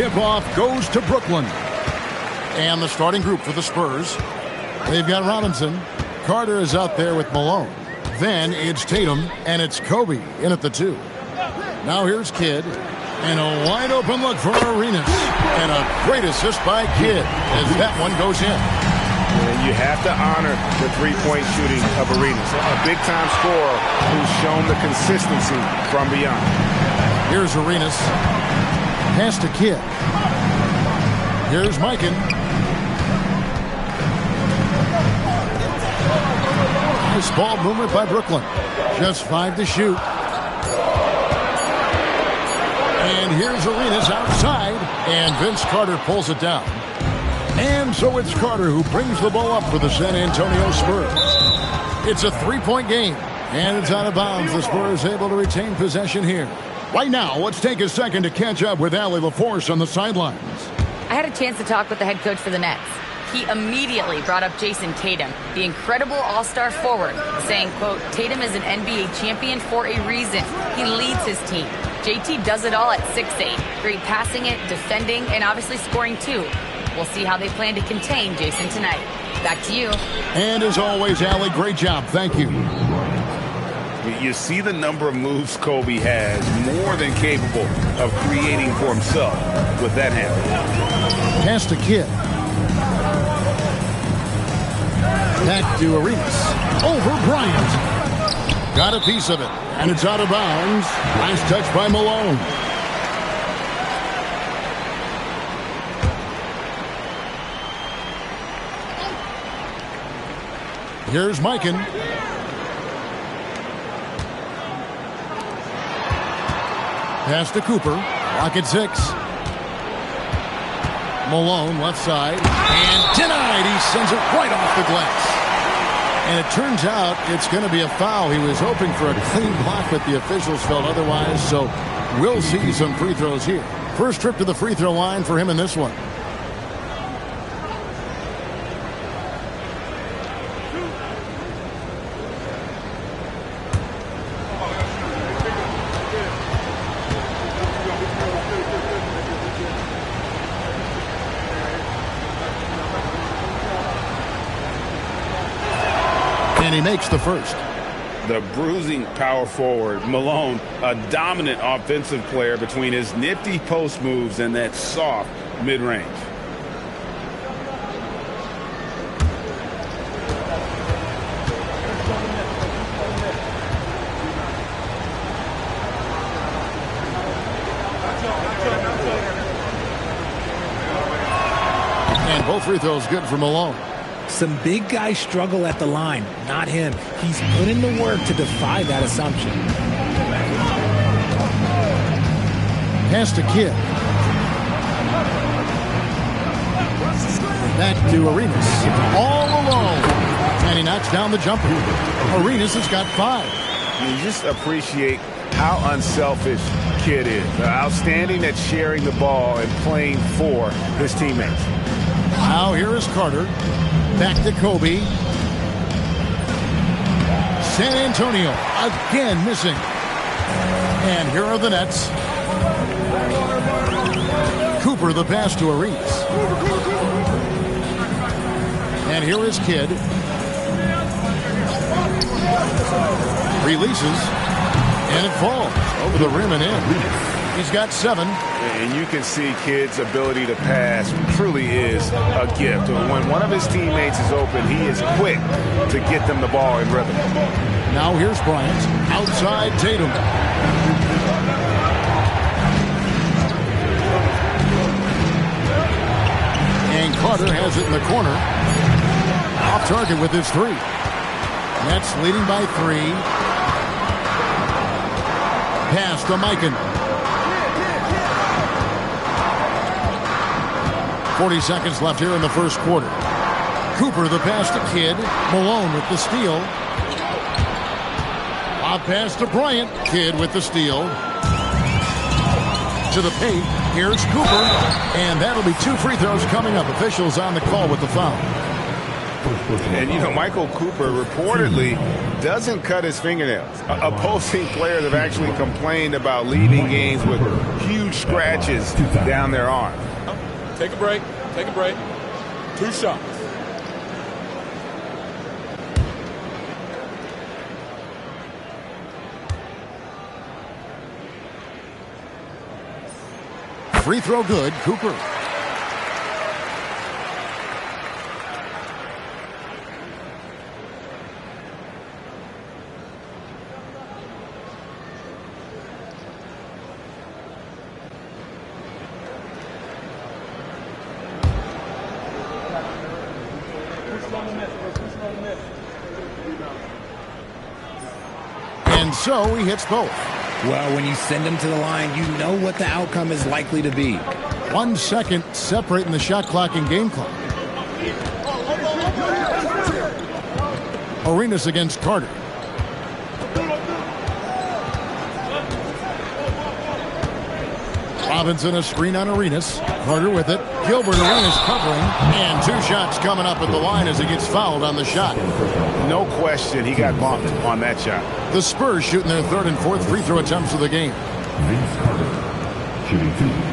tip-off goes to Brooklyn. And the starting group for the Spurs. They've got Robinson. Carter is out there with Malone. Then it's Tatum, and it's Kobe in at the 2. Now here's Kidd. And a wide-open look for Arenas. And a great assist by Kidd as that one goes in. And you have to honor the three-point shooting of Arenas. A big-time scorer who's shown the consistency from beyond. Here's Arenas. Pass to Kidd. Here's Mikan. Nice ball movement by Brooklyn. Just 5 to shoot. And here's Arenas outside. And Vince Carter pulls it down. And so it's Carter who brings the ball up for the San Antonio Spurs. It's a 3-point game. And it's out of bounds. The Spurs able to retain possession here. Right now, let's take a second to catch up with Allie LaForce on the sidelines. I had a chance to talk with the head coach for the Nets. He immediately brought up Jason Tatum, the incredible all-star forward, saying, quote, Tatum is an NBA champion for a reason. He leads his team. JT does it all at 6'8". Great passing it, defending, and obviously scoring too. We'll see how they plan to contain Jason tonight. Back to you. And as always, Allie, great job. Thank you. You see the number of moves Kobe has, more than capable of creating for himself with that handle. Pass to Kidd. Back to Arenas. Over Bryant. Got a piece of it. And it's out of bounds. Last touch by Malone. Here's Mikan. Pass to Cooper. Lock at 6. Malone left side. And denied. He sends it right off the glass. And it turns out it's going to be a foul. He was hoping for a clean block, but the officials felt otherwise. So we'll see some free throws here. First trip to the free throw line for him in this one. And he makes the first. The bruising power forward, Malone, a dominant offensive player between his nifty post moves and that soft mid-range. And both free throws good for Malone. Some big guys struggle at the line, not him. He's put in the work to defy that assumption. Pass to Kidd. Back to Arenas. All alone. And he knocks down the jumper. Arenas has got 5. You just appreciate how unselfish Kidd is. Outstanding at sharing the ball and playing for his teammates. Now here is Carter. Back to Kobe. San Antonio again missing. And here are the Nets. Cooper the pass to Arenas. And here is Kidd. Releases. And it falls over the rim and in. He's got 7. And you can see Kidd's ability to pass truly is a gift. When one of his teammates is open, he is quick to get them the ball in rhythm. Now here's Bryant. Outside Tatum. And Carter has it in the corner. Off target with his 3. Nets leading by 3. Pass to Mikan. 40 seconds left here in the first quarter. Cooper the pass to Kidd. Malone with the steal. A pass to Bryant. Kidd with the steal. To the paint. Here's Cooper. And that'll be 2 free throws coming up. Officials on the call with the foul. And, you know, Michael Cooper reportedly doesn't cut his fingernails. Opposing players have actually complained about leaving games with huge scratches down their arm. Take a break. Take a break. 2 shots. Free throw good, Cooper. And so he hits both. Well, when you send him to the line, you know what the outcome is likely to be. 1 second separating the shot clock and game clock. Arenas against Carter. Robinson a screen on Arenas. Carter with it. Gilbert, Arenas covering. And 2 shots coming up at the line as he gets fouled on the shot. No question he got bumped on that shot. The Spurs shooting their 3rd and 4th free throw attempts of the game. Vince Carter, shooting 2.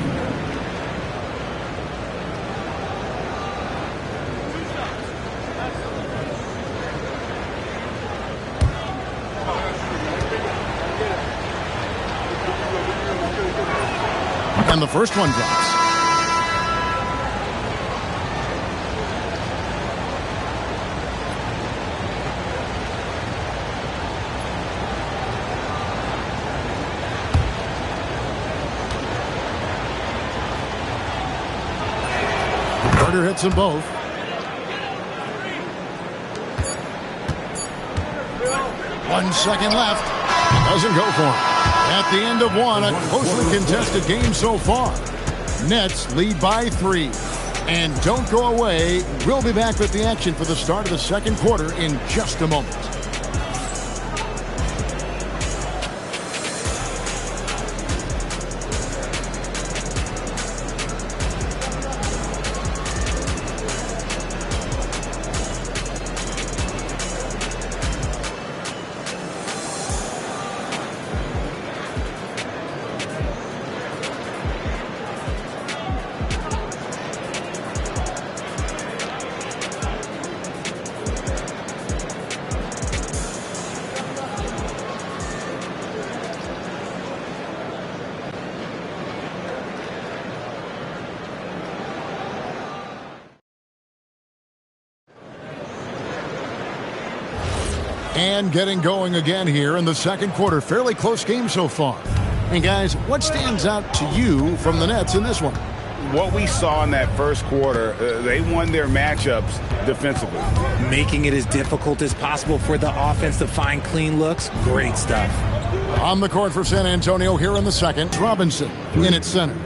And the first one drops. Carter hits them both. One second left. Doesn't go for him. At the end of one, a closely contested game so far. Nets lead by 3. And don't go away. We'll be back with the action for the start of the second quarter in just a moment. And getting going again here in the second quarter. Fairly close game so far. And guys, what stands out to you from the Nets in this one? What we saw in that first quarter, they won their matchups defensively. Making it as difficult as possible for the offense to find clean looks. Great stuff. On the court for San Antonio here in the second. Robinson in at center.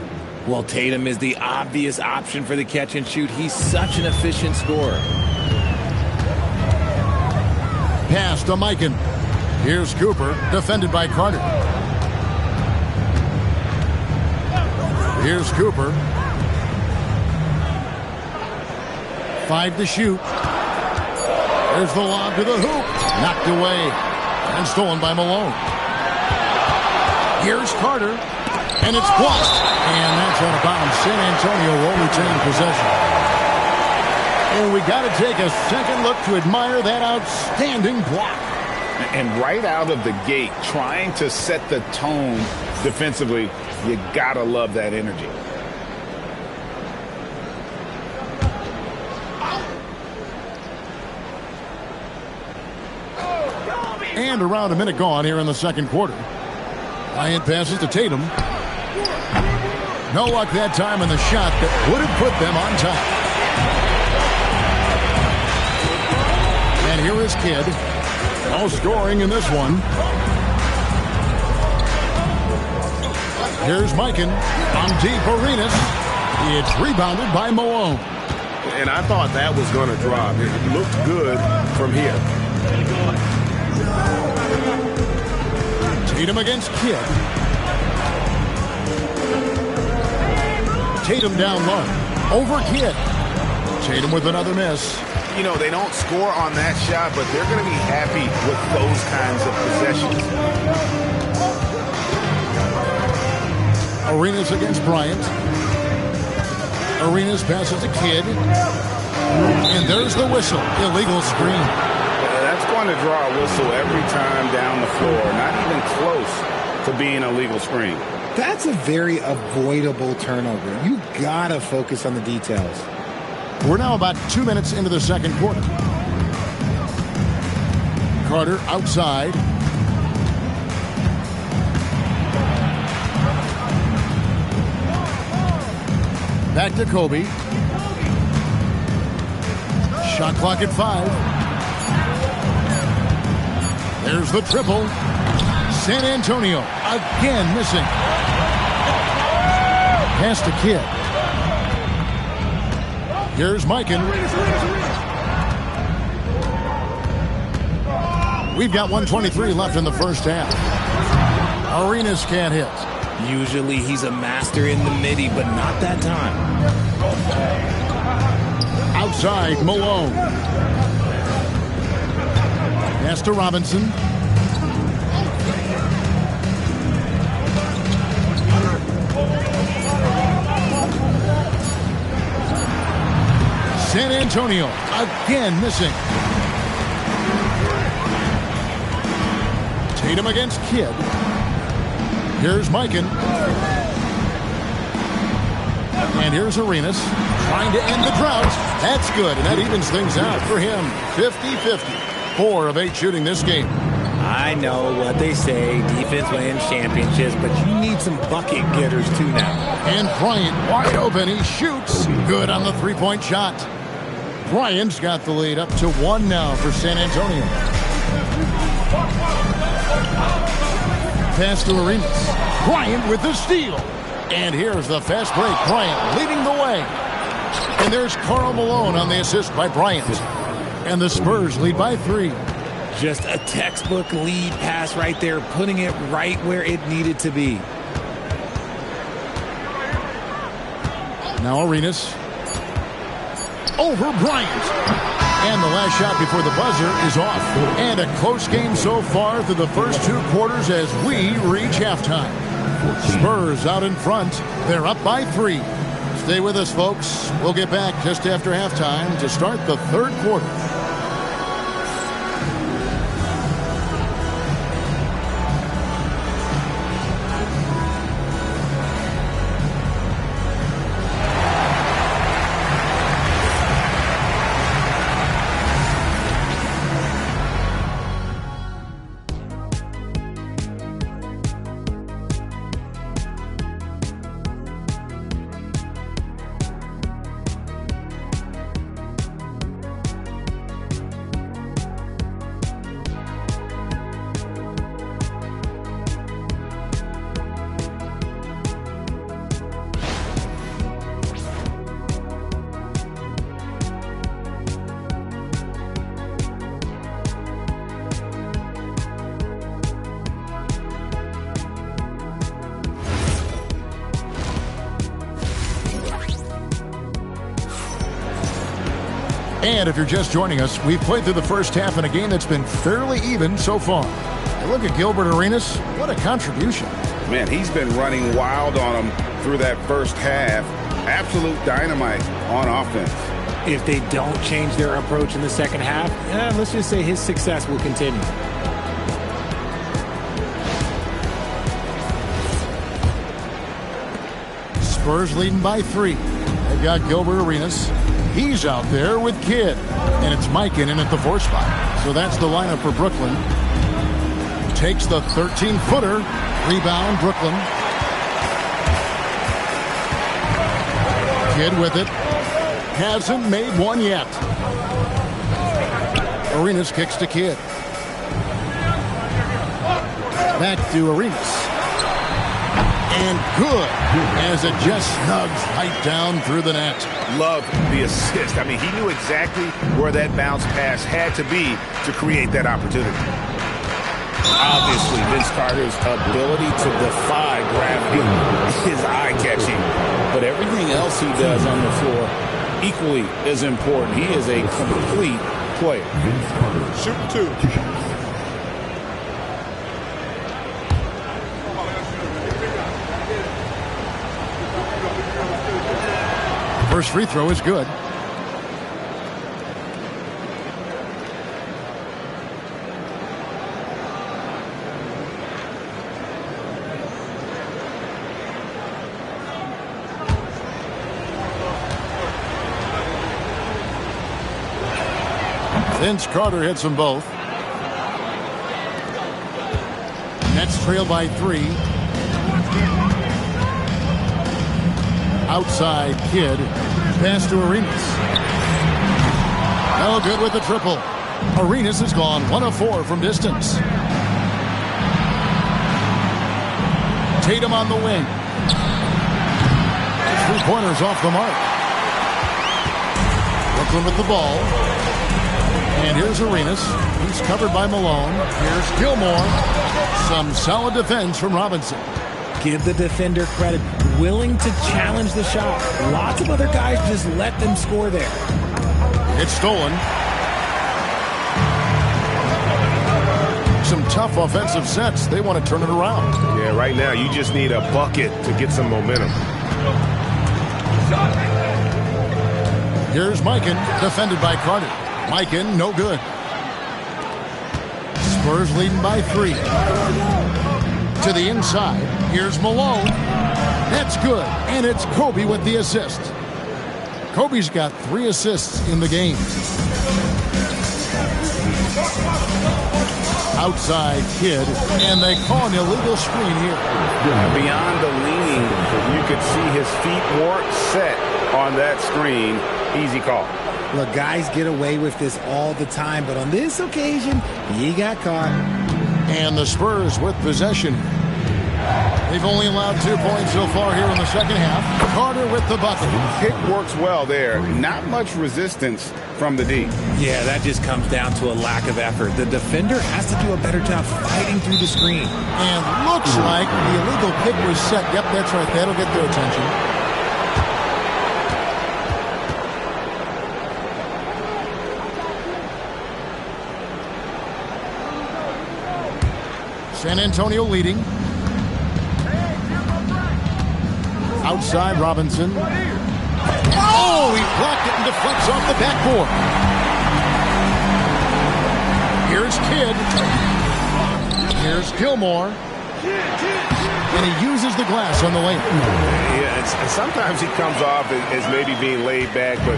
Well, Tatum is the obvious option for the catch and shoot. He's such an efficient scorer. Pass to Mikan. Here's Cooper, defended by Carter. Here's Cooper. 5 to shoot. There's the lob to the hoop. Knocked away. And stolen by Malone. Here's Carter. And it's blocked. And that's out of bounds. San Antonio will retain possession. And we got to take a second look to admire that outstanding block. And right out of the gate, trying to set the tone defensively, you got to love that energy. And around a minute gone here in the second quarter. Bryant passes to Tatum. No luck that time in the shot that would have put them on top. And here is Kidd. No scoring in this one. Here's Mikan on deep Arenas. It's rebounded by Malone. And I thought that was going to drop. It looked good from here. Tatum against Kidd. Tatum down low. Over Kidd. Tatum with another miss. you know, they don't score on that shot, but they're going to be happy with those kinds of possessions. Arenas against Bryant. Arenas passes to Kidd. And there's the whistle. Illegal screen. That's going to draw a whistle every time down the floor. Not even close to being a legal screen. That's a very avoidable turnover. You gotta focus on the details. We're now about 2 minutes into the second quarter. Carter outside. Back to Kobe. Shot clock at 5. There's the triple. San Antonio again missing. Pass to Kidd. Here's Mikan. We've got 1:23 left in the first half. Arenas can't hit. Usually he's a master in the midi, but not that time. Outside, Malone. Pass to Robinson. San Antonio again missing. Tatum against Kidd. Here's Mikan. And here's Arenas trying to end the drought. That's good, and that evens things out for him. 50-50. 4 of 8 shooting this game. I know what they say, defense wins championships, but you need some bucket getters too now. And Bryant wide open. He shoots. Good on the three-point shot. Bryant's got the lead up to 1 now for San Antonio. Pass to Arenas. Bryant with the steal. And here's the fast break. Bryant leading the way. And there's Karl Malone on the assist by Bryant. And the Spurs lead by 3. Just a textbook lead pass right there, putting it right where it needed to be. Now Arenas. Over Bryant. And the last shot before the buzzer is off. And a close game so far through the first 2 quarters as we reach halftime. Spurs out in front. They're up by 3. Stay with us, folks. We'll get back just after halftime to start the third quarter. And if you're just joining us, we've played through the first half in a game that's been fairly even so far. And look at Gilbert Arenas. What a contribution. Man, he's been running wild on them through that first half. Absolute dynamite on offense. If they don't change their approach in the second half, let's just say his success will continue. Spurs leading by 3. They've got Gilbert Arenas. He's out there with Kidd. And it's Mikan in at the 4 spot. So that's the lineup for Brooklyn. Takes the 13-footer. Rebound, Brooklyn. Kidd with it. Hasn't made one yet. Arenas kicks to Kidd. Back to Arenas. And good, as it just snugs right down through the net. Love the assist. I mean, he knew exactly where that bounce pass had to be to create that opportunity. Obviously, Vince Carter's ability to defy gravity is eye-catching. But everything else he does on the floor equally as important. He is a complete player. Vince Carter. Shoot 2. 2 shots. First free throw is good. Vince Carter hits them both. Nets trail by 3. Outside Kidd. Pass to Arenas. No good with the triple. Arenas has gone 1 of 4 from distance. Tatum on the wing. 3-pointers off the mark. Brooklyn with the ball. And here's Arenas. He's covered by Malone. Here's Gilmore. Some solid defense from Robinson. Give the defender credit. Willing to challenge the shot. Lots of other guys just let them score there. It's stolen. Some tough offensive sets. They want to turn it around. Yeah, right now you just need a bucket to get some momentum. Here's Mikan, defended by Carter. Mikan, no good. Spurs leading by 3. To the inside. Here's Malone. That's good. And it's Kobe with the assist. Kobe's got 3 assists in the game. Outside Kidd. And they call an illegal screen here. Beyond the leaning, you could see his feet weren't set on that screen. Easy call. Look, guys get away with this all the time, but on this occasion, he got caught. And the Spurs with possession. They've only allowed 2 points so far here in the second half. Carter with the bucket. Pick works well there. Not much resistance from the D. Yeah, that just comes down to a lack of effort. The defender has to do a better job fighting through the screen. And looks like the illegal pick was set. Yep, that's right. That'll get their attention. San Antonio leading. Outside Robinson. Oh, he blocked it and deflects off the backboard. Here's Kidd. Here's Gilmore. And he uses the glass on the lane. Yeah, sometimes he comes off as maybe being laid back, but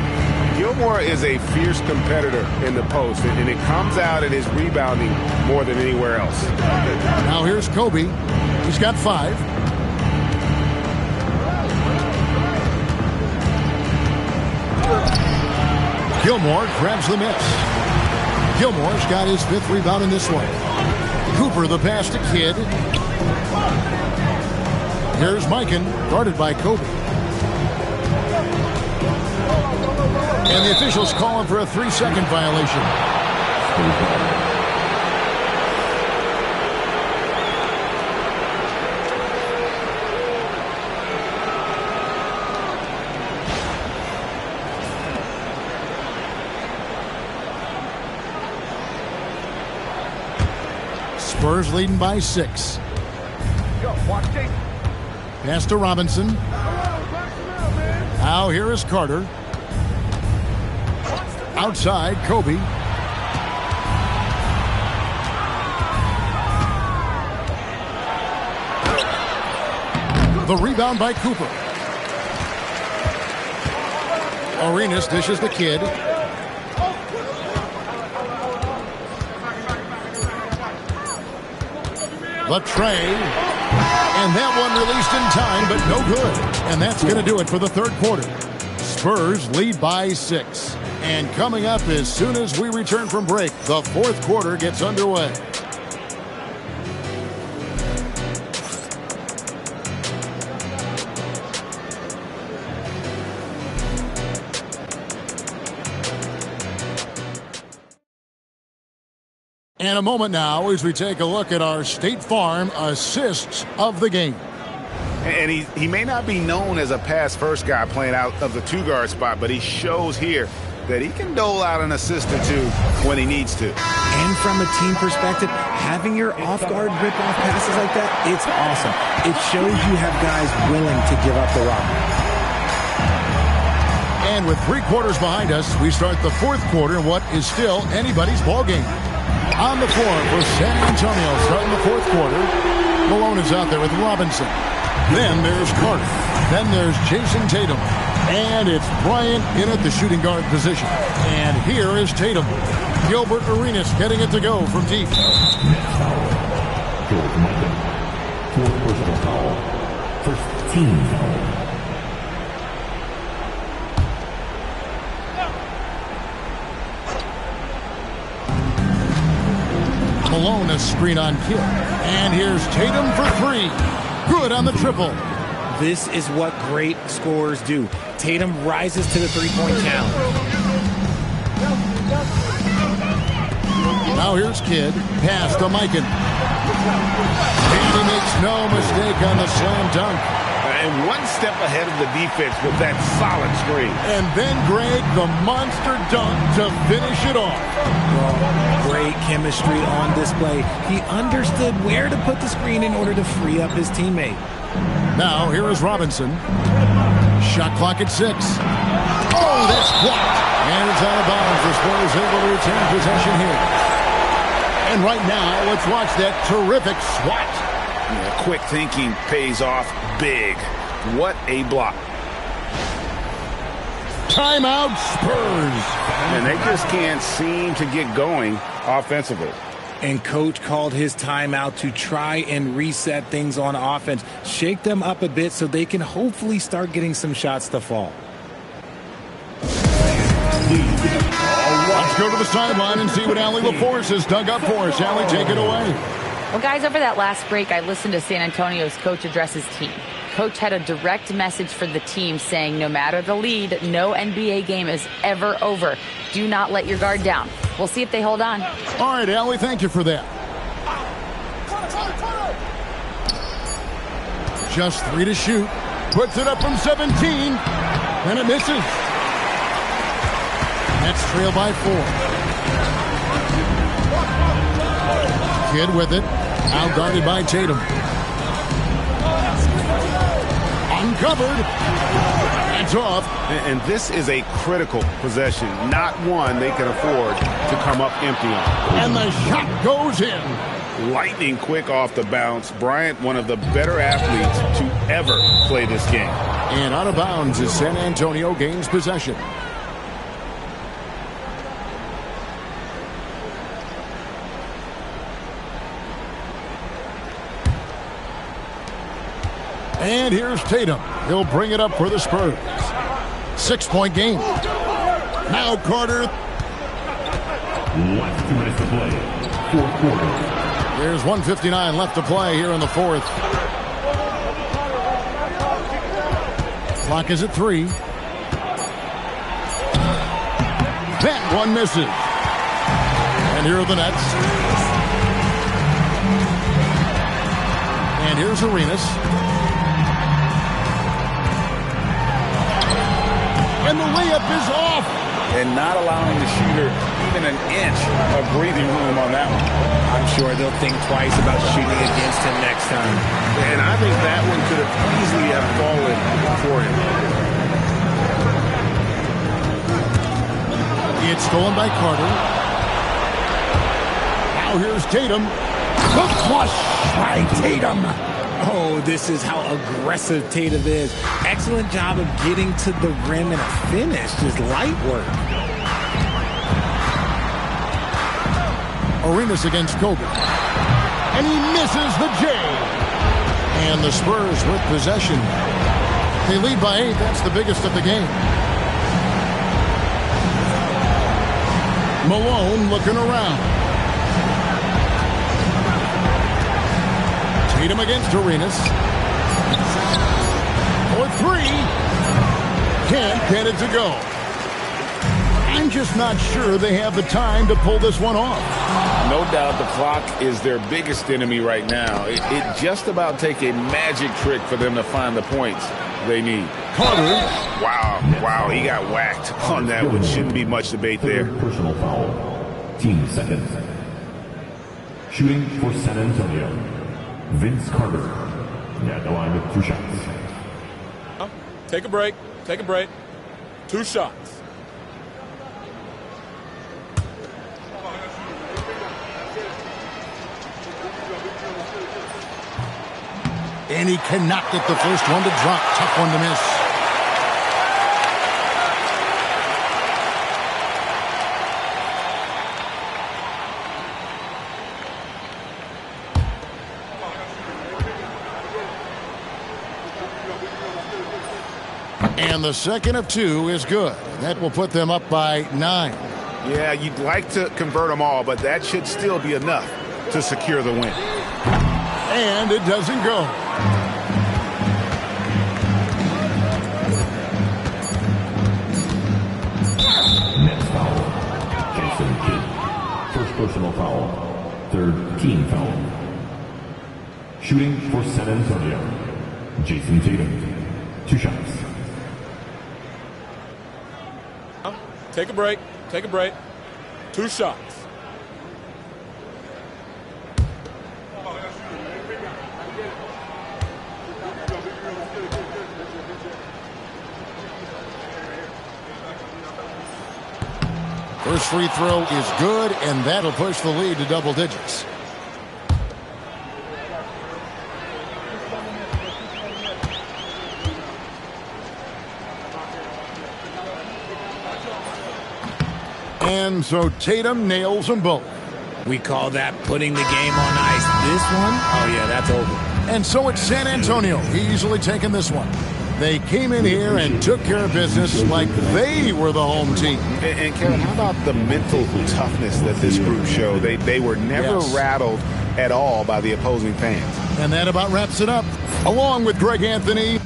Gilmore is a fierce competitor in the post, and it comes out in his rebounding more than anywhere else. Now here's Kobe. He's got 5. Gilmore grabs the miss. Gilmore's got his 5th rebound in this one. Cooper the pass to Kidd. Here's Mikan, guarded by Kobe. And the officials calling for a 3-second violation. Spurs leading by 6. Pass to Robinson. Now here is Carter. Outside, Kobe. The rebound by Cooper. Arenas dishes the Kidd. The tray. And that one released in time, but no good. And that's going to do it for the 3rd quarter. Spurs lead by 6. And coming up as soon as we return from break, the 4th quarter gets underway. And a moment now as we take a look at our State Farm assists of the game. And he may not be known as a pass-first guy playing out of the two-guard spot, but he shows here that he can dole out an assist or two when he needs to. And from a team perspective, having your off-guard rip-off passes like that, it's awesome. It shows you have guys willing to give up the rock. And with 3 quarters behind us, we start the 4th quarter in what is still anybody's ballgame. On the floor for San Antonio, starting the 4th quarter, Malone is out there with Robinson. Then there's Carter. Then there's Jason Tatum. And it's Bryant in at the shooting guard position. And here is Tatum. Gilbert Arenas getting it to go from deep. George Michael. 4th personal foul. First team foul. Malone a screen on Kidd. And here's Tatum for 3. Good on the triple. This is what great scorers do. Tatum rises to the three-point challenge. Now here's Kidd. Pass to Mikan. And he makes no mistake on the slam dunk. And one step ahead of the defense with that solid screen. And then Greg, the monster dunk to finish it off. Well, great chemistry on display. He understood where to put the screen in order to free up his teammate. Now here is Robinson. Shot clock at 6. Oh, that's blocked. And it's out of bounds. The Spurs able to retain possession here. And right now, let's watch that terrific swat. Yeah, quick thinking pays off big. What a block. Timeout Spurs. And they just can't seem to get going offensively. And coach called his timeout to try and reset things on offense. Shake them up a bit so they can hopefully start getting some shots to fall. Let's go to the sideline and see what Allie LaForce has dug up for us. Allie, take it away. Well, guys, over that last break, I listened to San Antonio's coach address his team. Coach had a direct message for the team saying no matter the lead, no NBA game is ever over. Do not let your guard down. We'll see if they hold on. All right, Allie, thank you for that. Just 3 to shoot. Puts it up from 17. And it misses. Nets trail by 4. Kidd with it. Out guarded by Tatum. Uncovered. That's off. And this is a critical possession, not one they can afford to come up empty on. And the shot goes in. Lightning quick off the bounce. Bryant, one of the better athletes to ever play this game. And out of bounds as San Antonio gains possession. And here's Tatum. He'll bring it up for the Spurs. 6-point game. Now Carter. Last 2 minutes to play. 4th quarter. There's 1:59 left to play here in the 4th. Clock is at 3. That one misses. And here are the Nets. And here's Arenas. And the layup is off. And not allowing the shooter even an inch of breathing room on that one. I'm sure they'll think twice about shooting against him next time. And I think that one could have easily have fallen for him. It's stolen by Carter. Now here's Tatum. The flush by Tatum. Oh, this is how aggressive Tatum is. Excellent job of getting to the rim and a finish. Just light work. Arenas against Kobe. And he misses the J. And the Spurs with possession. They lead by 8. That's the biggest of the game. Malone looking around. Tatum against Arenas. For 3. Can't get it to go. I'm just not sure they have the time to pull this one off. No doubt the clock is their biggest enemy right now. It just about take a magic trick for them to find the points they need. Carter. Wow, he got whacked on that one. Shouldn't be much debate there. Personal foul. Team seconds. Shooting for San Antonio. Vince Carter. At the line with 2 shots. Take a break. Take a break. 2 shots. And he cannot get the first one to drop. Tough one to miss. And the second of 2 is good. That will put them up by 9. Yeah, you'd like to convert them all, but that should still be enough to secure the win. And it doesn't go. Next foul. Jason Kidd. First personal foul. Third team foul. Shooting for San Antonio. Jason Tatum. 2 shots. Take a break. Take a break. 2 shots. First free throw is good, and that'll push the lead to double digits. And so Tatum nails them both. We call that putting the game on ice. This one? Oh, yeah, that's over. And so it's San Antonio easily taking this one. They came in here and took care of business like they were the home team. And Kevin, how about the mental toughness that this group showed? They were never rattled at all by the opposing fans. And that about wraps it up. Along with Greg Anthony.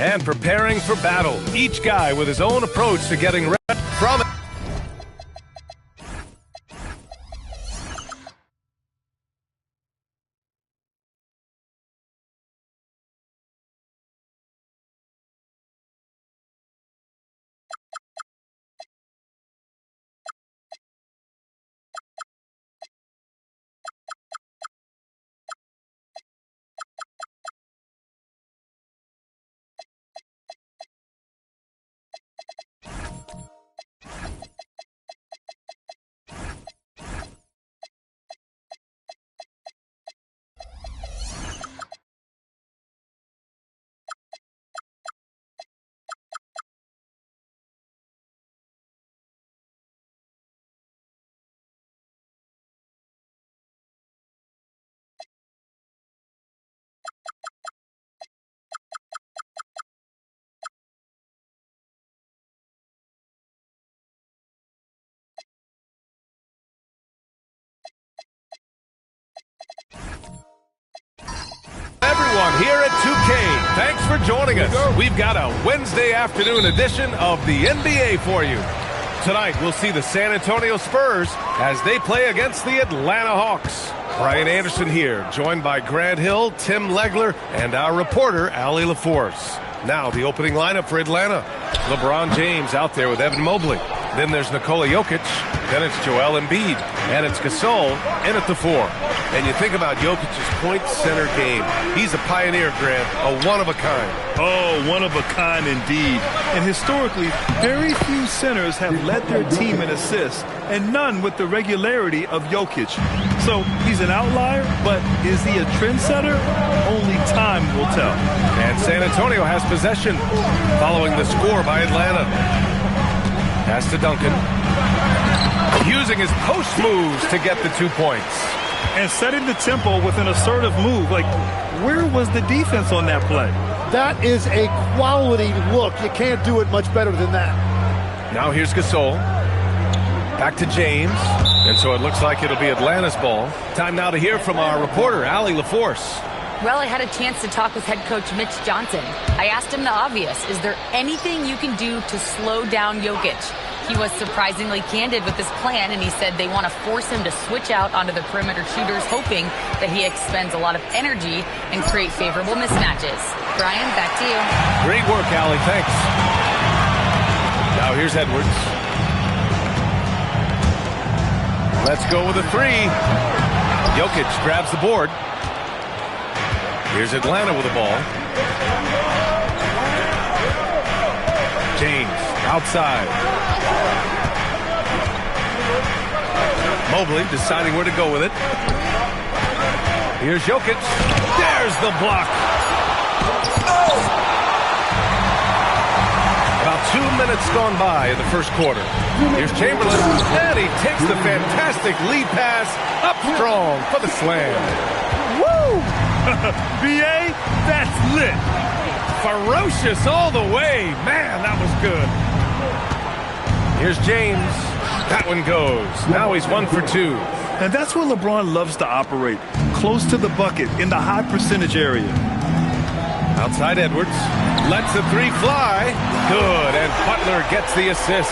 and preparing for battle. Each guy with his own approach to getting ready from it. Here at 2K, thanks for joining us. We've got a Wednesday afternoon edition of the NBA for you. Tonight, we'll see the San Antonio Spurs as they play against the Atlanta Hawks. Brian Anderson here, joined by Grant Hill, Tim Legler, and our reporter, Allie LaForce. Now, the opening lineup for Atlanta. LeBron James out there with Evan Mobley. Then there's Nikola Jokic. Then it's Joel Embiid. And it's Gasol in at the 4. And you think about Jokic's point center game. He's a pioneer, Grant, a one-of-a-kind. Oh, one-of-a-kind indeed. And historically, very few centers have led their team in assists, and none with the regularity of Jokic. So he's an outlier, but is he a trendsetter? Only time will tell. And San Antonio has possession following the score by Atlanta. Pass to Duncan. Using his post moves to get the 2 points. And setting the tempo with an assertive move. Like, where was the defense on that play? That is a quality look. You can't do it much better than that. Now here's Gasol. Back to James. And so it looks like it'll be Atlanta's ball. Time now to hear from our reporter, Allie LaForce. Well, I had a chance to talk with head coach Mitch Johnson. I asked him the obvious. Is there anything you can do to slow down Jokic? He was surprisingly candid with his plan, and he said they want to force him to switch out onto the perimeter shooters, hoping that he expends a lot of energy and create favorable mismatches. Brian, back to you. Great work, Allie. Thanks. Now here's Edwards. Let's go with a 3. Jokic grabs the board. Here's Atlanta with the ball. James outside. Mobley deciding where to go with it. Here's Jokic. There's the block. About 2 minutes gone by in the first quarter. Here's Chamberlain, and he takes the fantastic lead pass up strong for the slam. Woo! B.A., that's lit. Ferocious all the way. Man, that was good. Here's James. That one goes. Now he's 1 for 2. And that's where LeBron loves to operate. Close to the bucket, in the high percentage area. Outside Edwards. Lets the 3 fly. Good. And Butler gets the assist.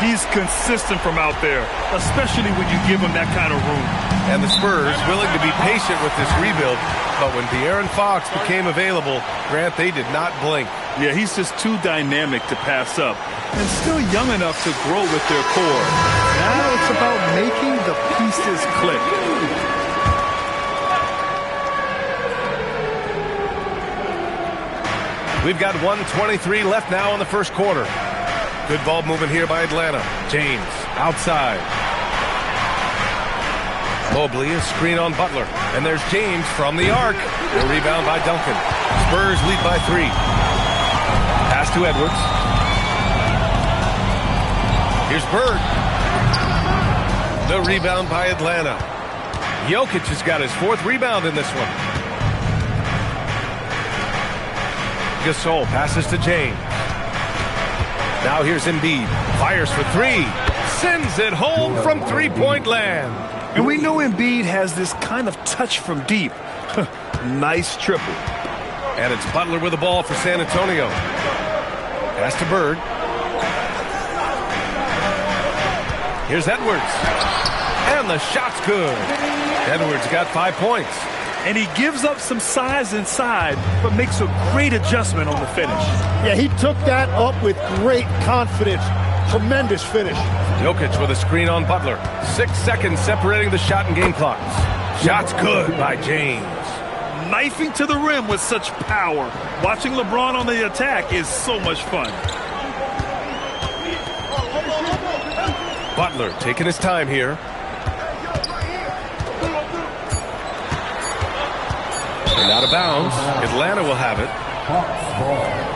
He's consistent from out there, especially when you give him that kind of room. And the Spurs willing to be patient with this rebuild. But when De'Aaron Fox became available, Grant, they did not blink. Yeah, he's just too dynamic to pass up. And still young enough to grow with their core. Now it's about making the pieces click. We've got 1:23 left now in the first quarter. Good ball movement here by Atlanta. James outside. Mobley, a screen on Butler. And there's James from the arc. The rebound by Duncan. Spurs lead by 3. Pass to Edwards. Here's Bird. The rebound by Atlanta. Jokic has got his 4th rebound in this one. Gasol passes to James. Now here's Embiid. Fires for 3. Sends it home from three-point land. And we know Embiid has this kind of touch from deep. Nice triple. And it's Butler with the ball for San Antonio. Pass to Bird. Here's Edwards. And the shot's good. Edwards got 5 points. And he gives up some size inside, but makes a great adjustment on the finish. Yeah, he took that up with great confidence. Tremendous finish. Jokic with a screen on Butler. 6 seconds separating the shot and game clocks. Shot's good by James. Knifing to the rim with such power. Watching LeBron on the attack is so much fun. Butler taking his time here. And out of bounds. Atlanta will have it. Hawks ball.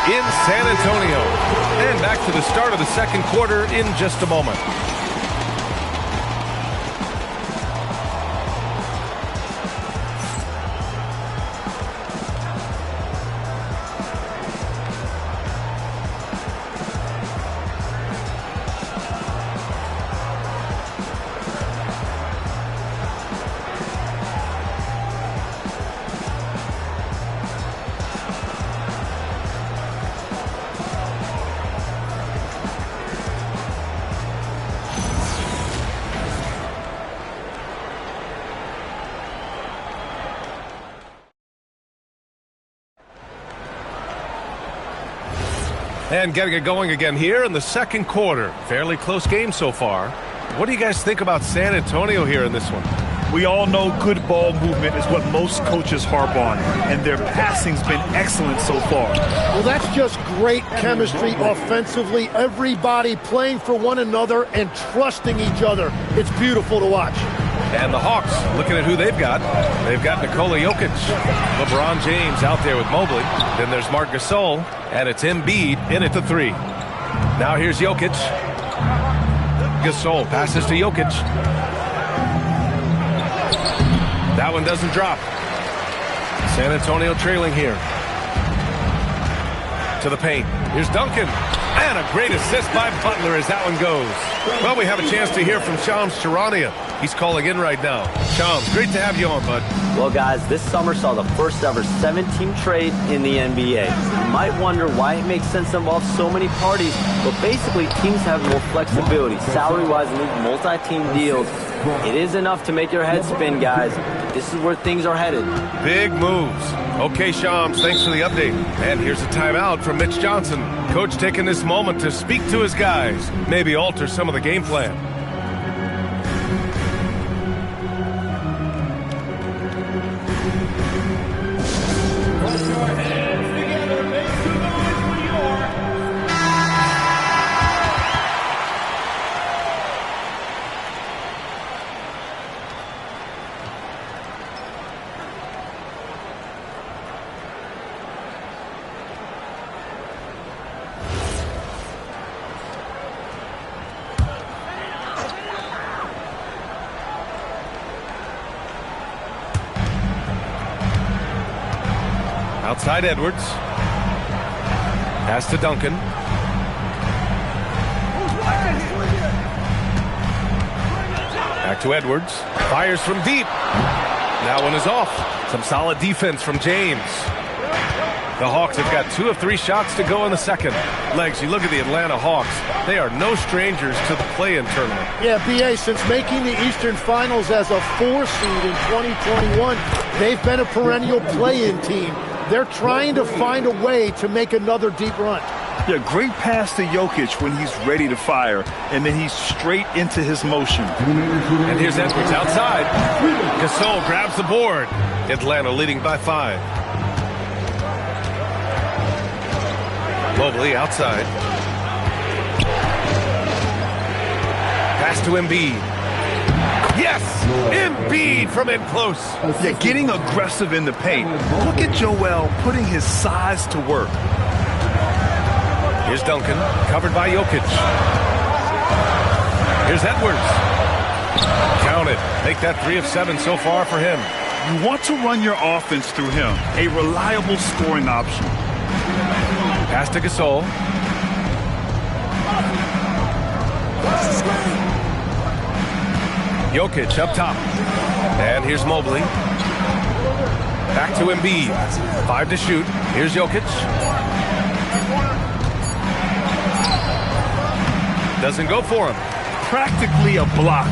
In San Antonio. And back to the start of the second quarter in just a moment. And getting it going again here in the second quarter. Fairly close game so far. What do you guys think about San Antonio here in this one? We all know good ball movement is what most coaches harp on, and their passing's been excellent so far. Well, that's just great chemistry offensively. Everybody playing for one another and trusting each other. It's beautiful to watch. And the Hawks, looking at who they've got. They've got Nikola Jokic, LeBron James out there with Mobley. Then there's Marc Gasol, and it's Embiid in at the 3. Now here's Jokic. Gasol passes to Jokic. That one doesn't drop. San Antonio trailing here. To the paint. Here's Duncan. And a great assist by Butler as that one goes. Well, we have a chance to hear from Shams Charania. He's calling in right now. Shams, great to have you on, bud. Well, guys, this summer saw the first ever 7-team trade in the NBA. You might wonder why it makes sense to involve so many parties, but basically teams have more flexibility, salary-wise, and these multi-team deals. It is enough to make your head spin, guys. This is where things are headed. Big moves. Okay, Shams, thanks for the update. And here's a timeout from Mitch Johnson. Coach taking this moment to speak to his guys, maybe alter some of the game plan. Outside Edwards. Pass to Duncan. Back to Edwards. Fires from deep. That one is off. Some solid defense from James. The Hawks have got 2 of 3 shots to go in the second. Legs, you look at the Atlanta Hawks. They are no strangers to the play-in tournament. Yeah, B.A., since making the Eastern Finals as a 4 seed in 2021, they've been a perennial play-in team. They're trying to find a way to make another deep run. Yeah, great pass to Jokic when he's ready to fire, and then he's straight into his motion. And here's Edwards outside. Gasol grabs the board. Atlanta leading by 5. Mobley outside. Pass to Embiid. Yes! Embiid from in close. Yeah, getting aggressive in the paint. Look at Joel putting his size to work. Here's Duncan, covered by Jokic. Here's Edwards. Count counted. Make that 3 of 7 so far for him. You want to run your offense through him, a reliable scoring option. Pass to Gasol. Jokic up top. And here's Mobley. Back to Embiid. 5 to shoot. Here's Jokic. Doesn't go for him. Practically a block.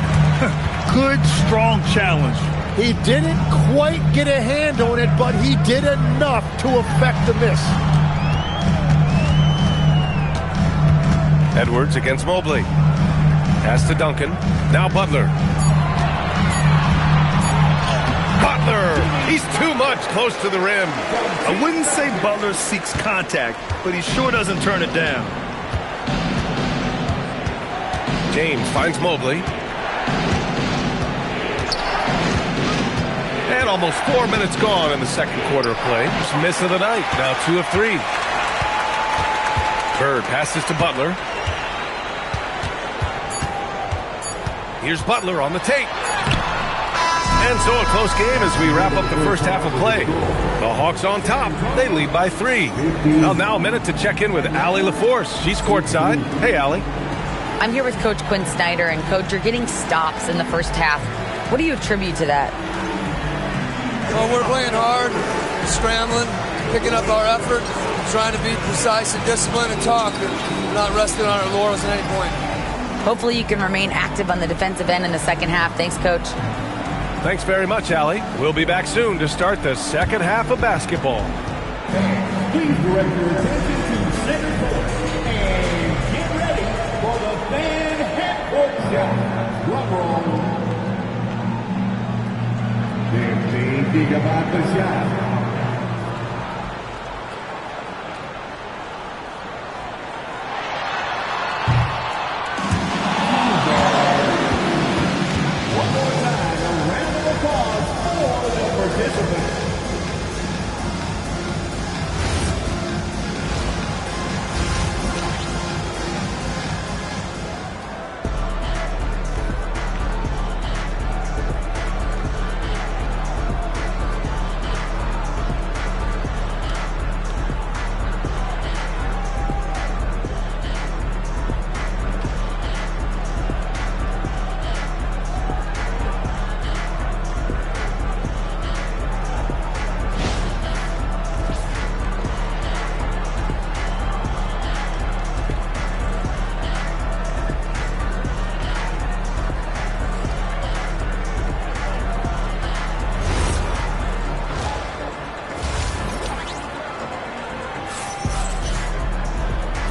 Good, strong challenge. He didn't quite get a hand on it, but he did enough to affect the miss. Edwards against Mobley. Pass to Duncan. Now Butler. Butler! He's too much close to the rim. I wouldn't say Butler seeks contact, but he sure doesn't turn it down. James finds Mobley. And almost 4 minutes gone in the second quarter of play. Just miss of the night. Now 2 of 3. Bird passes to Butler. Here's Butler on the tape. And so a close game as we wrap up the first half of play. The Hawks on top. They lead by 3. Well, now a minute to check in with Allie LaForce. She's courtside. Hey, Allie. I'm here with Coach Quinn Snyder. And, Coach, you're getting stops in the first half. What do you attribute to that? Well, we're playing hard, scrambling, picking up our effort, trying to be precise and disciplined and talk, and not resting on our laurels at any point. Hopefully you can remain active on the defensive end in the second half. Thanks, Coach. Thanks very much, Allie. We'll be back soon to start the second half of basketball. Please direct your attention to center court and get ready for the fan half-court shot. Drum roll. 15 gigabyte the shot.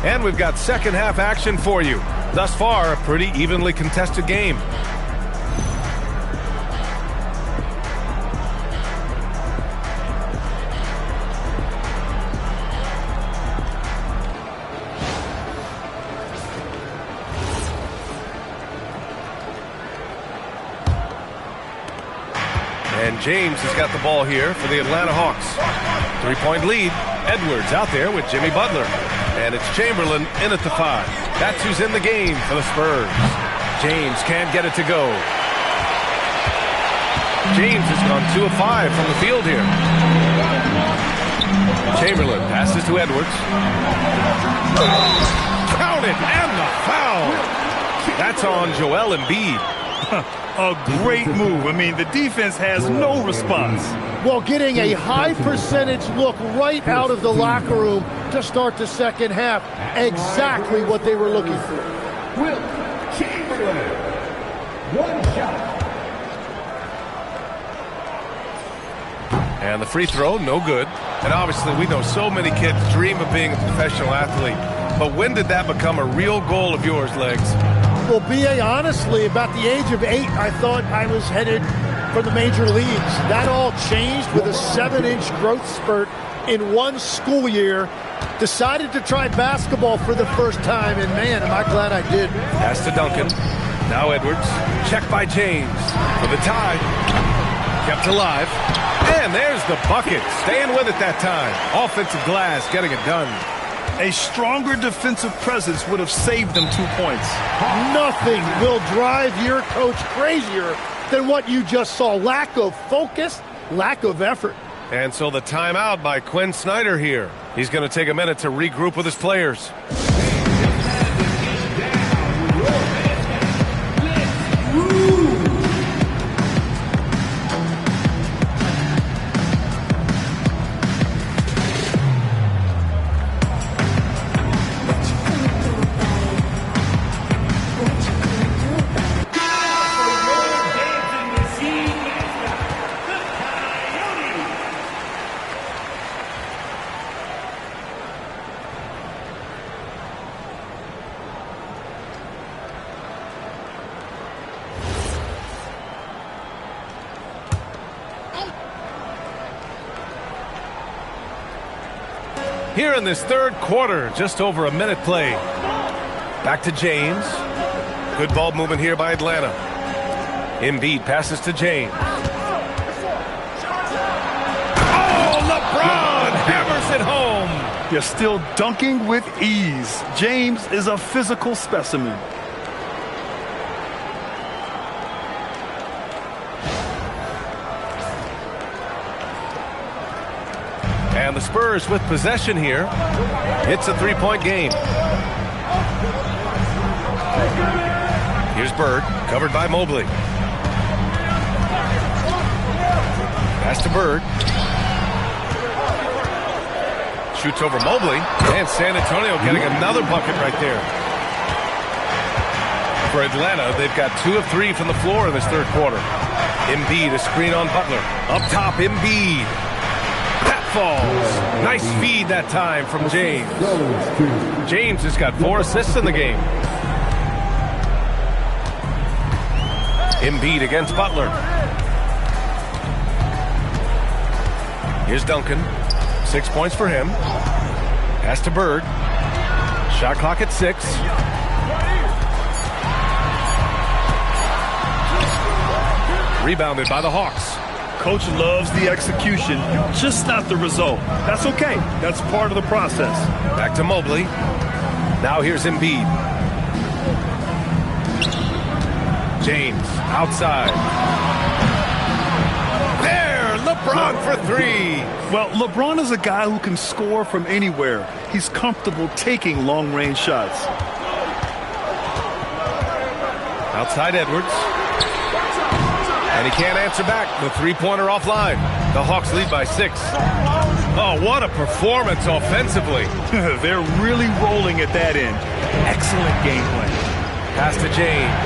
And we've got second half action for you. Thus far, a pretty evenly contested game. And James has got the ball here for the Atlanta Hawks. 3-point lead. Edwards out there with Jimmy Butler. And it's Chamberlain in at the 5. That's who's in the game for the Spurs. James can't get it to go. James has gone 2 of 5 from the field here. Chamberlain passes to Edwards. Counted and the foul. That's on Joel Embiid. A great move. I mean, the defense has no response. Well, getting a high percentage look right out of the locker room to start the second half. Exactly what they were looking for. Wilt Chamberlain. 1 shot. And the free throw, no good. And obviously, we know so many kids dream of being a professional athlete. But when did that become a real goal of yours, Legs? Well, B.A., honestly, about the age of 8, I thought I was headed for the major leagues. That all changed with a 7-inch growth spurt in one school year. Decided to try basketball for the first time, and man, am I glad I did. Pass to Duncan. Now Edwards. Check by James for the tie. Kept alive. And there's the bucket. Staying with it that time. Offensive glass getting it done. A stronger defensive presence would have saved them 2 points. Nothing will drive your coach crazier than what you just saw. Lack of focus, lack of effort. And so the timeout by Quinn Snyder here. He's going to take a minute to regroup with his players. Here in this third quarter, just over a minute played. Back to James. Good ball movement here by Atlanta. Embiid passes to James. Oh, LeBron hammers it home. You're still dunking with ease. James is a physical specimen. And the Spurs with possession here. It's a three-point game. Here's Bird, covered by Mobley. Pass to Bird. Shoots over Mobley. And San Antonio getting another bucket right there. For Atlanta, they've got 2 of 3 from the floor in this third quarter. Embiid, a screen on Butler. Up top, Embiid. Falls. Nice feed that time from James. James has got 4 assists in the game. Embiid against Butler. Here's Duncan. 6 points for him. Pass to Bird. Shot clock at 6. Rebounded by the Hawks. Coach loves the execution, just not the result. That's okay. That's part of the process. Back to Mobley. Now here's Embiid. James outside. There, LeBron for 3. Well, LeBron is a guy who can score from anywhere. He's comfortable taking long-range shots. Outside Edwards. And he can't answer back. The three-pointer offline. The Hawks lead by 6. Oh, what a performance offensively. They're really rolling at that end. Excellent game plan. Pass to James.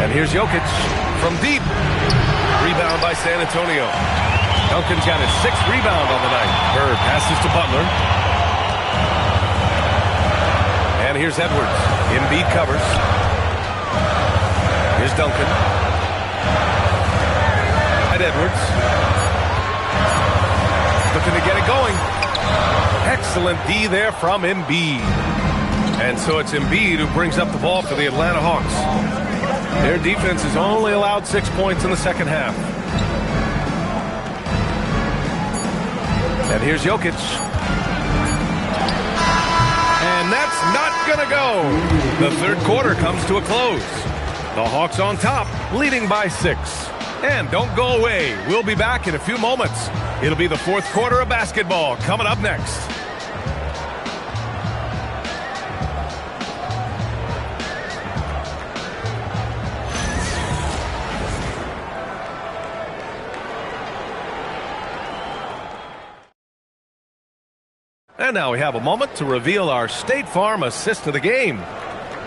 And here's Jokic from deep. Rebound by San Antonio. Duncan's got his 6th rebound on the night. Bird passes to Butler. And here's Edwards. Embiid covers. Here's Duncan. Edwards looking to get it going. Excellent D there from Embiid. And so it's Embiid who brings up the ball for the Atlanta Hawks. Their defense has only allowed 6 points in the second half. And here's Jokic. And that's not gonna go. The third quarter comes to a close. The Hawks on top, leading by 6. And don't go away. We'll be back in a few moments. It'll be the fourth quarter of basketball coming up next. And now we have a moment to reveal our State Farm assist of the game.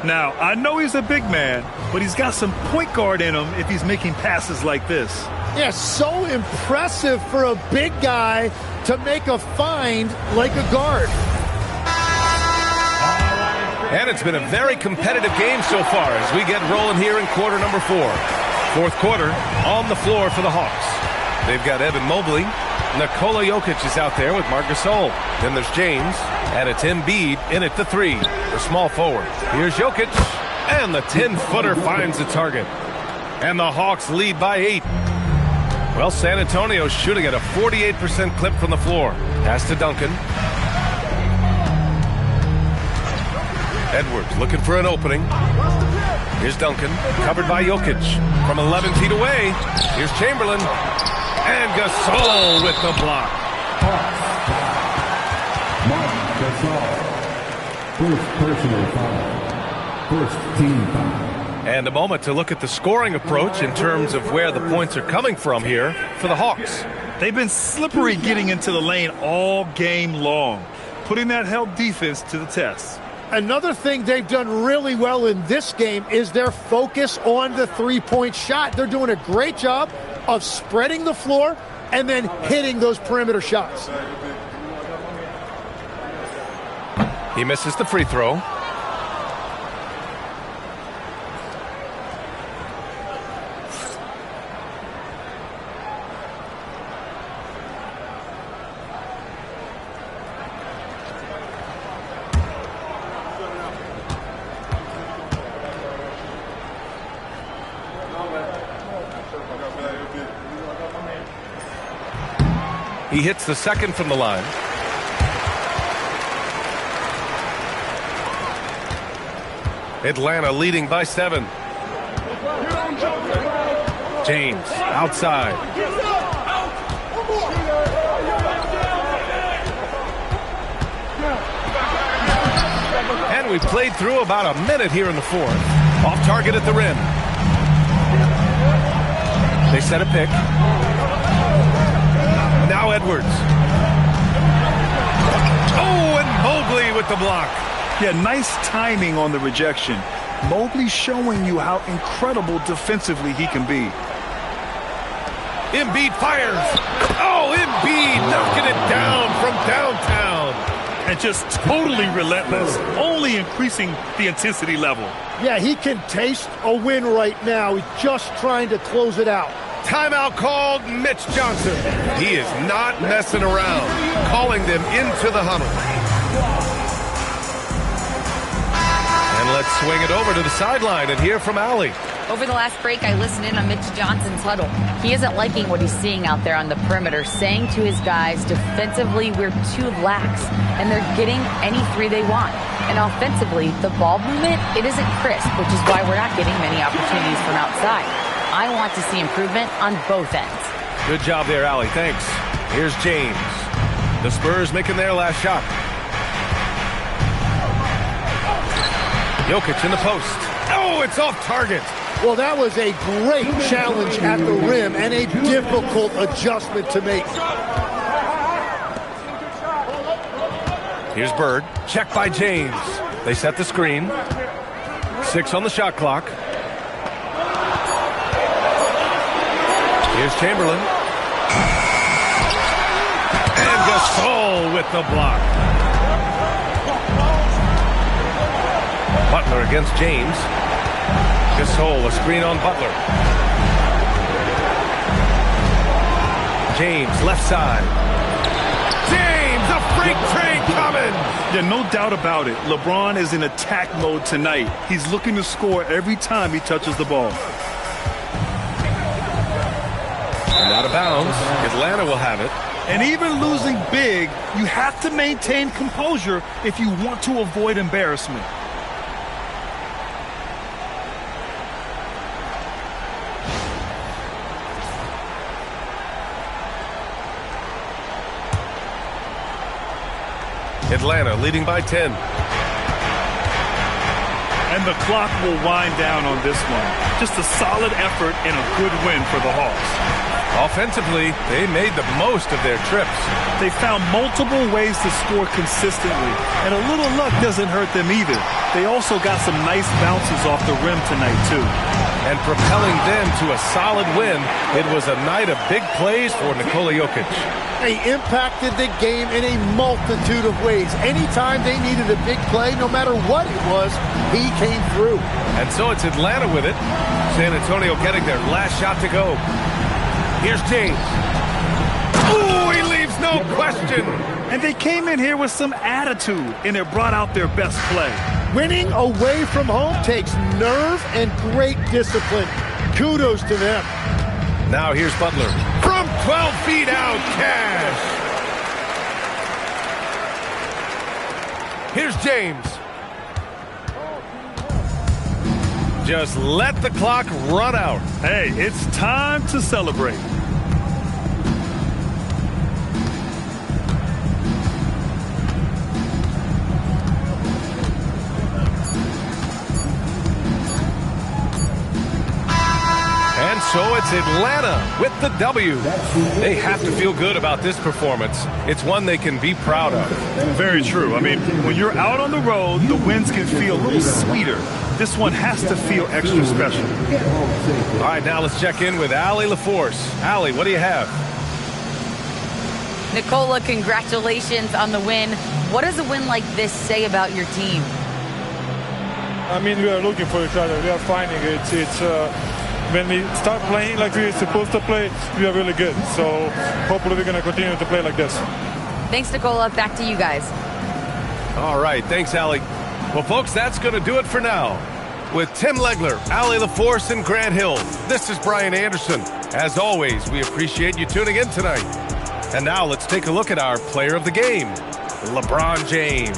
Now, I know he's a big man, but he's got some point guard in him if he's making passes like this. Yeah, so impressive for a big guy to make a find like a guard. And it's been a very competitive game so far as we get rolling here in quarter number 4. Fourth quarter on the floor for the Hawks. They've got Evan Mobley. Nikola Jokic is out there with Marc Gasol. Then there's James, and it's Embiid in at the 3, the small forward. Here's Jokic, and the 10-footer finds the target. And the Hawks lead by 8. Well, San Antonio's shooting at a 48% clip from the floor. Pass to Duncan. Edwards looking for an opening. Here's Duncan, covered by Jokic. From 11 feet away, here's Chamberlain. And Gasol with the block. Marc Gasol. First personal foul. First team foul. And a moment to look at the scoring approach in terms of where the points are coming from here for the Hawks. They've been slippery getting into the lane all game long, putting that help defense to the test. Another thing they've done really well in this game is their focus on the three-point shot. They're doing a great job of spreading the floor and then hitting those perimeter shots. He misses the free throw. He hits the second from the line. Atlanta leading by 7. James outside. And we played through about a minute here in the fourth. Off target at the rim. They set a pick. Now Edwards. Oh, and Mobley with the block. Yeah, nice timing on the rejection. Mobley showing you how incredible defensively he can be. Embiid fires. Oh, Embiid knocking it down from downtown. And just totally relentless, only increasing the intensity level. Yeah, he can taste a win right now. He's just trying to close it out. Timeout called. Mitch Johnson. He is not messing around, calling them into the huddle. And let's swing it over to the sideline and hear from Allie. Over the last break, I listened in on Mitch Johnson's huddle. He isn't liking what he's seeing out there on the perimeter, saying to his guys, defensively, we're too lax, and they're getting any three they want. And offensively, the ball movement, it isn't crisp, which is why we're not getting many opportunities from outside. I want to see improvement on both ends. Good job there, Allie. Thanks. Here's James. The Spurs making their last shot. Jokic in the post. Oh, it's off target. Well, that was a great challenge at the rim and a difficult adjustment to make. Here's Bird. Checked by James. They set the screen. 6 on the shot clock. Here's Chamberlain. And Gasol with the block. Butler against James. Gasol, a screen on Butler. James, left side. James, a freight train coming. Yeah, no doubt about it. LeBron is in attack mode tonight. He's looking to score every time he touches the ball. And out of bounds. Atlanta will have it. And even losing big, you have to maintain composure if you want to avoid embarrassment. Atlanta leading by 10. And the clock will wind down on this one. Just a solid effort and a good win for the Hawks. Offensively, they made the most of their trips. They found multiple ways to score consistently, and a little luck doesn't hurt them either. They also got some nice bounces off the rim tonight, too. And propelling them to a solid win, it was a night of big plays for Nikola Jokic. He impacted the game in a multitude of ways. Anytime they needed a big play, no matter what it was, he came through. And so it's Atlanta with it. San Antonio getting their last shot to go. Here's James. Ooh, he leaves no question. And they came in here with some attitude, and it brought out their best play. Winning away from home takes nerve and great discipline. Kudos to them. Now here's Butler. From 12 feet out, Cash. Here's James. just let the clock run out. Hey, it's time to celebrate. And so it's Atlanta with the W. They have to feel good about this performance. It's one they can be proud of. Very true. I mean, when you're out on the road, the wins can feel a little sweeter. This one has to feel extra special. All right, now let's check in with Allie LaForce. Allie, what do you have? Nicola, congratulations on the win. What does a win like this say about your team? I mean, we are looking for each other. We are finding it. When we start playing like we're supposed to play, we are really good. So hopefully we're going to continue to play like this. Thanks, Nicola. Back to you guys. All right, thanks, Allie. Well, folks, that's going to do it for now. With Tim Legler, Allie LaForce, and Grant Hill, this is Brian Anderson. As always, we appreciate you tuning in tonight. And now let's take a look at our player of the game, LeBron James.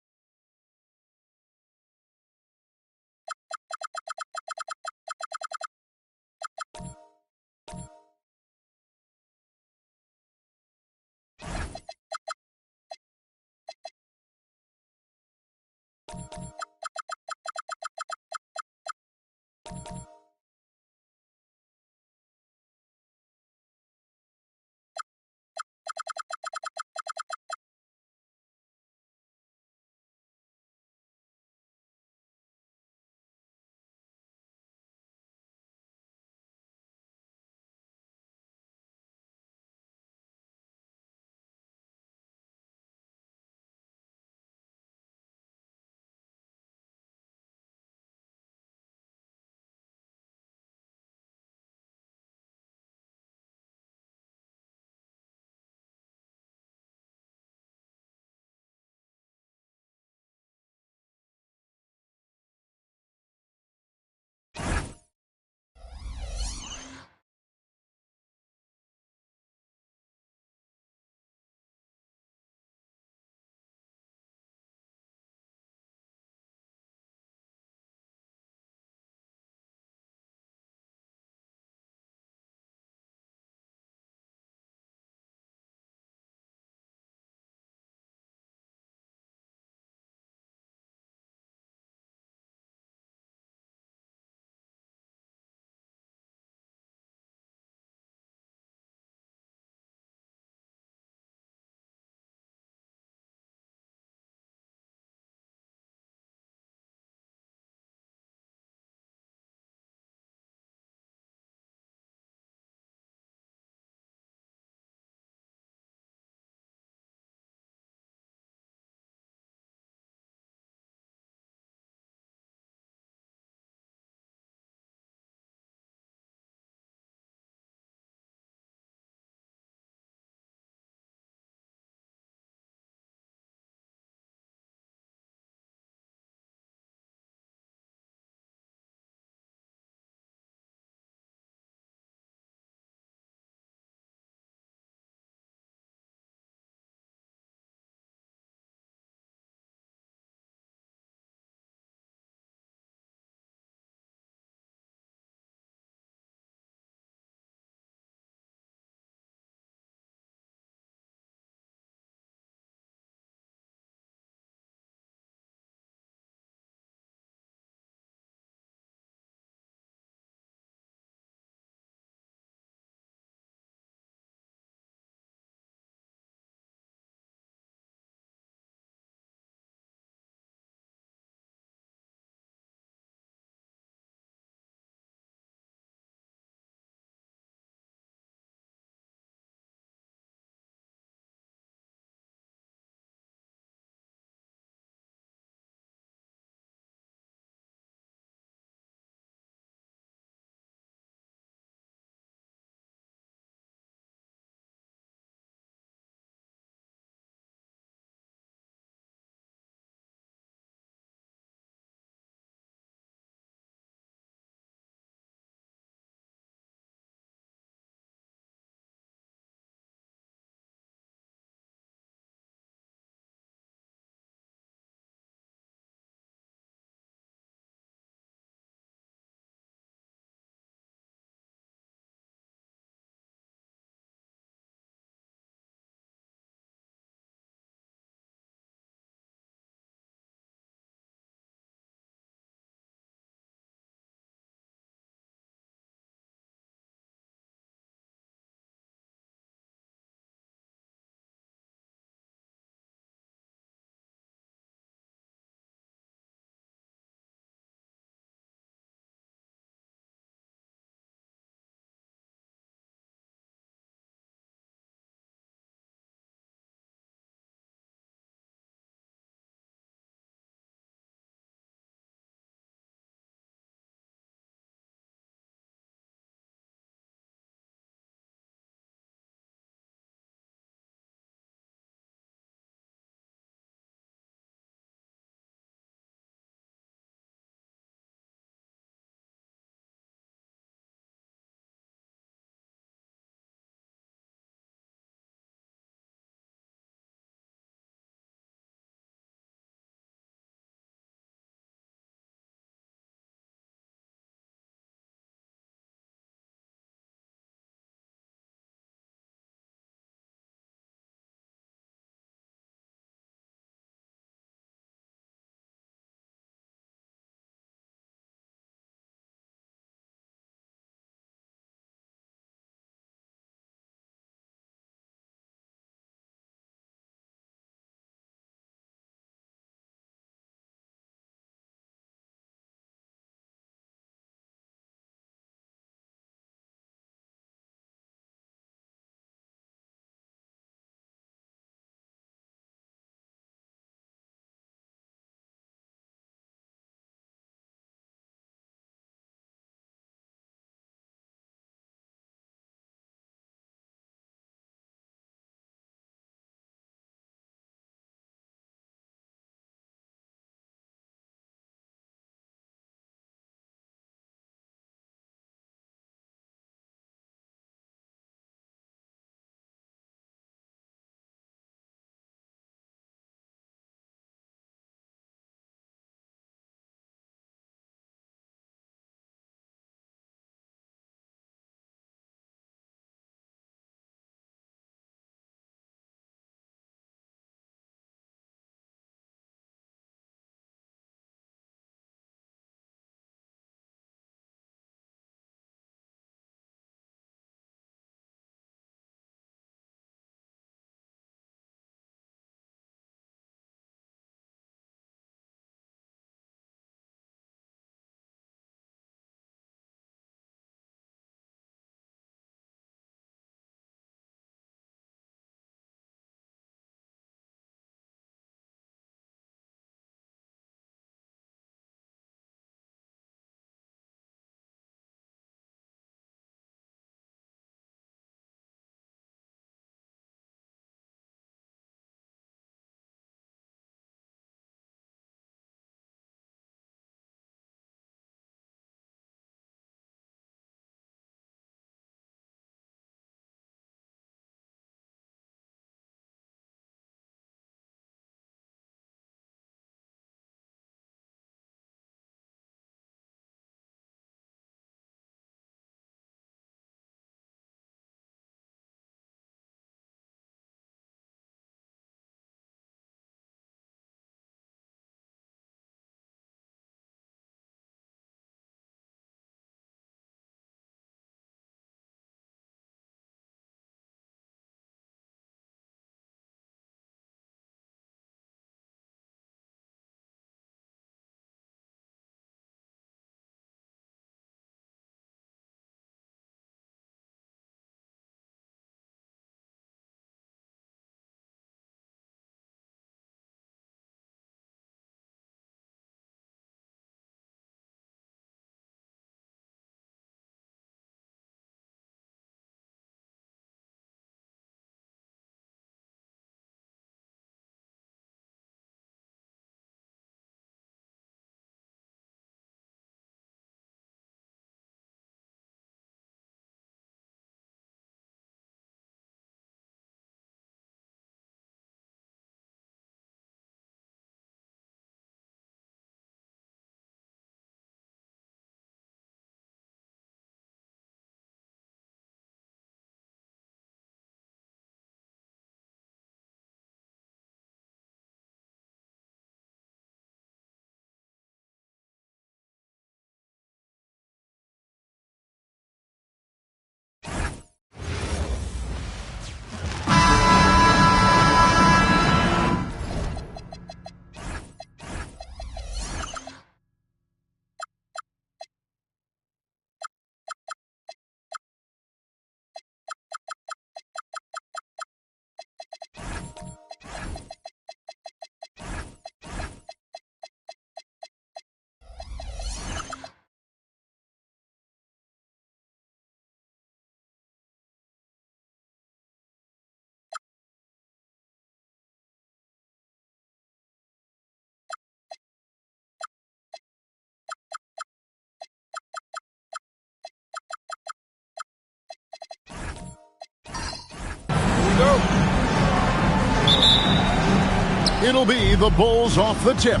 It'll be the Bulls off the tip.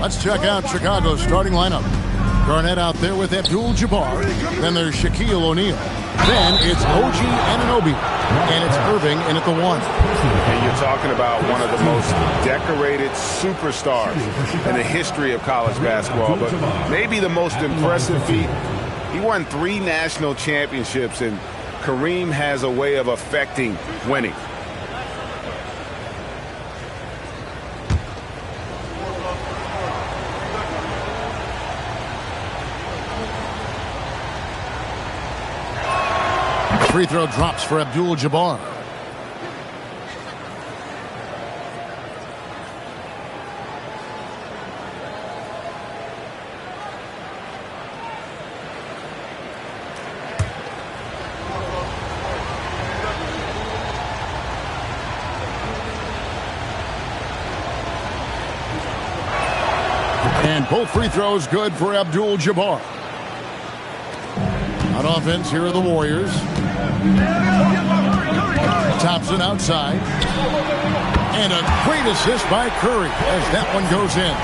Let's check out Chicago's starting lineup. Garnett out there with Abdul-Jabbar. Then there's Shaquille O'Neal. Then it's OG Anunoby. And it's Irving in at the 1. And you're talking about one of the most decorated superstars in the history of college basketball. But maybe the most impressive feat, he won 3 national championships, and Kareem has a way of affecting winning. Free throw drops for Abdul-Jabbar. And both free throws good for Abdul-Jabbar. On offense, here are the Warriors. Thompson outside. And a great assist by Curry as that one goes in.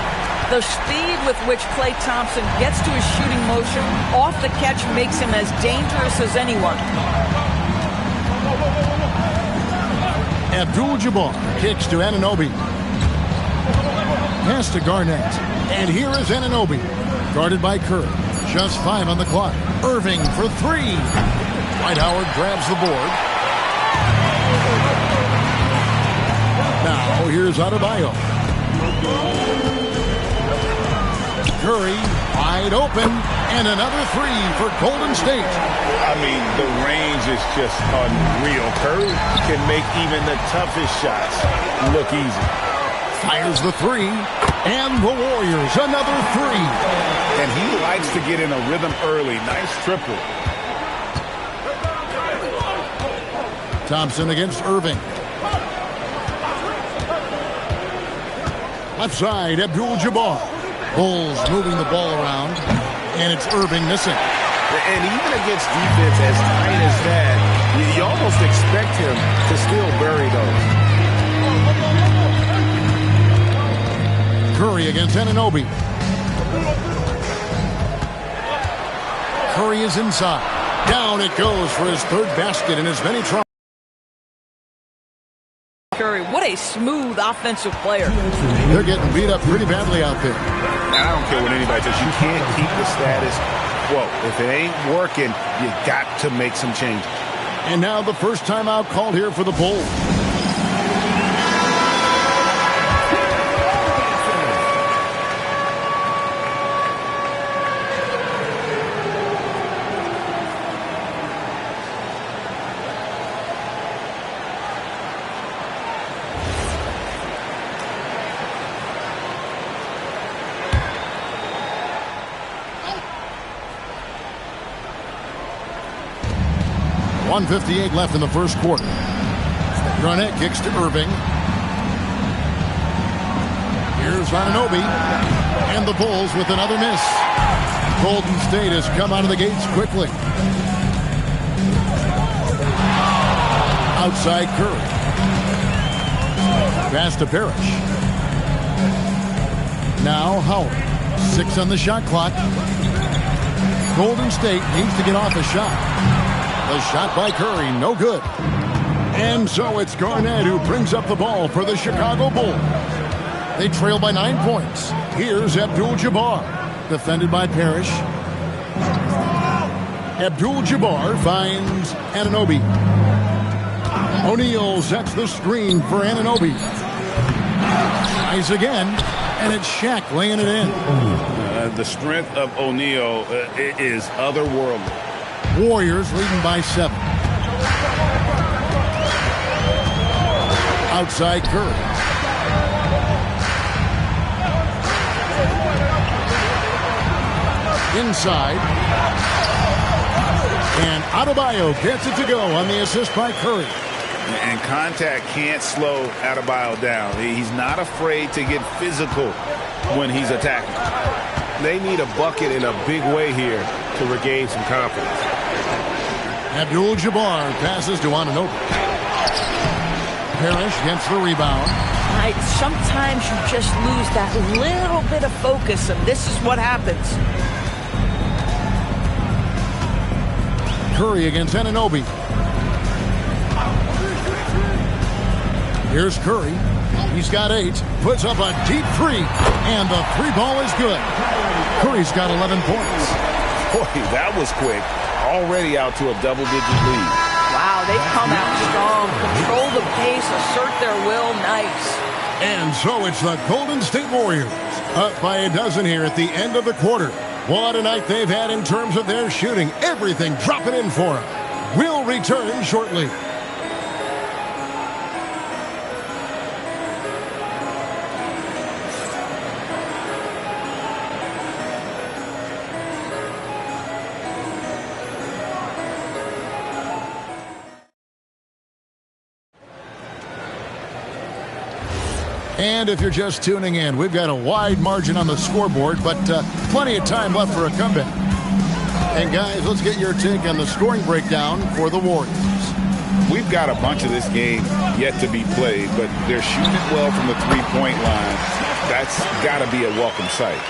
The speed with which Klay Thompson gets to his shooting motion off the catch makes him as dangerous as anyone. Abdul-Jabbar kicks to Anunoby. Pass to Garnett. And here is Anunoby. Guarded by Curry. Just 5 on the clock. Irving for 3. Dwight Howard grabs the board. Now here's Adebayo. Curry wide open. And another 3 for Golden State. I mean, the range is just unreal. Curry can make even the toughest shots look easy. Fires the 3. And the Warriors, another 3. And he likes to get in a rhythm early. Nice triple. Thompson against Irving. Left side, Abdul-Jabbar. Bulls moving the ball around. And it's Irving missing. And even against defense as tight as that, you almost expect him to still bury those. Curry against Anunoby. Curry is inside. Down it goes for his 3rd basket in as many tries. Curry, what a smooth offensive player. They're getting beat up pretty badly out there. And I don't care what anybody says. You can't keep the status quo. If it ain't working, you got to make some changes. And now the first timeout called here for the Bulls. .158 left in the first quarter. Garnett kicks to Irving. Here's Anunoby. And the Bulls with another miss. Golden State has come out of the gates quickly. Outside Curry. Pass to Parrish. Now Howard. 6 on the shot clock. Golden State needs to get off a shot. The shot by Curry, no good. And so it's Garnett who brings up the ball for the Chicago Bulls. They trail by 9 points. Here's Abdul-Jabbar, defended by Parrish. Abdul-Jabbar finds Anunoby. O'Neal sets the screen for Anunoby. Tries again, and it's Shaq laying it in. The strength of O'Neal is otherworldly. Warriors leading by 7. Outside Curry. Inside. And Adebayo gets it to go on the assist by Curry. And contact can't slow Adebayo down. He's not afraid to get physical when he's attacking. They need a bucket in a big way here to regain some confidence. Abdul-Jabbar passes to Anunoby. Parrish gets the rebound. Sometimes you just lose that little bit of focus, and this is what happens. Curry against Anunoby. Here's Curry. He's got 8. Puts up a deep 3. And the 3 ball is good. Curry's got 11 points. Boy, that was quick. Already out to a double-digit lead. Wow, they've come out strong. Control the pace, assert their will. Nice. And so it's the Golden State Warriors up by a dozen here at the end of the quarter. What a night they've had in terms of their shooting. Everything dropping in for them. We'll return shortly. And if you're just tuning in, we've got a wide margin on the scoreboard, but plenty of time left for a comeback. And guys, let's get your take on the scoring breakdown for the Warriors. We've got a bunch of this game yet to be played, but they're shooting it well from the three-point line. That's got to be a welcome sight.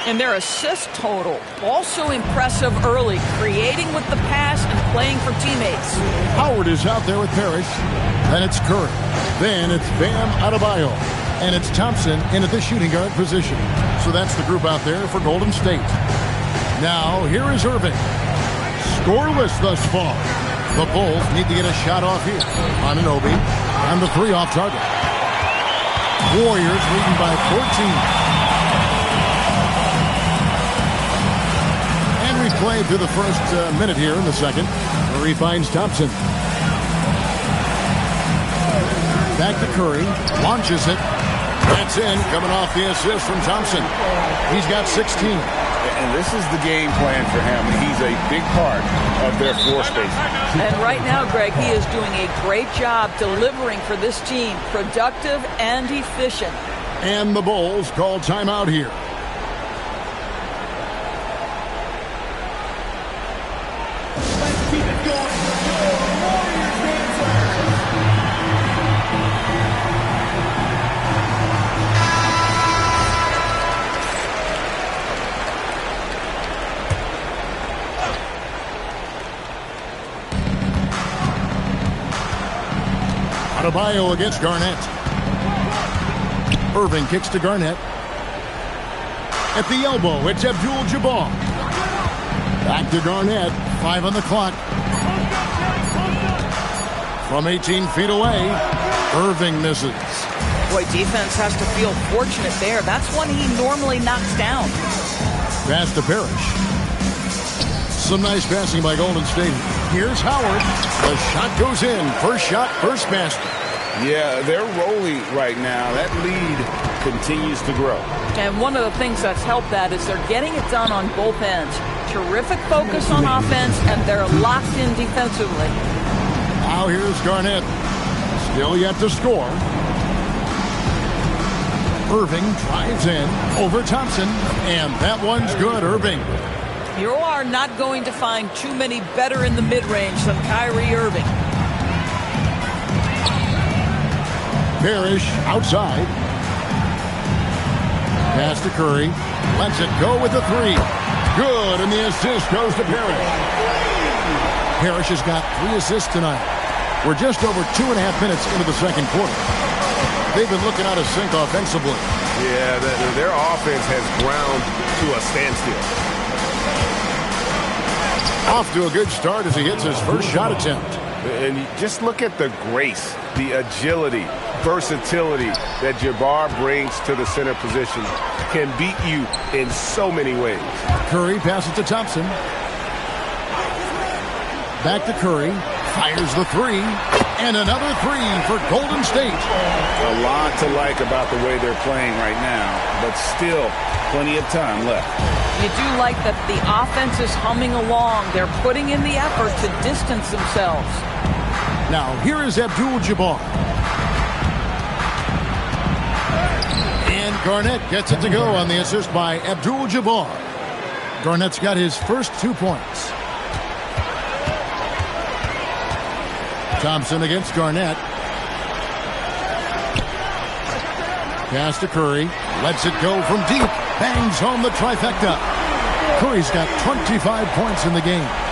And their assist total, also impressive early, creating with the pass and playing for teammates. Howard is out there with Parrish. Then it's Curry. Then it's Bam Adebayo. And it's Thompson in at the shooting guard position. So that's the group out there for Golden State. Now, here is Irving. Scoreless thus far. The Bulls need to get a shot off here. Anunoby, and the 3 off target. Warriors leading by 14. And we played through the first minute here in the second, where he finds Thompson. Back to Curry, launches it. That's in, coming off the assist from Thompson. He's got 16. And this is the game plan for him. He's a big part of their floor space. And right now, Greg, he is doing a great job delivering for this team. Productive and efficient. And the Bulls call timeout here. Adebayo against Garnett. Irving kicks to Garnett. At the elbow, it's Abdul-Jabbar. Back to Garnett. 5 on the clock. From 18 feet away, Irving misses. Boy, defense has to feel fortunate there. That's one he normally knocks down. Pass to Parrish. Some nice passing by Golden State. Here's Howard. The shot goes in. First shot, first basket. Yeah, they're rolling right now. That lead continues to grow. And one of the things that's helped that is they're getting it done on both ends. Terrific focus on offense, and they're locked in defensively. Now here's Garnett. Still yet to score. Irving drives in over Thompson, and that one's good, Irving. You are not going to find too many better in the mid-range than Kyrie Irving. Parrish outside. Pass to Curry. Lets it go with the 3. Good, and the assist goes to Parrish. Parrish has got 3 assists tonight. We're just over 2.5 minutes into the second quarter. They've been looking out of sync offensively. Yeah, their offense has ground to a standstill. Off to a good start as he hits his first shot attempt. And you just look at the grace, the agility, versatility that Jabbar brings to the center position. Can beat you in so many ways. Curry passes to Thompson. Back to Curry. Fires the 3. And another 3 for Golden State. A lot to like about the way they're playing right now, but still plenty of time left. You do like that the offense is humming along. They're putting in the effort to distance themselves. Now, here is Abdul-Jabbar. And Garnett gets it to go on the assist by Abdul-Jabbar. Garnett's got his first 2 points. Thompson against Garnett. Pass to Curry. Lets it go from deep. Bangs home the trifecta. Curry's got 25 points in the game.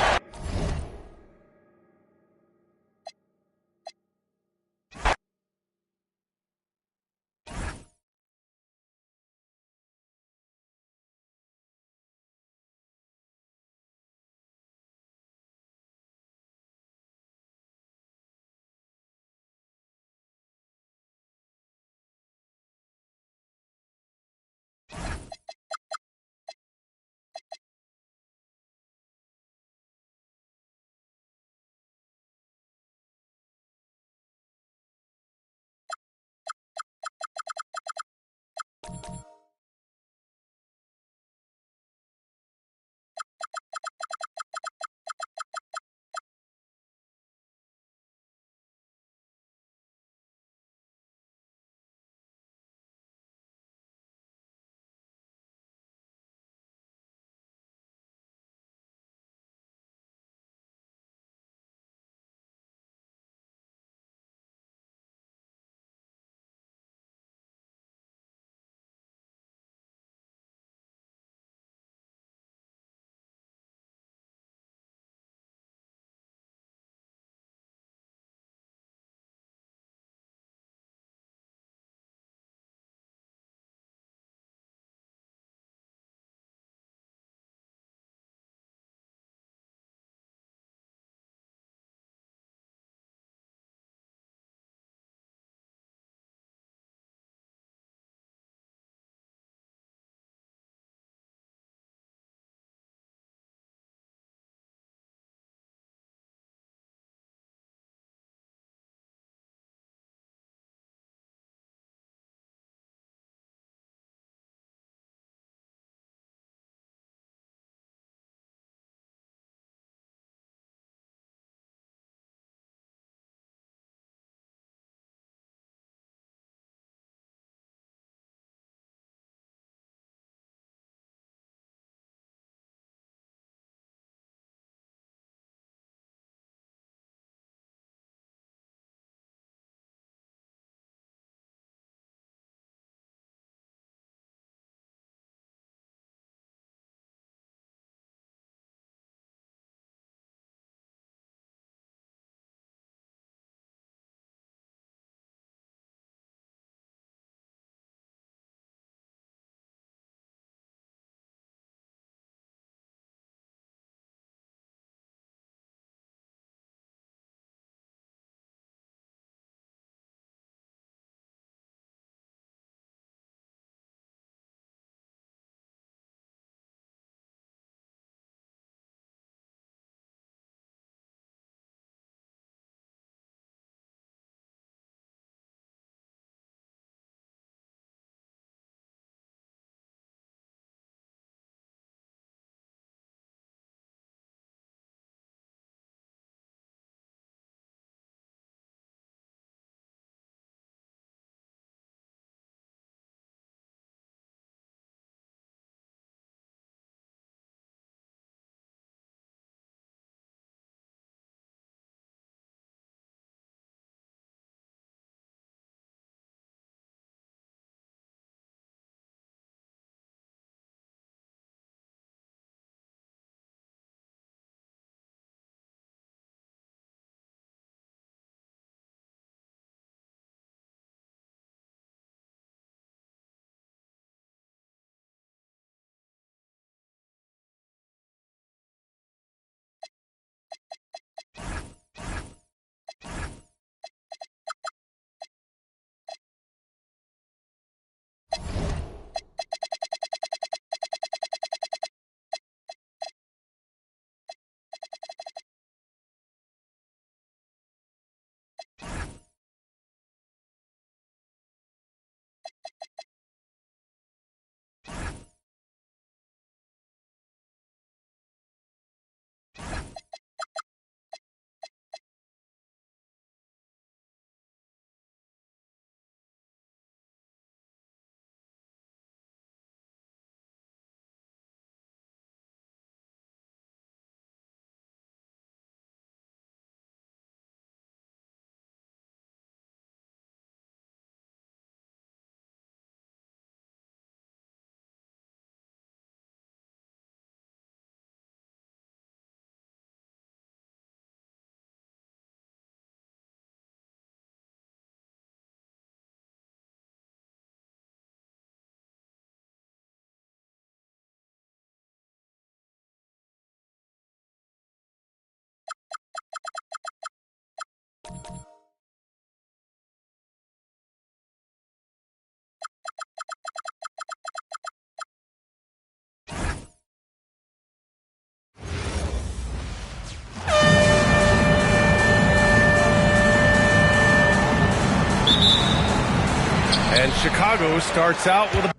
And Chicago starts out with a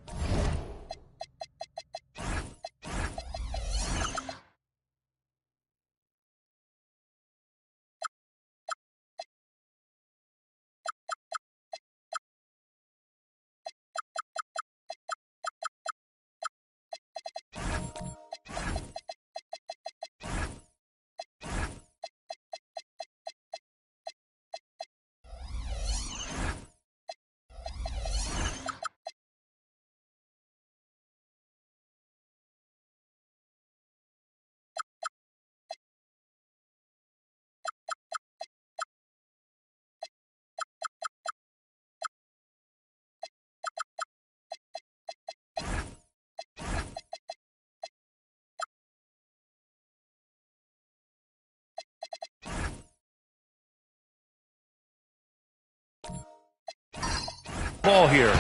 ball here.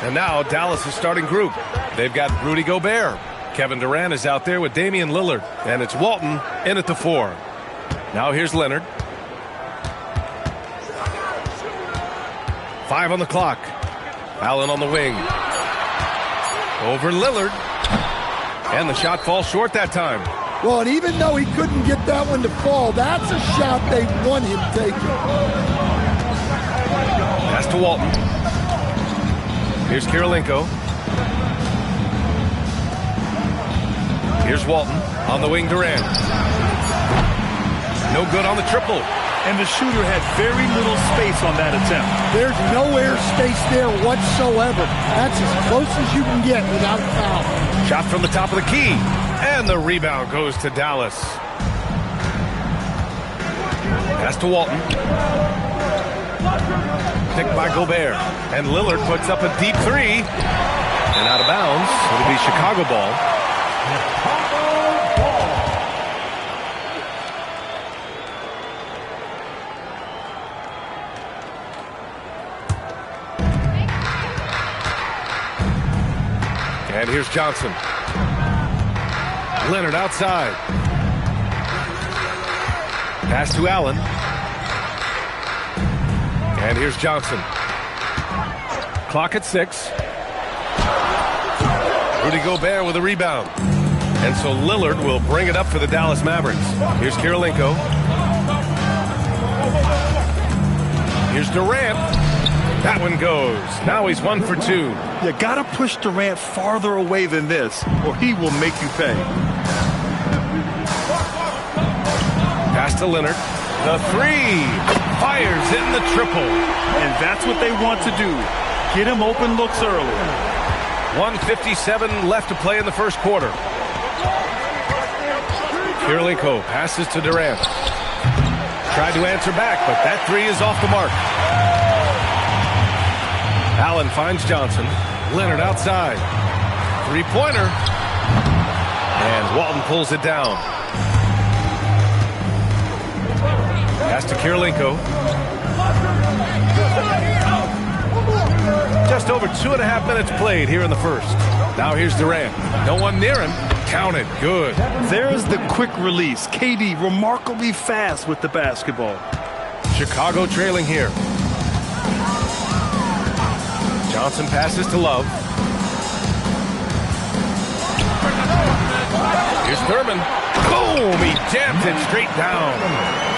And now Dallas is starting group. They've got Rudy Gobert. Kevin Durant is out there with Damian Lillard. And it's Walton in at the 4. Now here's Leonard. 5 on the clock. Allen on the wing. Over Lillard. And the shot falls short that time. Well, and even though he couldn't get that one to fall, that's a shot they want him taking. Pass to Walton. Here's Kirilenko. Here's Walton on the wing. Durant. No good on the triple. And the shooter had very little space on that attempt. There's no air space there whatsoever. That's as close as you can get without a foul. Shot from the top of the key. And the rebound goes to Dallas. Pass to Walton. Picked by Gobert. And Lillard puts up a deep 3. And out of bounds. It'll be Chicago ball. And here's Johnson. Leonard outside. Pass to Allen. And here's Johnson. Clock at 6. Rudy Gobert with a rebound. And so Lillard will bring it up for the Dallas Mavericks. Here's Kirilenko. Here's Durant. That one goes. Now he's 1 for 2. You gotta push Durant farther away than this, or he will make you pay. Pass to Leonard. The 3. Fires in the triple. And that's what they want to do. Get him open looks early. 1:57 left to play in the first quarter. Kirilenko passes to Durant. Tried to answer back, but that 3 is off the mark. Allen finds Johnson. Leonard outside. 3-pointer. And Walton pulls it down. Pass to Kirilenko. Just over 2.5 minutes played here in the first. Now here's Durant. No one near him. Counted. Good. There's the quick release. KD remarkably fast with the basketball. Chicago trailing here. Johnson passes to Love. Here's Thurman. Boom! He jammed it straight down.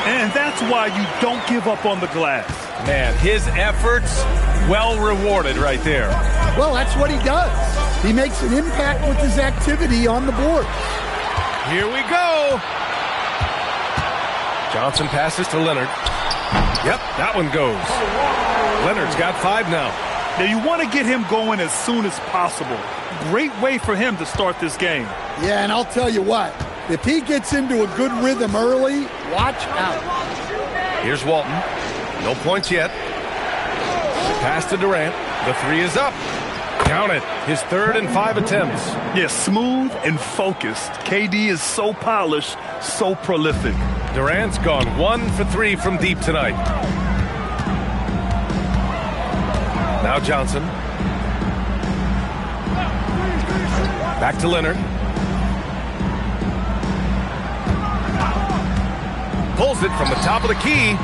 And that's why you don't give up on the glass. Man, his efforts well rewarded right there. Well, that's what he does. He makes an impact with his activity on the board. Here we go. Johnson passes to Leonard. Yep, that one goes. Leonard's got 5 now. Now you want to get him going as soon as possible. Great way for him to start this game. Yeah, and I'll tell you what. If he gets into a good rhythm early, watch out. Here's Walton. No points yet. Pass to Durant. The 3 is up. Count it. His 3rd and 5 attempts. Yeah, smooth and focused. KD is so polished, so prolific. Durant's gone 1 for 3 from deep tonight. Now Johnson. Back to Leonard. Pulls it from the top of the key.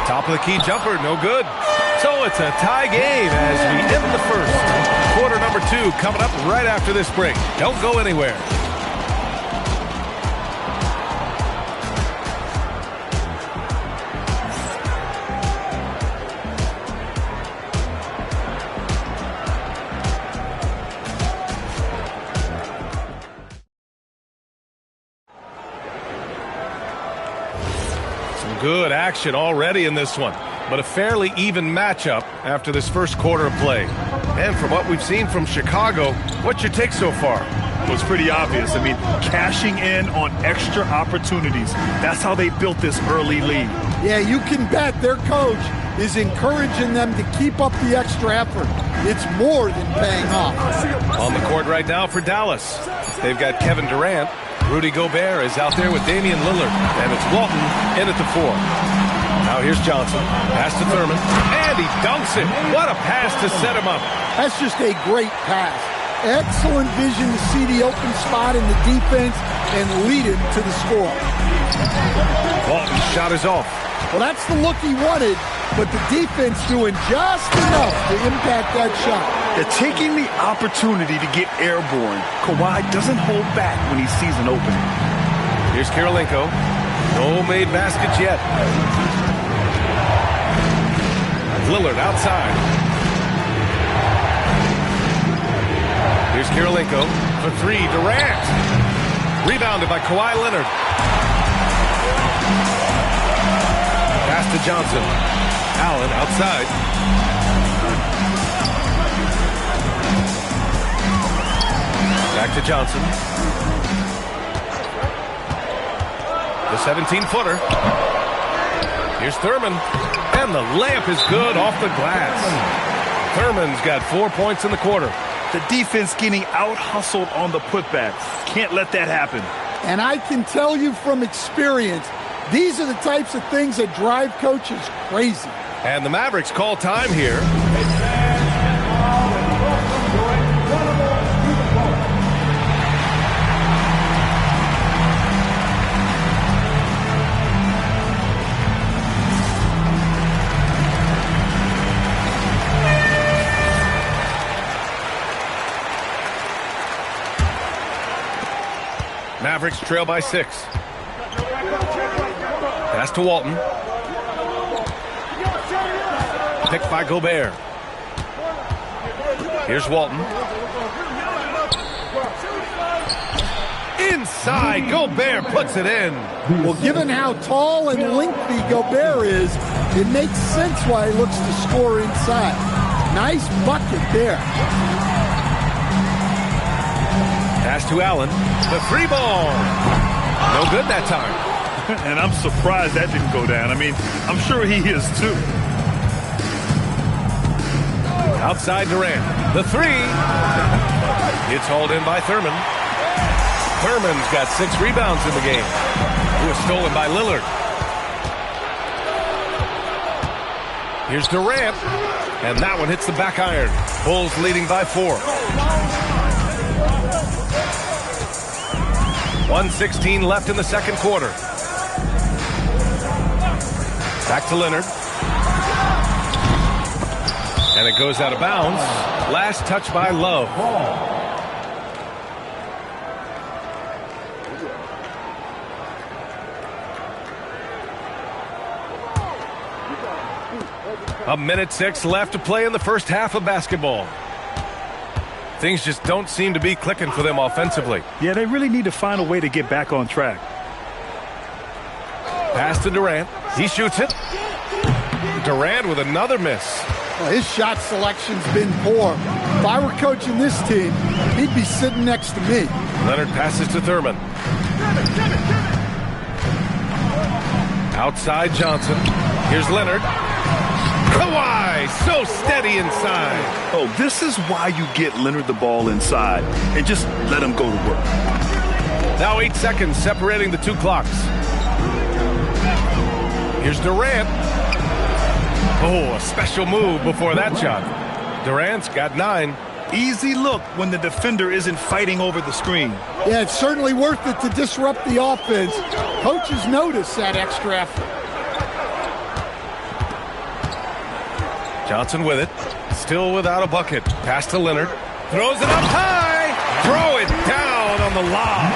Top of the key jumper, no good. So it's a tie game as we end the first. Quarter number 2 coming up right after this break. Don't go anywhere. Good action already in this one, but a fairly even matchup after this first quarter of play. And from what we've seen from Chicago, what's your take so far? Well, it's pretty obvious. I mean, cashing in on extra opportunities. That's how they built this early lead. Yeah, you can bet their coach is encouraging them to keep up the extra effort. It's more than paying off. On the court right now for Dallas, they've got Kevin Durant. Rudy Gobert is out there with Damian Lillard, and it's Walton in at the 4. Now here's Johnson, pass to Thurman, and he dunks it. What a pass to set him up. That's just a great pass. Excellent vision to see the open spot in the defense and lead him to the score. Walton's shot is off. Well, that's the look he wanted, but the defense doing just enough to impact that shot. They're taking the opportunity to get airborne. Kawhi doesn't hold back when he sees an opening. Here's Kirilenko. No made baskets yet. Lillard outside. Here's Kirilenko for 3. Durant. Rebounded by Kawhi Leonard. Pass to Johnson. Allen outside. Back to Johnson. The 17-footer. Here's Thurman. And the layup is good off the glass. Thurman's got 4 points in the quarter. The defense getting out-hustled on the putback. Can't let that happen. And I can tell you from experience, these are the types of things that drive coaches crazy. And the Mavericks call time here. Mavericks trail by 6. Pass to Walton. Picked by Gobert. Here's Walton. Inside, Gobert puts it in. Well, given how tall and lengthy Gobert is, it makes sense why he looks to score inside. Nice bucket there. Pass to Allen. The 3 ball. No good that time. And I'm surprised that didn't go down. I mean, I'm sure he is too. Outside Durant. The 3. It's hauled in by Thurman. Thurman's got 6 rebounds in the game. It was stolen by Lillard. Here's Durant. And that one hits the back iron. Bulls leading by 4. 1:16 left in the second quarter. Back to Leonard. And it goes out of bounds. Last touch by Love. A minute 6 left to play in the first half of basketball. Things just don't seem to be clicking for them offensively. Yeah, they really need to find a way to get back on track. Pass to Durant. He shoots it. Durant with another miss. Well, his shot selection's been poor. If I were coaching this team, he'd be sitting next to me. Leonard passes to Thurman. Outside Johnson. Here's Leonard. Kawhi, so steady inside. Oh, this is why you get Leonard the ball inside and just let him go to work. Now 8 seconds separating the two clocks. Here's Durant. Oh, a special move before that shot. Durant's got 9. Easy look when the defender isn't fighting over the screen. Yeah, it's certainly worth it to disrupt the offense. Coaches notice that extra effort. Johnson with it. Still without a bucket. Pass to Leonard. Throws it up high. Throw it down on the lob.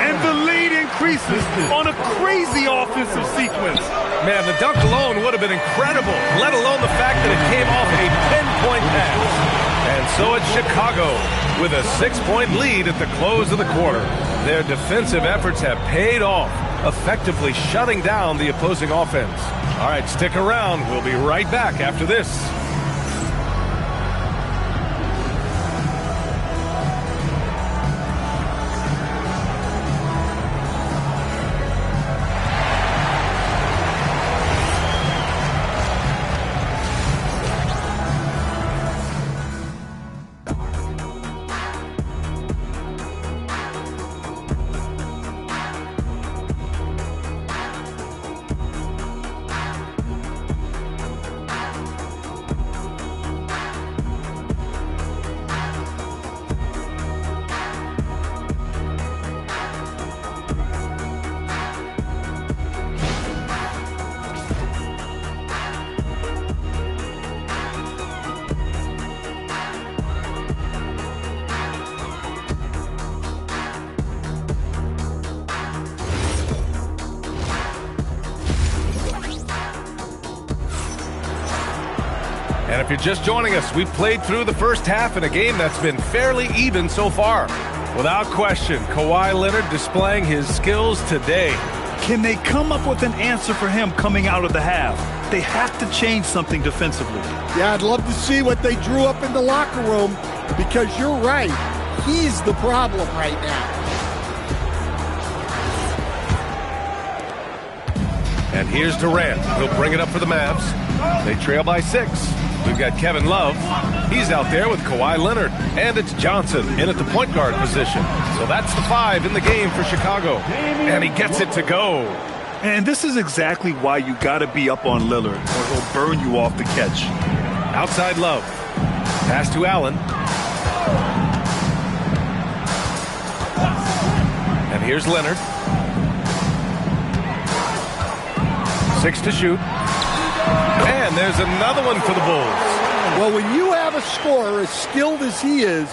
And the lead increases on a crazy offensive sequence. Man, the dunk alone would have been incredible, let alone the fact that it came off a 10-point pass. And so it's Chicago with a 6-point lead at the close of the quarter. Their defensive efforts have paid off, effectively shutting down the opposing offense. All right, stick around. We'll be right back after this. And if you're just joining us, we've played through the first half in a game that's been fairly even so far. Without question, Kawhi Leonard displaying his skills today. Can they come up with an answer for him coming out of the half? They have to change something defensively. Yeah, I'd love to see what they drew up in the locker room, because you're right. He's the problem right now. And here's Durant. He'll bring it up for the Mavs. They trail by 6. We've got Kevin Love. He's out there with Kawhi Leonard. And it's Johnson in at the point guard position. So that's the 5 in the game for Chicago. And he gets it to go. And this is exactly why you got to be up on Lillard, or he'll burn you off the catch. Outside Love. Pass to Allen. And here's Leonard. 6 to shoot. And there's another one for the Bulls. Well, when you have a scorer as skilled as he is,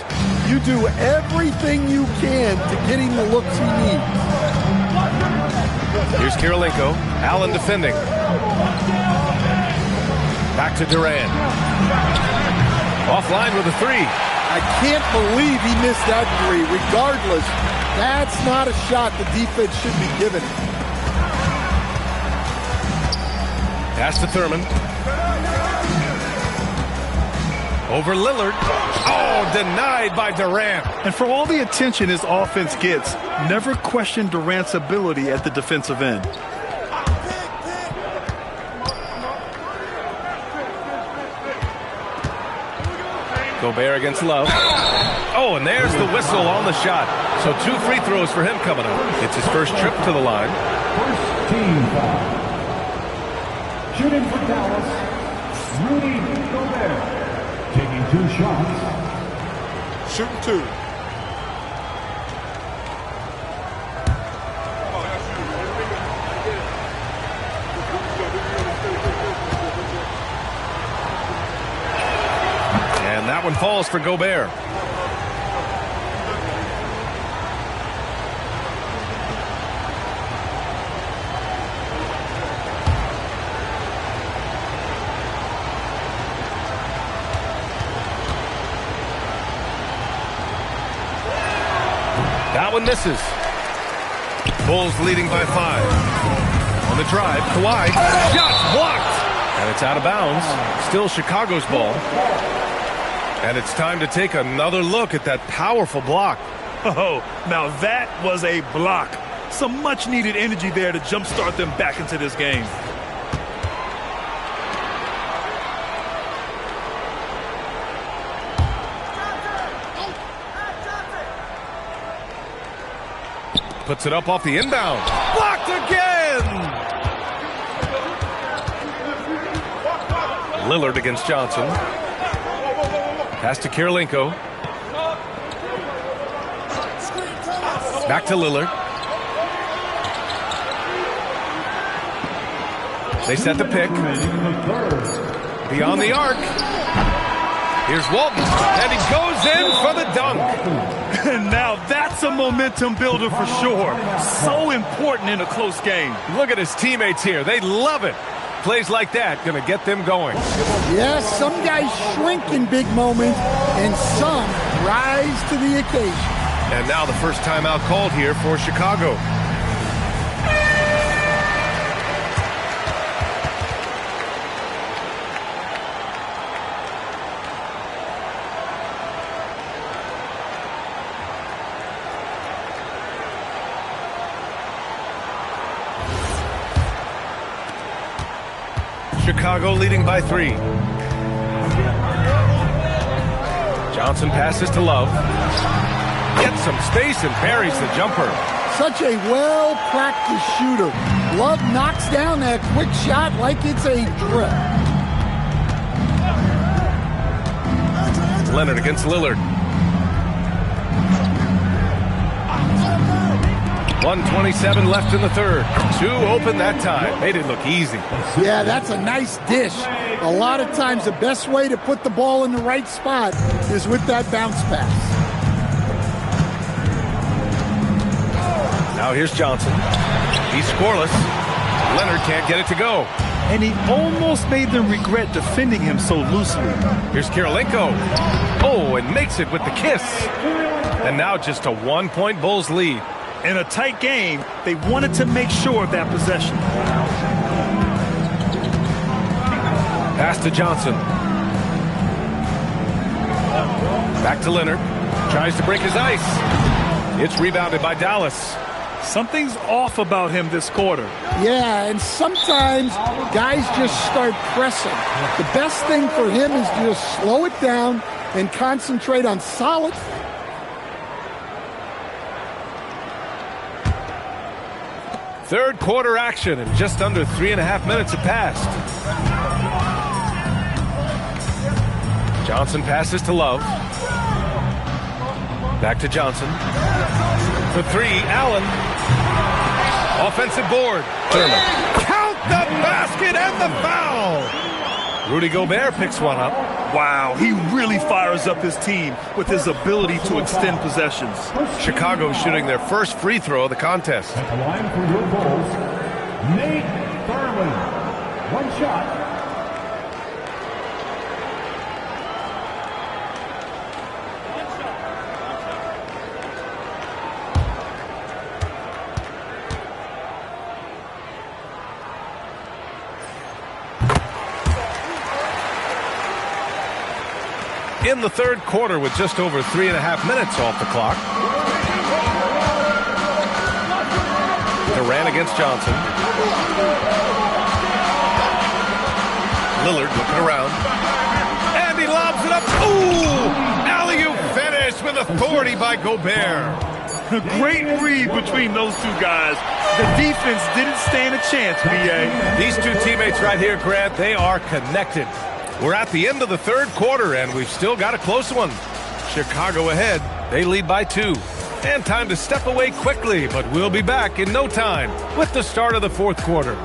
you do everything you can to get him the looks he needs. Here's Kirilenko. Allen defending. Back to Durant. Offline with a 3. I can't believe he missed that 3. Regardless, that's not a shot the defense should be giving him. Pass to Thurman. Over Lillard. Oh, denied by Durant. And for all the attention his offense gets, never question Durant's ability at the defensive end. Gobert against Love. Oh, and there's the whistle on the shot. So 2 free throws for him coming up. It's his first trip to the line. First team foul. Shooting for Dallas, Rudy Gobert. Taking 2 shots. Shooting 2. And that one falls for Gobert. That one misses. Bulls leading by 5. On the drive, Kawhi. Shot blocked. And it's out of bounds. Still Chicago's ball. And it's time to take another look at that powerful block. Oh, now that was a block. Some much-needed energy there to jumpstart them back into this game. Puts it up off the inbound. Blocked again! Lillard against Johnson. Pass to Kirilenko. Back to Lillard. They set the pick. Beyond the arc. Here's Walton. And he goes in for the dunk. And now that's a momentum builder for sure. So important in a close game. Look at his teammates here. They love it. Plays like that going to get them going. Yes, some guys shrink in big moments, and some rise to the occasion. And now the first timeout called here for Chicago. Chicago leading by 3. Johnson passes to Love. Gets some space and buries the jumper. Such a well-practiced shooter. Love knocks down that quick shot like it's a drill. Leonard against Lillard. 1:27 left in the third. 2 open that time. Made it look easy. Yeah, that's a nice dish. A lot of times the best way to put the ball in the right spot is with that bounce pass. Now here's Johnson. He's scoreless. Leonard can't get it to go. And he almost made them regret defending him so loosely. Here's Kirilenko. Oh, and makes it with the kiss. And now just a 1-point Bulls lead. In a tight game, they wanted to make sure of that possession. Pass to Johnson. Back to Leonard. Tries to break his ice. It's rebounded by Dallas. Something's off about him this quarter. Yeah, and sometimes guys just start pressing. The best thing for him is to just slow it down and concentrate on solid. Third quarter action, and just under 3.5 minutes have passed. Johnson passes to Love. Back to Johnson. For 3, Allen. Offensive board. Thurman. Count the basket and the foul. Rudy Gobert picks one up. Wow, he really fires up his team with his ability to extend possessions. Chicago shooting their first free throw of the contest. At the line for your Bulls, Nate Thurman. 1 shot. In the third quarter with just over 3.5 minutes off the clock. Durant against Johnson. Lillard looking around. And he lobs it up. Ooh! Alley-oop finish with authority by Gobert. A great read between those two guys. The defense didn't stand a chance, B.A. These two teammates right here, Grant, they are connected. We're at the end of the third quarter, and we've still got a close one. Chicago ahead. They lead by 2. And time to step away quickly, but we'll be back in no time with the start of the fourth quarter.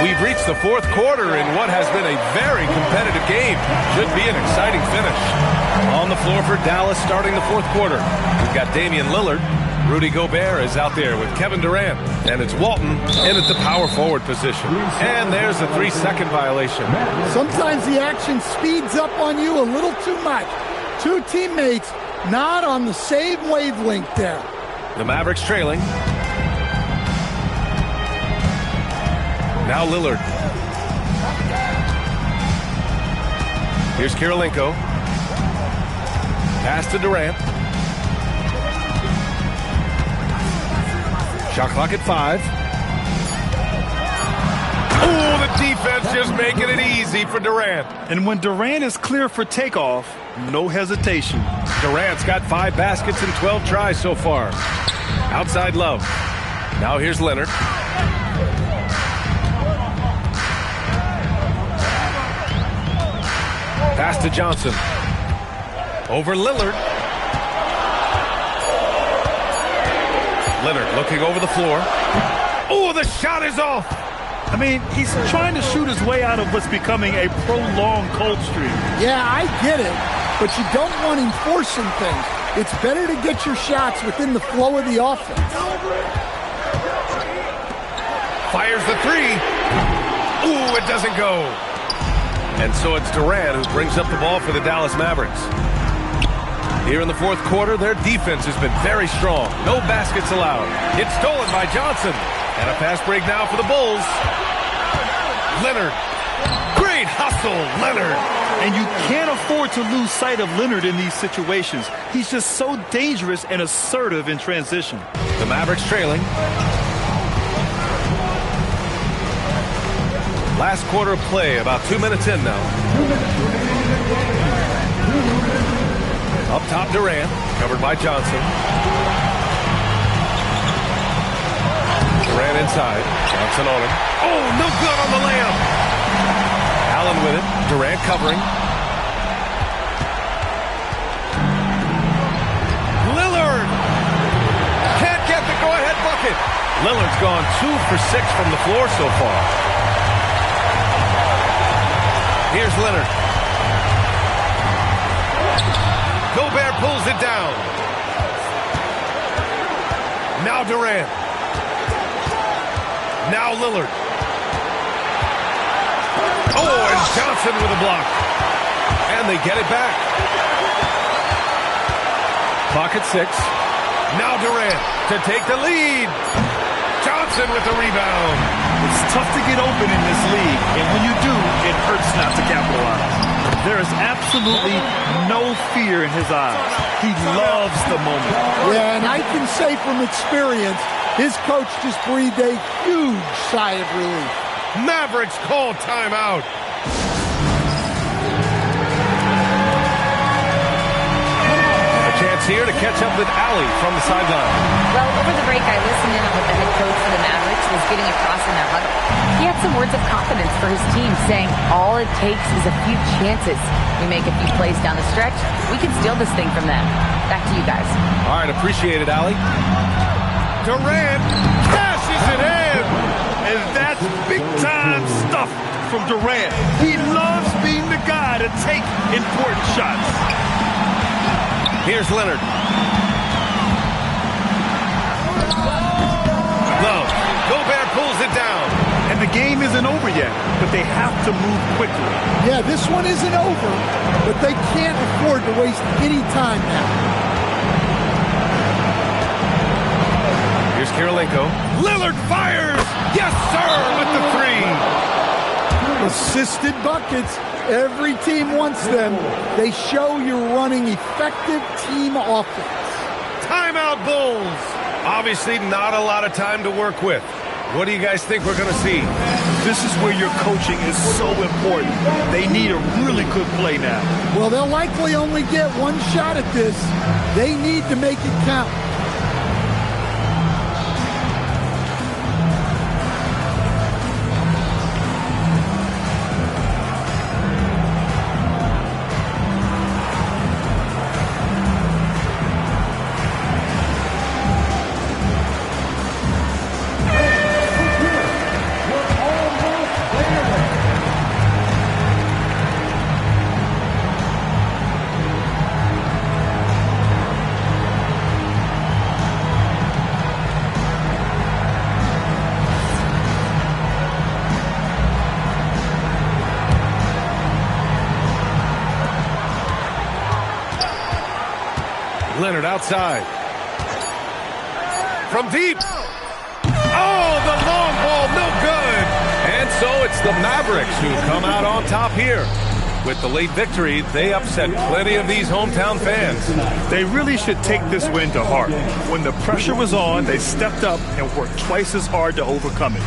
We've reached the fourth quarter in what has been a very competitive game. Should be an exciting finish. On the floor for Dallas starting the fourth quarter. We've got Damian Lillard. Rudy Gobert is out there with Kevin Durant. And it's Walton in at the power forward position. And there's a 3-second violation. Sometimes the action speeds up on you a little too much. Two teammates not on the same wavelength there. The Mavericks trailing. Now Lillard. Here's Kirilenko. Pass to Durant. Shot clock at 5. Oh, the defense just making it easy for Durant. And when Durant is clear for takeoff, no hesitation. Durant's got 5 baskets and 12 tries so far. Outside Love. Now here's Leonard. Pass to Johnson. Over Lillard. Leonard looking over the floor. Oh, the shot is off. I mean, he's trying to shoot his way out of what's becoming a prolonged cold streak. Yeah, I get it, but you don't want him forcing things. It's better to get your shots within the flow of the offense. Fires the 3. Ooh, it doesn't go. And so it's Durant who brings up the ball for the Dallas Mavericks. Here in the fourth quarter, their defense has been very strong. No baskets allowed. It's stolen by Johnson. And a fast break now for the Bulls. Leonard. Great hustle, Leonard. And you can't afford to lose sight of Leonard in these situations. He's just so dangerous and assertive in transition. The Mavericks trailing. Last quarter of play, about 2 minutes in now. Up top, Durant, covered by Johnson. Durant inside. Johnson on him. Oh, no good on the layup. Allen with it. Durant covering. Lillard can't get the go-ahead bucket. Lillard's gone 2 for 6 from the floor so far. Here's Leonard. Gobert pulls it down. Now Durant. Now Lillard. Oh, and Johnson with a block. And they get it back. Clock at 6. Now Durant to take the lead. Johnson with the rebound. It's tough to get open in this league, and when you do, it hurts not to capitalize. There is absolutely no fear in his eyes. He loves the moment. Yeah, and I can say from experience, his coach just breathed a huge sigh of relief. Mavericks call timeout. A chance here to catch up with Allie from the sideline. Well, over the break, I listened in on what the head coach for the Mavericks was getting across in their huddle. He had some words of confidence for his team, saying all it takes is a few chances. We make a few plays down the stretch, we can steal this thing from them. Back to you guys. All right, appreciate it, Allie. Durant cashes it in. And that's big-time stuff from Durant. He loves being the guy to take important shots. Here's Leonard. Love. Gobert pulls it down. And the game isn't over yet, but they have to move quickly. Yeah, this one isn't over, but they can't afford to waste any time now. Here's Kirilenko. Lillard fires! Yes, sir, with the 3. Assisted buckets. Every team wants them. They show you're running effective team offense. Timeout, Bulls. Obviously not a lot of time to work with. What do you guys think we're going to see? This is where your coaching is so important. They need a really good play now. Well, they'll likely only get one shot at this. They need to make it count. Leonard outside. From deep. Oh, the long ball, no good. And so it's the Mavericks who come out on top here. With the late victory, they upset plenty of these hometown fans. They really should take this win to heart. When the pressure was on, they stepped up and worked twice as hard to overcome it.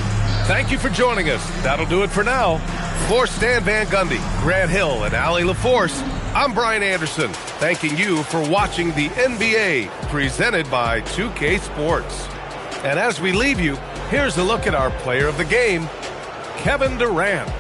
Thank you for joining us. That'll do it for now. For Stan Van Gundy, Grant Hill, and Allie LaForce, I'm Brian Anderson, thanking you for watching the NBA, presented by 2K Sports. And as we leave you, here's a look at our player of the game, Kevin Durant.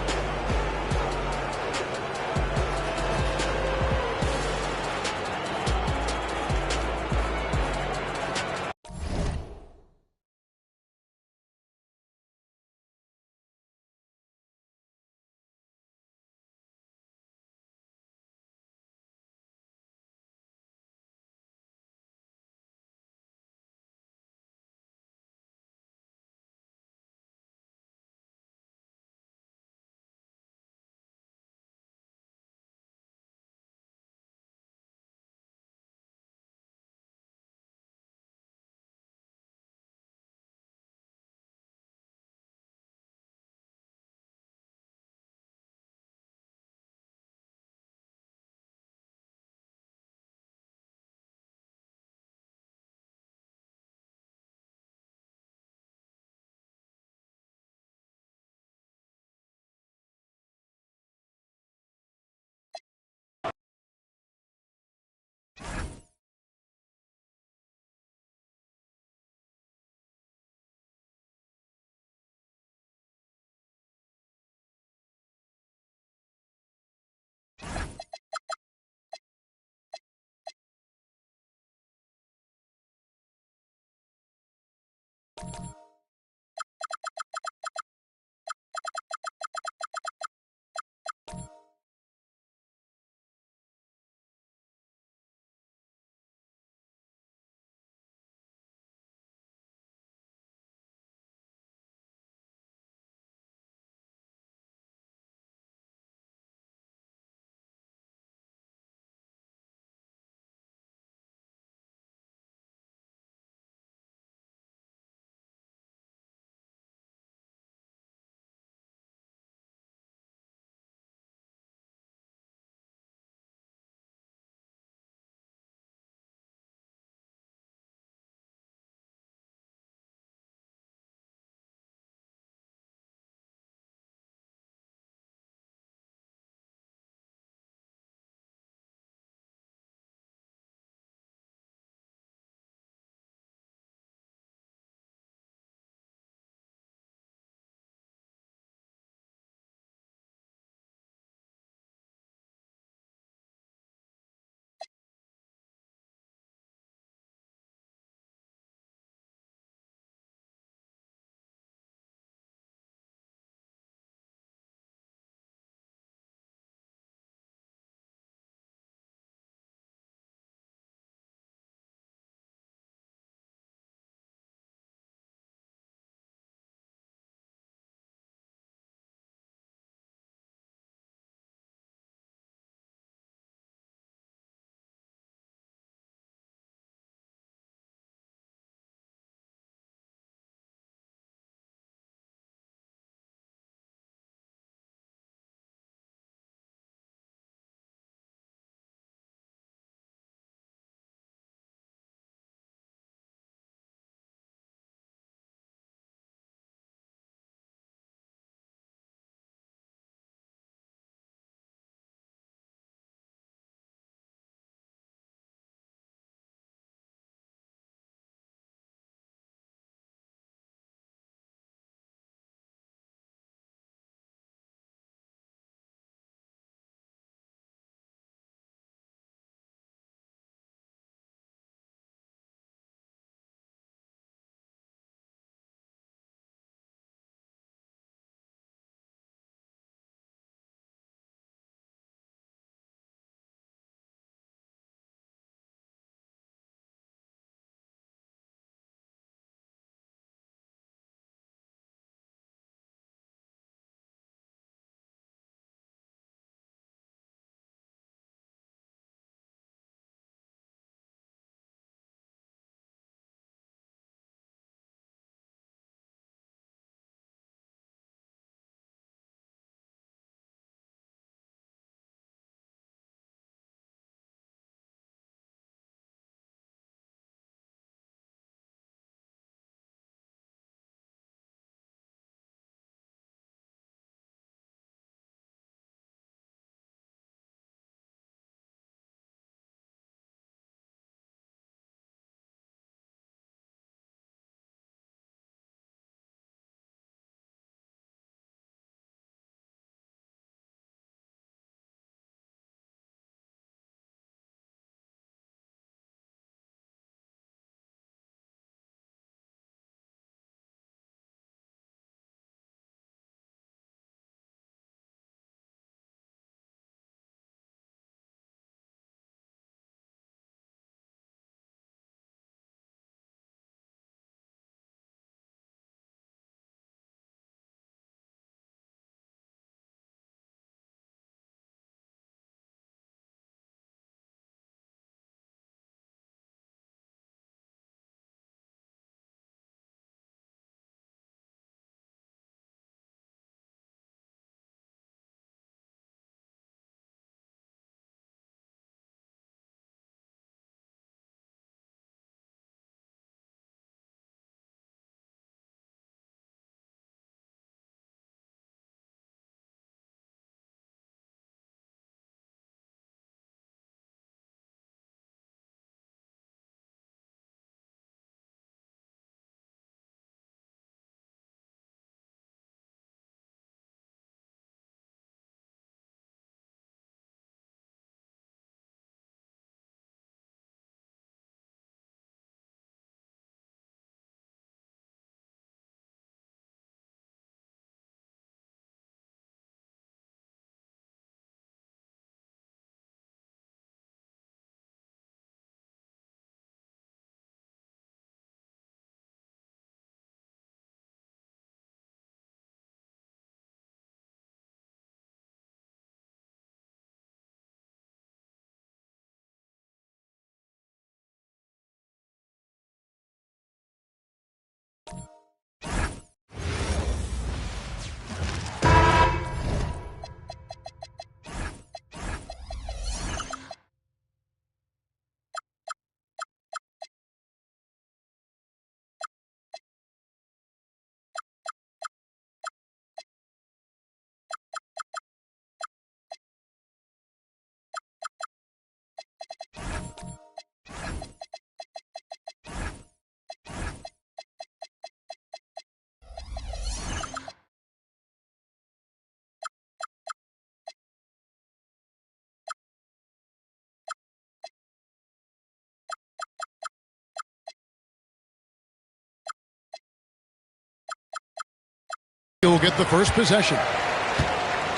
He'll get the first possession.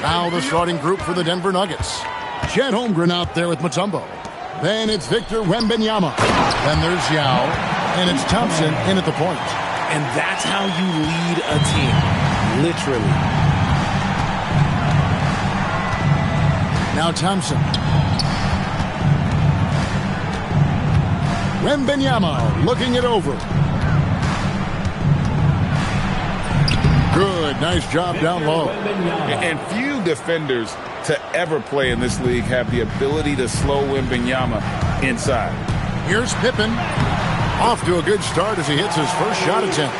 Now the starting group for the Denver Nuggets. Chet Holmgren out there with Mutombo. Then it's Victor Wembanyama. Then there's Yao. And it's Thompson in at the point. And that's how you lead a team. Literally. Now Thompson. Wembanyama looking it over. Good, nice job down low. And few defenders to ever play in this league have the ability to slow Wembanyama inside. Here's Pippen. Off to a good start as he hits his first shot attempt.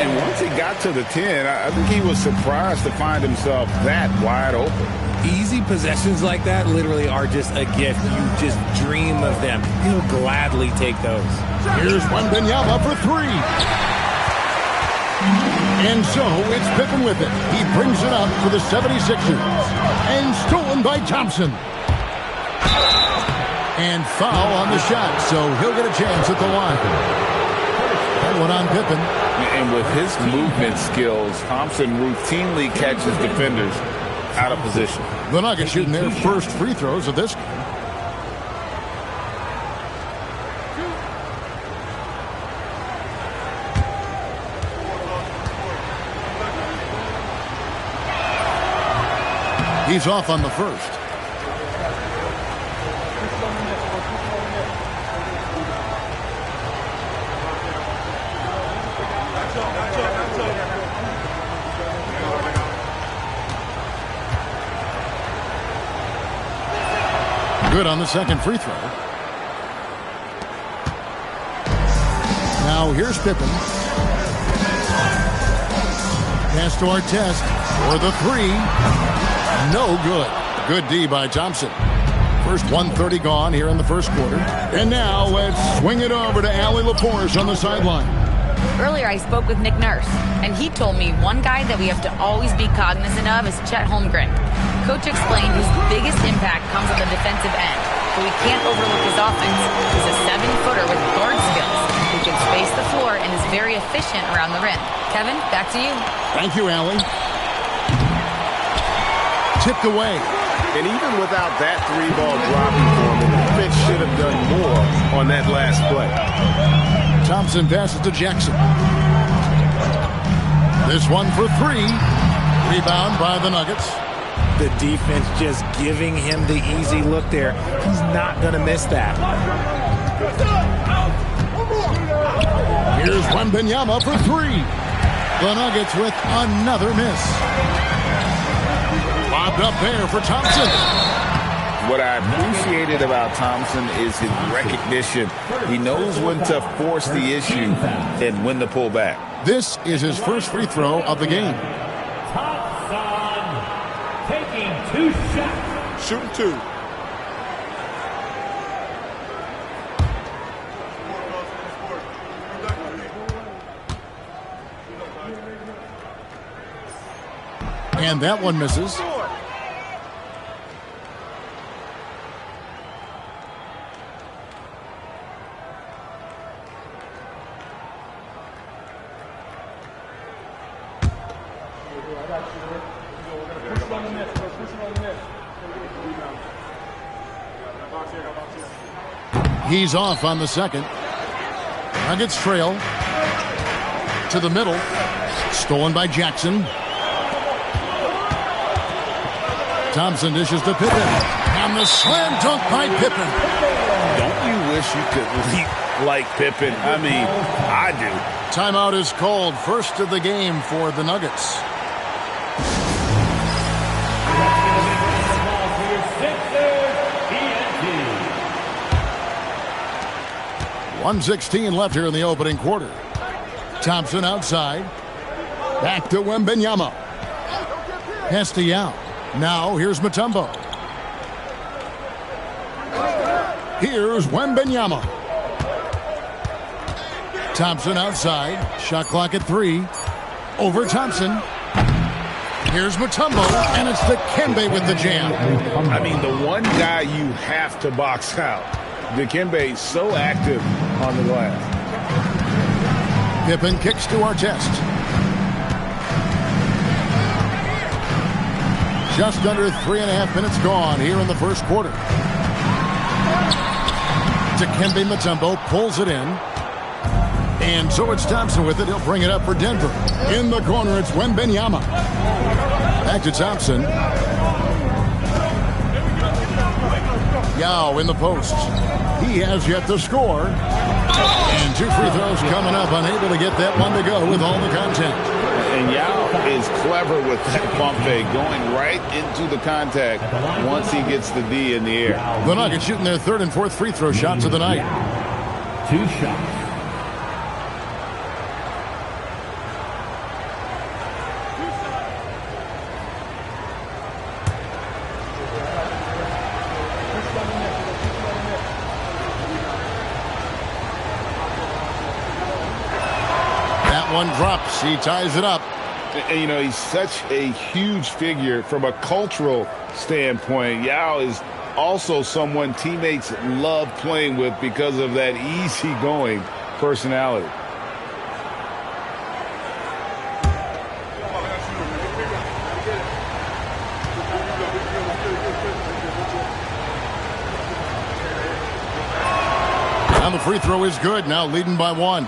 And once he got to the 10, I think he was surprised to find himself that wide open. Easy possessions like that literally are just a gift. You just dream of them. He'll gladly take those. Here's Wembanyama for three. And so it's Pippen with it. He brings it up for the 76ers. And stolen by Thompson. And foul on the shot, so he'll get a chance at the line. That one on Pippen. And with his movement skills, Thompson routinely catches defenders out of position. The Nuggets shooting their first free throws of this game. He's off on the first. Good on the second free throw. Now here's Pippen. Pass to Artest for the three. No good. Good D by Thompson. First 1:30 gone here in the first quarter. And now let's swing it over to Allie LaForce on the sideline. Earlier I spoke with Nick Nurse, and he told me one guy that we have to always be cognizant of is Chet Holmgren. Coach explained his biggest impact comes on the defensive end, but we can't overlook his offense. He's a 7-footer with guard skills who can space the floor and is very efficient around the rim. Kevin, back to you. Thank you, Allie. Tipped away. And even without that three-ball dropping for him, the defense should have done more on that last play. Thompson passes to Jackson. This one for three. Rebound by the Nuggets. The defense just giving him the easy look there. He's not going to miss that. Here's Wembanyama for three. The Nuggets with another miss. Lobbed up there for Thompson. What I appreciated about Thompson is his recognition. He knows when to force the issue and when to pull back. This is his first free throw of the game. Taking 2 shots. Shooting 2. And that one misses. He's off on the second. Nuggets trail to the middle. Stolen by Jackson. Thompson dishes to Pippen. And the slam dunk by Pippen. Don't you wish you could leap like Pippen? I mean, I do. Timeout is called. First of the game for the Nuggets. 1:16 left here in the opening quarter. Thompson outside. Back to Wembanyama. Pass to Yao. Now here's Mutombo. Here's Wembanyama. Thompson outside. Shot clock at 3. Over Thompson. Here's Mutombo, and it's Dikembe with the jam. I mean, the one guy you have to box out. Dikembe so active on the glass. Pippen kicks to Artest. Just under 3.5 minutes gone here in the first quarter. Dikembe Mutombo pulls it in. And so it's Thompson with it. He'll bring it up for Denver. In the corner, it's Wembanyama. Back to Thompson. Yao in the post. He has yet to score. And 2 free throws coming up. Unable to get that one to go with all the contact. And Yao is clever with that pump fake, going right into the contact once he gets the D in the air. The Nuggets shooting their 3rd and 4th free throw shots of the night. 2 shots. One drops. He ties it up. And, you know, he's such a huge figure from a cultural standpoint. Yao is also someone teammates love playing with because of that easygoing personality. And the free throw is good. Now leading by 1.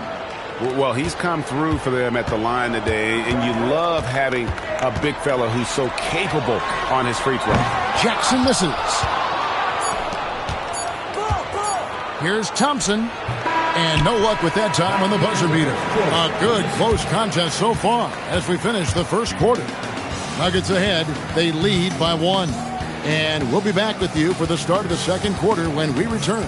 Well, he's come through for them at the line today, and you love having a big fella who's so capable on his free throw. Jackson misses. Here's Thompson. And no luck with that time on the buzzer beater. A good close contest so far as we finish the first quarter. Nuggets ahead. They lead by 1. And we'll be back with you for the start of the second quarter when we return.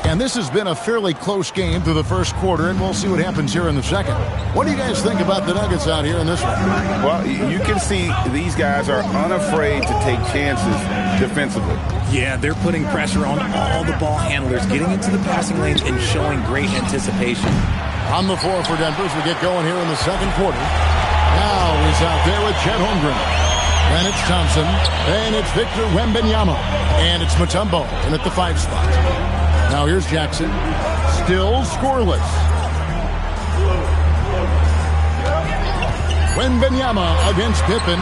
And this has been a fairly close game through the first quarter, and we'll see what happens here in the second. What do you guys think about the Nuggets out here in this one? Well, you can see these guys are unafraid to take chances defensively. Yeah, they're putting pressure on all the ball handlers, getting into the passing lanes and showing great anticipation. On the floor for Denver as we get going here in the second quarter. Now he's out there with Chet Holmgren. Then it's Thompson. Then it's Victor Wembanyama. And it's Mutombo in at the 5 spot. Now here's Jackson. Still scoreless. Wembanyama against Pippen.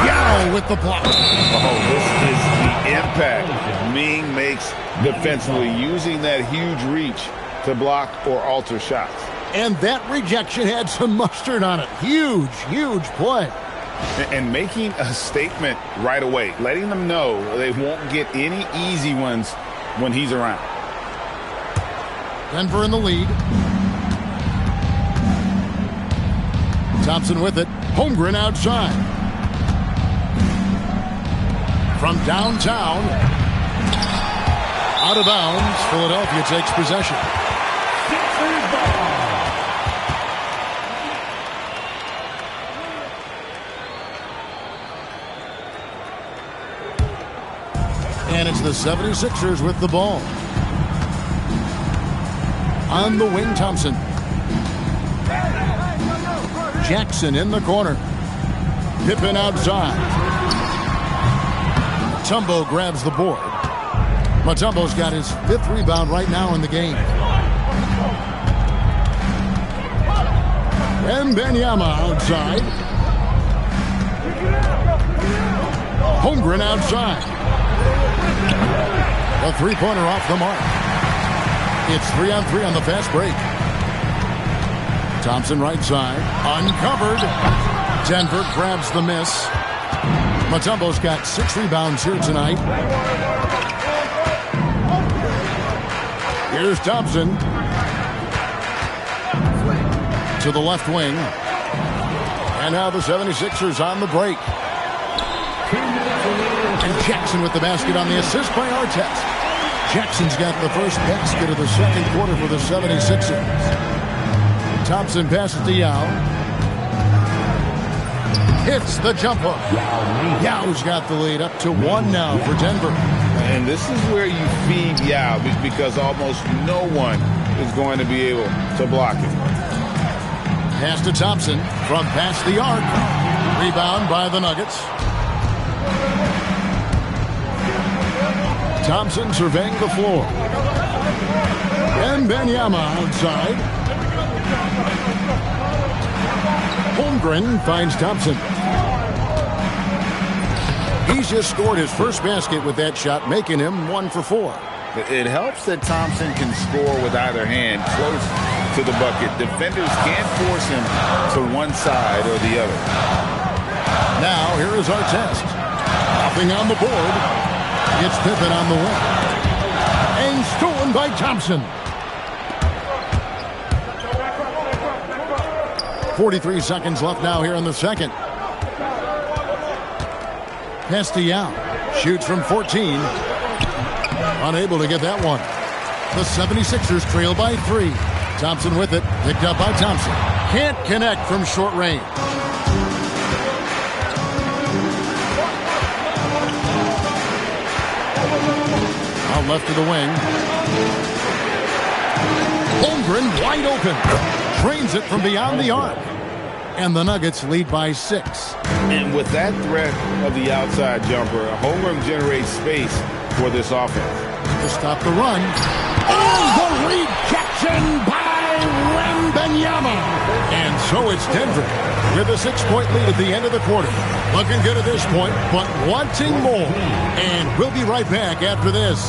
Yao with the block. Oh, this is the impact Ming makes defensively, using that huge reach to block or alter shots. And that rejection had some mustard on it. Huge, huge play. And making a statement right away, letting them know they won't get any easy ones when he's around. Denver in the lead. Thompson with it. Holmgren outside. From downtown. Out of bounds. Philadelphia takes possession. And it's the 76ers with the ball. On the wing, Thompson. Jackson in the corner. Pippen outside. Mutombo grabs the board. Mutombo's got his 5th rebound right now in the game. Wembanyama outside. Holmgren outside. A 3-pointer off the mark. It's 3-on-3 on the fast break. Thompson right side. Uncovered. Denver grabs the miss. Mutombo's got 6 rebounds here tonight. Here's Thompson. To the left wing. And now the 76ers on the break. And Jackson with the basket on the assist by Artest. Jackson's got the first basket of the second quarter for the 76ers. Thompson passes to Yao. Hits the jump hook. Yao's got the lead up to 1 now for Denver. And this is where you feed Yao because almost no one is going to be able to block it. Pass to Thompson from past the arc. Rebound by the Nuggets. Thompson surveying the floor. Wembanyama outside. Holmgren finds Thompson. He's just scored his first basket with that shot, making him 1 for 4. It helps that Thompson can score with either hand close to the bucket. Defenders can't force him to one side or the other. Now, here is our test. Hopping on the board. It's Pippen on the wing. And stolen by Thompson. 43 seconds left now here in the second. Castellano shoots from 14. Unable to get that one. The 76ers trail by 3. Thompson with it. Picked up by Thompson. Can't connect from short range. Out left to the wing. Holmgren wide open. Drains it from beyond the arc. And the Nuggets lead by 6. And with that threat of the outside jumper, Holmgren generates space for this offense. To stop the run. Oh, the rejection by Wembanyama. And so it's Denver with a 6-point lead at the end of the quarter. Looking good at this point, but wanting more. And we'll be right back after this.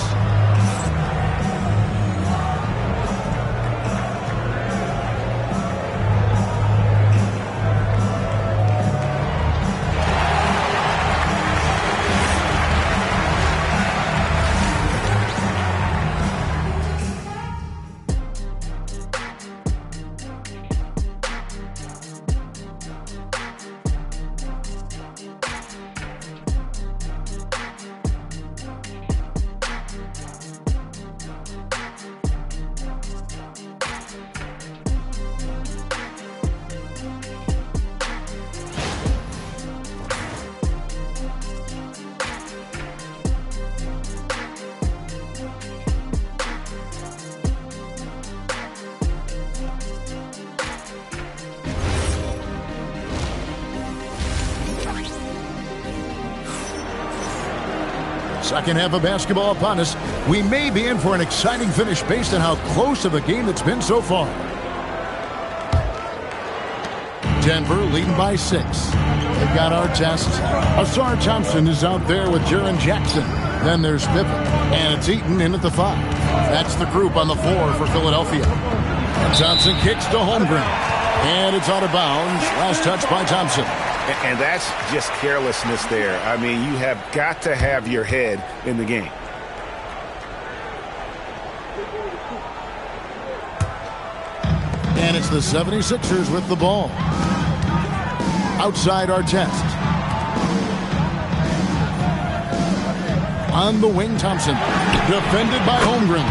Second half of basketball upon us. We may be in for an exciting finish based on how close of a game it's been so far. Denver leading by 6. They've got our test. Ausar Thompson is out there with Jaren Jackson. Then there's Pippen. And it's Eaton in at the 5. That's the group on the floor for Philadelphia. And Thompson kicks to Holmgren. And it's out of bounds. Last touch by Thompson. And that's just carelessness there. I mean, you have got to have your head in the game. And it's the 76ers with the ball. Outside our test. On the wing, Thompson. Defended by Holmgren.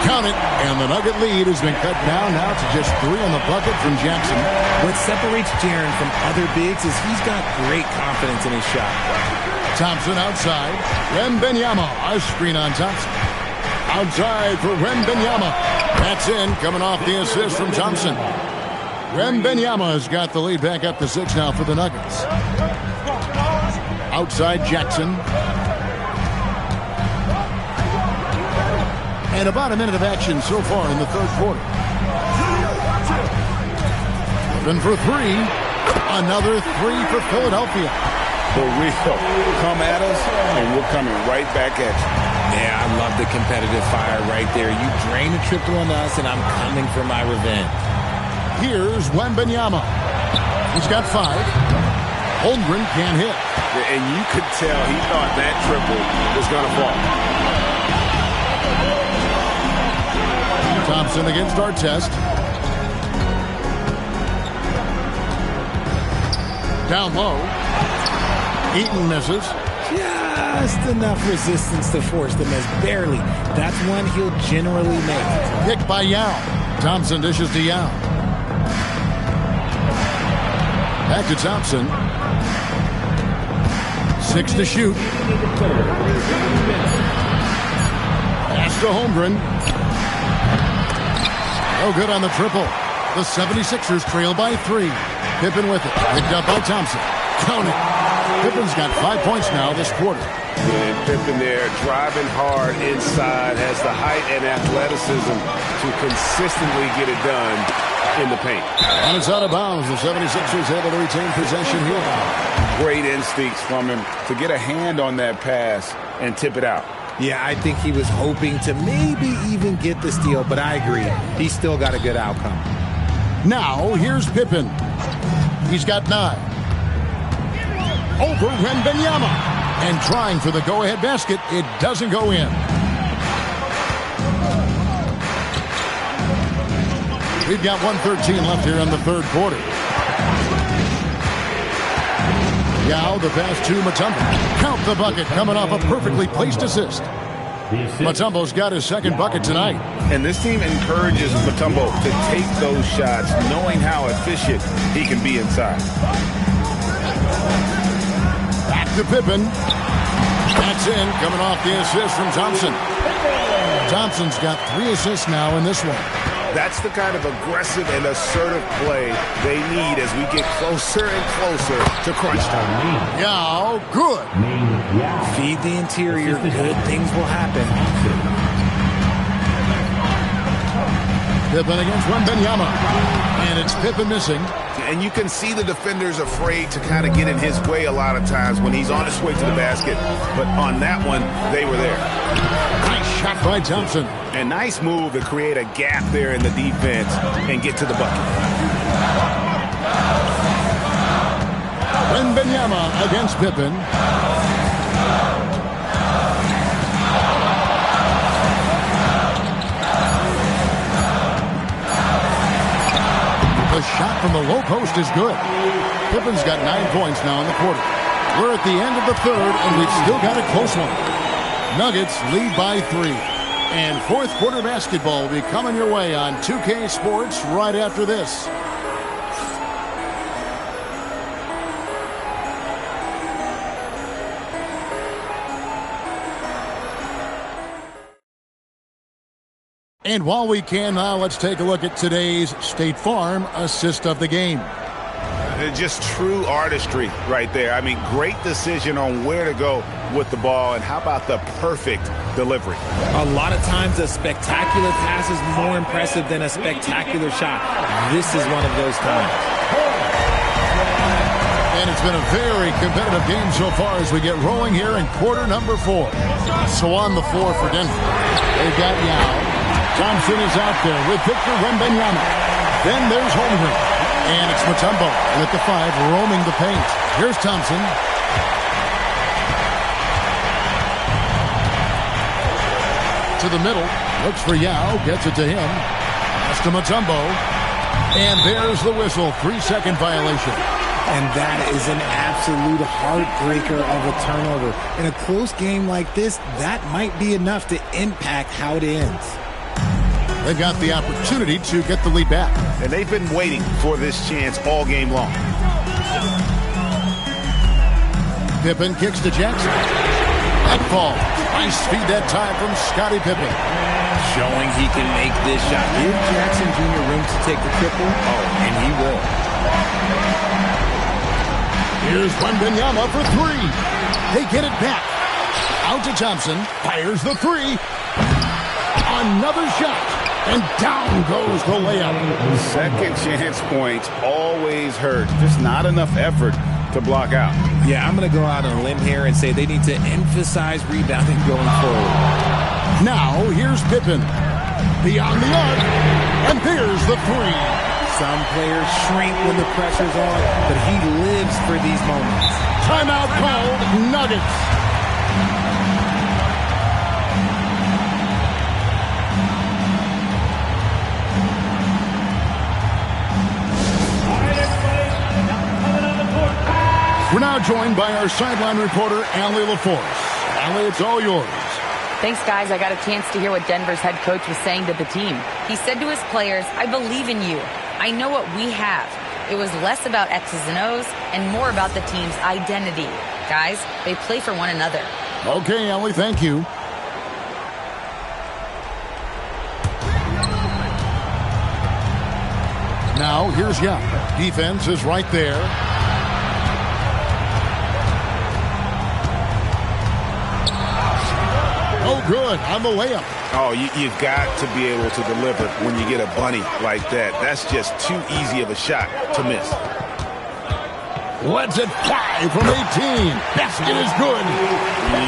Count it. And the Nugget lead has been cut down now to just 3 on the bucket from Jackson. What separates Jaren from other bigs is he's got great confidence in his shot. Thompson outside. Wembanyama. A screen on Thompson. Outside for Wembanyama. That's in. Coming off the assist from Thompson. Wembanyama has got the lead back up to 6 now for the Nuggets. Outside Jackson. And about a minute of action so far in the third quarter. Open for 3. Another 3 for Philadelphia. For real. Come at us, and we're coming right back at you. Yeah, I love the competitive fire right there. You drain a triple on us, and I'm coming for my revenge. Here's Wembanyama. He's got 5. Holmgren can't hit. And you could tell he thought that triple was going to fall. Thompson against Artest. Down low. Eaton misses. Just enough resistance to force the miss. Barely. That's one he'll generally make. Picked by Yao. Thompson dishes to Yao. Back to Thompson. 6 to shoot. Pass to Holmgren. No good on the triple. The 76ers trail by 3. Pippen with it. Picked up by Thompson. Count it. Pippen's got 5 points now this quarter. And Pippen there driving hard inside, has the height and athleticism to consistently get it done in the paint. And it's out of bounds. The 76ers able to retain possession here. Great instincts from him to get a hand on that pass and tip it out. Yeah, I think he was hoping to maybe even get the steal, but I agree. He still got a good outcome. Now, here's Pippen. He's got 9. Over Wembanyama. And trying for the go-ahead basket. It doesn't go in. We've got 1:13 left here in the third quarter. Yao, the pass to Mutombo. Count the bucket, coming off a perfectly placed assist. Mutombo's got his second bucket tonight. And this team encourages Mutombo to take those shots, knowing how efficient he can be inside. Back to Pippen. That's in, coming off the assist from Thompson. Thompson's got 3 assists now in this one. That's the kind of aggressive and assertive play they need as we get closer and closer to crunch time. Yao, good. Feed the interior. Good things will happen. Pippen against Wembanyama. And it's Pippen missing. And you can see the defenders afraid to kind of get in his way a lot of times when he's on his way to the basket. But on that one, they were there. Nice shot by Thompson. And nice move to create a gap there in the defense and get to the bucket. Wembanyama against Pippen. The shot from the low post is good. Pippen's got 9 points now in the quarter. We're at the end of the third, and we've still got a close one. Nuggets lead by 3. And fourth quarter basketball will be coming your way on 2K Sports right after this. And while we can now, let's take a look at today's State Farm assist of the game. Just true artistry right there. I mean, great decision on where to go with the ball, and how about the perfect delivery? A lot of times a spectacular pass is more impressive than a spectacular shot. This is one of those times. And it's been a very competitive game so far as we get rolling here in quarter number 4. So on the floor for Denver, they've got Yao. Thompson is out there with Victor Wembanyama. Then there's Holmgren. And it's Mutombo with the 5 roaming the paint. Here's Thompson. To the middle. Looks for Yao. Gets it to him. Pass to Mutombo. And there's the whistle. 3-second violation. And that is an absolute heartbreaker of a turnover. In a close game like this, that might be enough to impact how it ends. They've got the opportunity to get the lead back. And they've been waiting for this chance all game long. Pippen kicks to Jackson. That fall. Nice feed that time from Scottie Pippen. Showing he can make this shot. Give Jackson Jr. room to take the triple. Oh, and he will. Here's Wembanyama for 3. They get it back. Out to Thompson. Fires the 3. Another shot. And down goes the layup. Second chance points always hurt. Just not enough effort to block out. Yeah, I'm going to go out on a limb here and say they need to emphasize rebounding going forward. Now, here's Pippen. Beyond the arc. And there's the 3. Some players shrink when the pressure's on, but he lives for these moments. Timeout called, Nuggets. We're now joined by our sideline reporter, Allie LaForce. Allie, it's all yours. Thanks, guys. I got a chance to hear what Denver's head coach was saying to the team. He said to his players, I believe in you. I know what we have. It was less about X's and O's and more about the team's identity. Guys, they play for one another. Okay, Allie, thank you. Now, here's Young. Defense is right there. No good on the layup. Oh, you've got to be able to deliver when you get a bunny like that. That's just too easy of a shot to miss. Lets it fly from 18. Basket is good.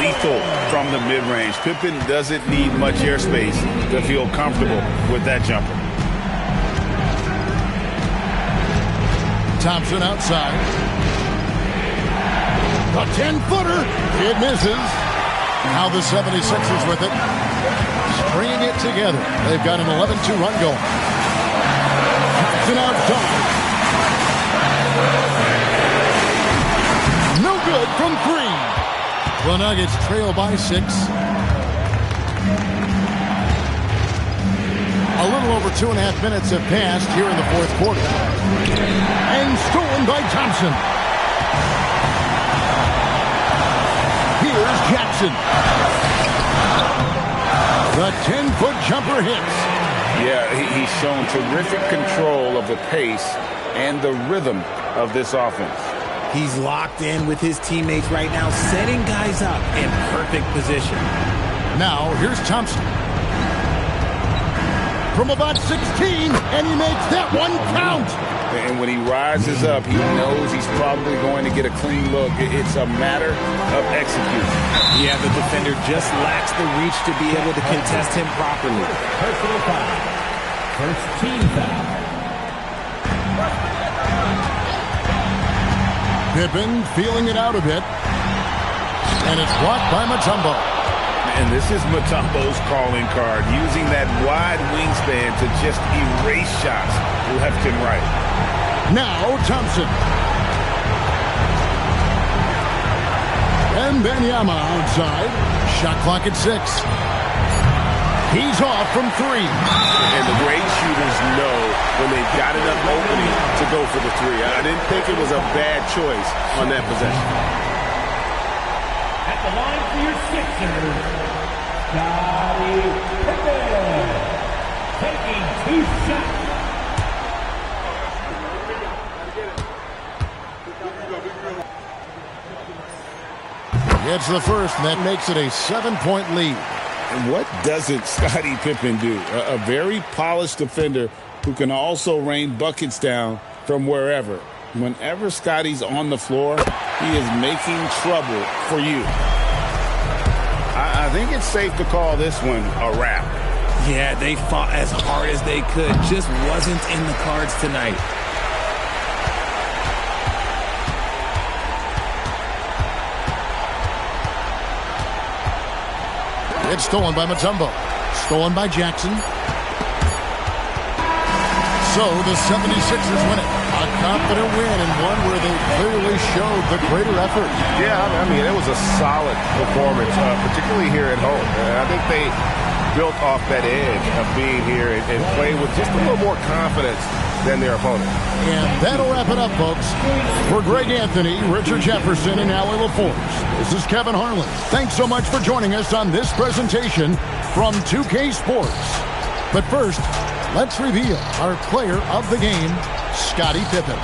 Lethal from the mid-range. Pippen doesn't need much airspace to feel comfortable with that jumper. Thompson outside. A 10-footer. It misses. Now the 76ers with it. Stringing it together. They've got an 11-2 run going. Thompson outside. No good from 3. The Nuggets trail by 6. A little over 2.5 minutes have passed here in the fourth quarter. And stolen by Thompson. Here's Jackson. The 10-foot jumper hits. Yeah, he's shown terrific control of the pace and the rhythm of this offense. He's locked in with his teammates right now, setting guys up in perfect position. Now, here's Thompson. From about 16, and he makes that one count. And when he rises up, he knows he's probably going to get a clean look. It's a matter of execution. Yeah, the defender just lacks the reach to be able to contest him properly. Personal foul. First team foul. Pippen feeling it out a bit. And it's blocked by Mutombo. And this is Mutombo's calling card, using that wide wingspan to just erase shots left and right. Now Thompson. And Benyama outside. Shot clock at 6. He's off from 3. And the great shooters know when they've got enough opening to go for the 3. I didn't think it was a bad choice on that possession. At the line for your Sixers, Scottie Pippen, taking 2 shots. Gets the first, and that makes it a 7-point lead. And what doesn't Scottie Pippen do? A very polished defender who can also rain buckets down from wherever. Whenever Scottie's on the floor, he is making trouble for you. I think it's safe to call this one a wrap. Yeah, they fought as hard as they could. Just wasn't in the cards tonight. It's stolen by Mutombo. Stolen by Jackson. So the 76ers win it. A confident win and one where they clearly showed the greater effort. Yeah, I mean, it was a solid performance, particularly here at home. I think they built off that edge of being here and played with just a little more confidence than their opponent. And that'll wrap it up, folks. For Greg Anthony, Richard Jefferson, and Allie LaForce, this is Kevin Harlan. Thanks so much for joining us on this presentation from 2K Sports. But first, let's reveal our player of the game, Scottie Pippen.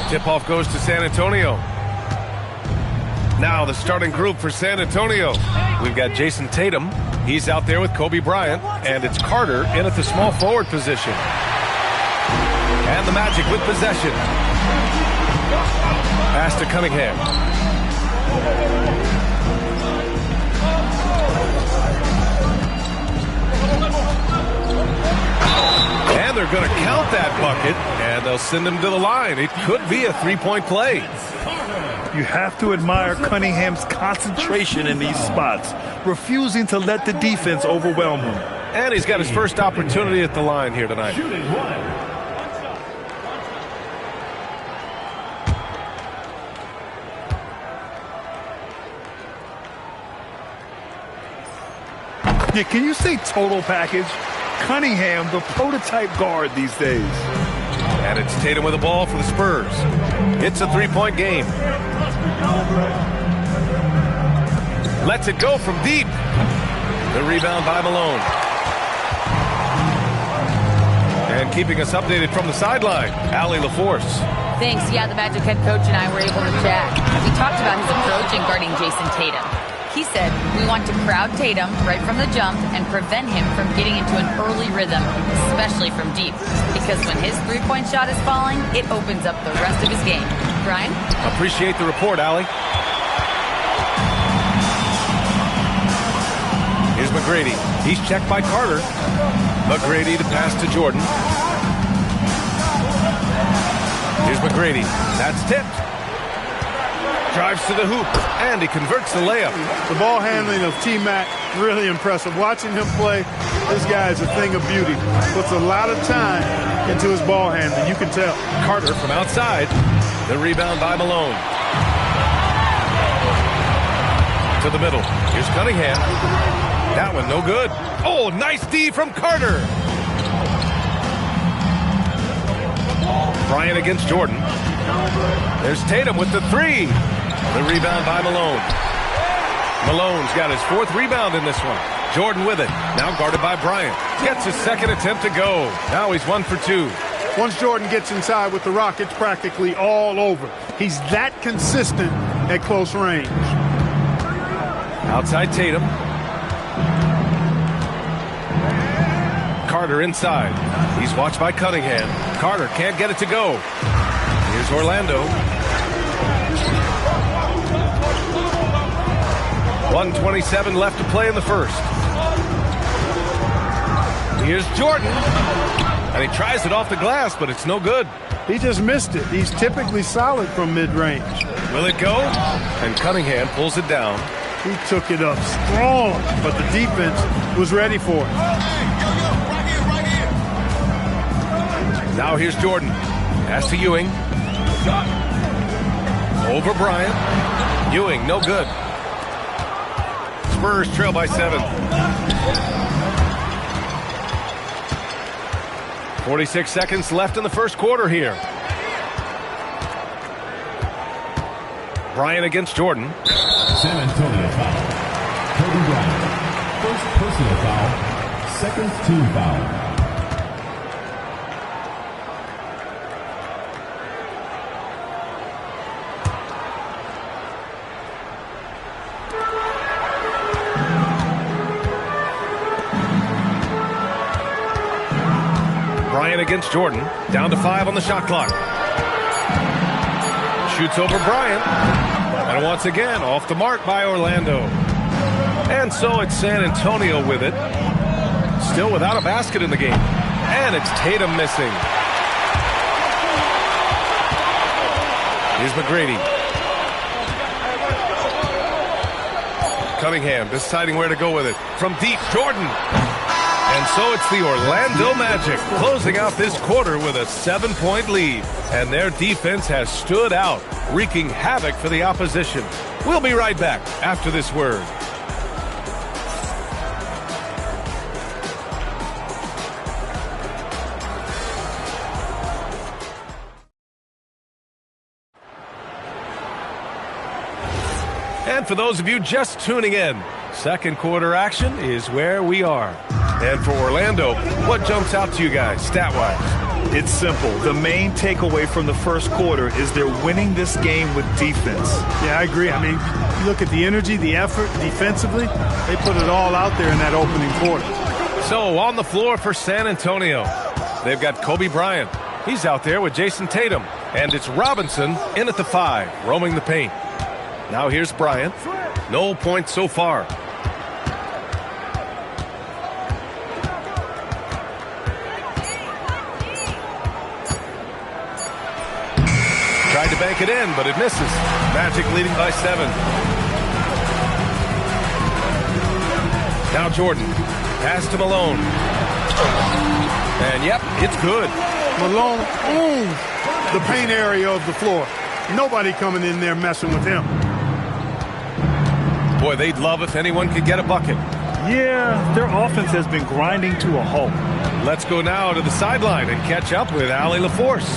Tip-off goes to San Antonio. Now the starting group for San Antonio. We've got Jason Tatum. He's out there with Kobe Bryant. And it's Carter in at the small forward position. And the Magic with possession. Pass to Cunningham. And they're going to count that bucket. And they'll send him to the line. It could be a three-point play. You have to admire Cunningham's concentration in these spots, refusing to let the defense overwhelm him. And he's got his first opportunity at the line here tonight. Yeah, can you say total package? Cunningham, the prototype guard these days. And it's Tatum with the ball for the Spurs. It's a three-point game. Lets it go from deep. The rebound by Malone. And keeping us updated from the sideline, Allie LaForce. Thanks. Yeah, the Magic head coach and I were able to chat. We talked about his approach in guarding Jason Tatum. He said, we want to crowd Tatum right from the jump and prevent him from getting into an early rhythm, especially from deep. Because when his three-point shot is falling, it opens up the rest of his game. Brian? Appreciate the report, Allie. Here's McGrady. He's checked by Carter. McGrady to pass to Jordan. Here's McGrady. That's tipped. Drives to the hoop, and he converts the layup. The ball handling of T-Mac, really impressive. Watching him play, this guy is a thing of beauty. Puts a lot of time into his ball handling, you can tell. Carter from outside. The rebound by Malone. To the middle. Here's Cunningham. That one no good. Oh, nice D from Carter. Bryant against Jordan. There's Tatum with the three. The rebound by Malone. Malone's got his fourth rebound in this one. Jordan with it. Now guarded by Bryant. Gets his second attempt to go. Now he's 1 for 2. Once Jordan gets inside with the rock, it's practically all over. He's that consistent at close range. Outside Tatum. Carter inside. He's watched by Cunningham. Carter can't get it to go. Here's Orlando. 1:27 left to play in the first. Here's Jordan. And he tries it off the glass, but it's no good. He just missed it. He's typically solid from mid-range. Will it go? And Cunningham pulls it down. He took it up strong, but the defense was ready for it. Now here's Jordan. Pass to Ewing. Over Bryant. Ewing, no good. Spurs trail by 7. 46 seconds left in the first quarter here. Bryant against Jordan. San Antonio foul. Kobe Bryant. First personal foul. Second team foul. Bryant against Jordan. Down to 5 on the shot clock. Shoots over Bryant. And once again, off the mark by Orlando. And so it's San Antonio with it. Still without a basket in the game. And it's Tatum missing. Here's McGrady. Cunningham deciding where to go with it. From deep, Jordan. And so it's the Orlando Magic closing out this quarter with a 7-point lead. And their defense has stood out, wreaking havoc for the opposition. We'll be right back after this word. And for those of you just tuning in, second quarter action is where we are. And for Orlando, what jumps out to you guys, stat-wise? It's simple. The main takeaway from the first quarter is they're winning this game with defense. Yeah, I agree. I mean, you look at the energy, the effort defensively, they put it all out there in that opening quarter. So on the floor for San Antonio, they've got Kobe Bryant. He's out there with Jason Tatum. And it's Robinson in at the 5, roaming the paint. Now here's Bryant. No points so far. Tried to bank it in, but it misses. Magic leading by 7. Now Jordan. Pass to Malone. And yep, it's good. Malone owns the paint area of the floor. Nobody coming in there messing with him. Boy, they'd love if anyone could get a bucket. Yeah, their offense has been grinding to a halt. Let's go now to the sideline and catch up with Allie LaForce.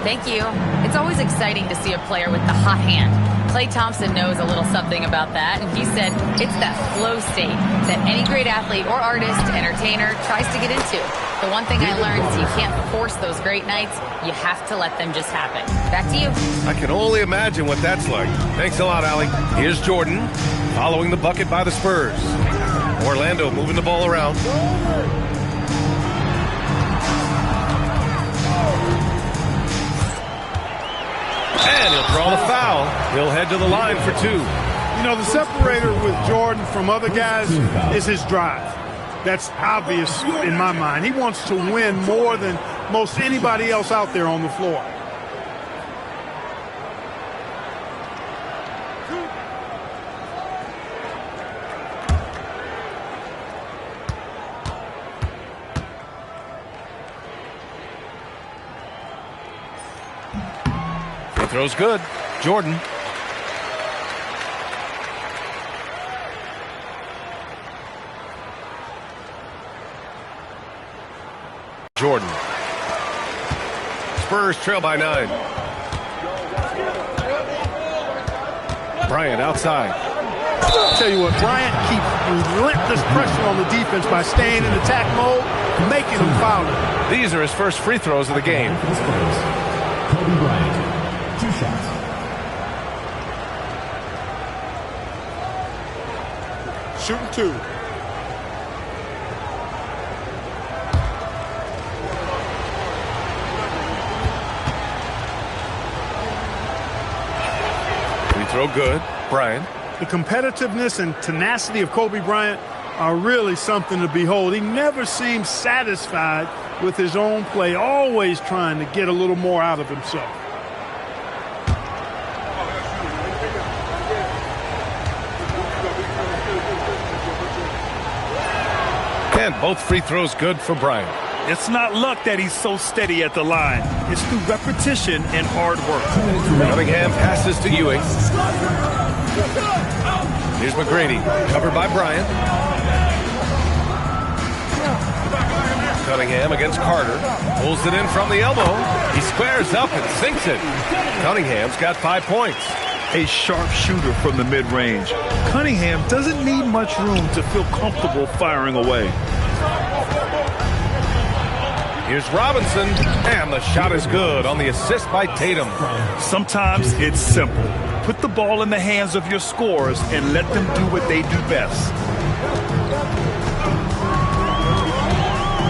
Thank you. It's always exciting to see a player with the hot hand. Klay Thompson knows a little something about that, and he said it's that flow state that any great athlete or artist, entertainer, tries to get into. The one thing I learned is you can't force those great nights. You have to let them just happen. Back to you. I can only imagine what that's like. Thanks a lot, Allie. Here's Jordan, following the bucket by the Spurs. Orlando moving the ball around. And he'll draw the foul. He'll head to the line for 2. You know, the separator with Jordan from other guys is his drive. That's obvious in my mind. He wants to win more than most anybody else out there on the floor. Free throw's good. Jordan. Jordan. Spurs trail by 9. Bryant outside. Tell you what, Bryant keeps relentless pressure on the defense by staying in attack mode, making them foul it. These are his first free throws of the game. Kobe Bryant, 2 shots. Shooting 2. Free throw good. Bryant. The competitiveness and tenacity of Kobe Bryant are really something to behold. He never seems satisfied with his own play, always trying to get a little more out of himself. And both free throws good for Bryant. It's not luck that he's so steady at the line. It's through repetition and hard work. Cunningham passes to Ewing. Here's McGrady, covered by Bryant. Cunningham against Carter. Pulls it in from the elbow. He squares up and sinks it. Cunningham's got 5 points. A sharp shooter from the mid-range. Cunningham doesn't need much room to feel comfortable firing away. Here's Robinson, and the shot is good on the assist by Tatum. Sometimes it's simple. Put the ball in the hands of your scorers and let them do what they do best.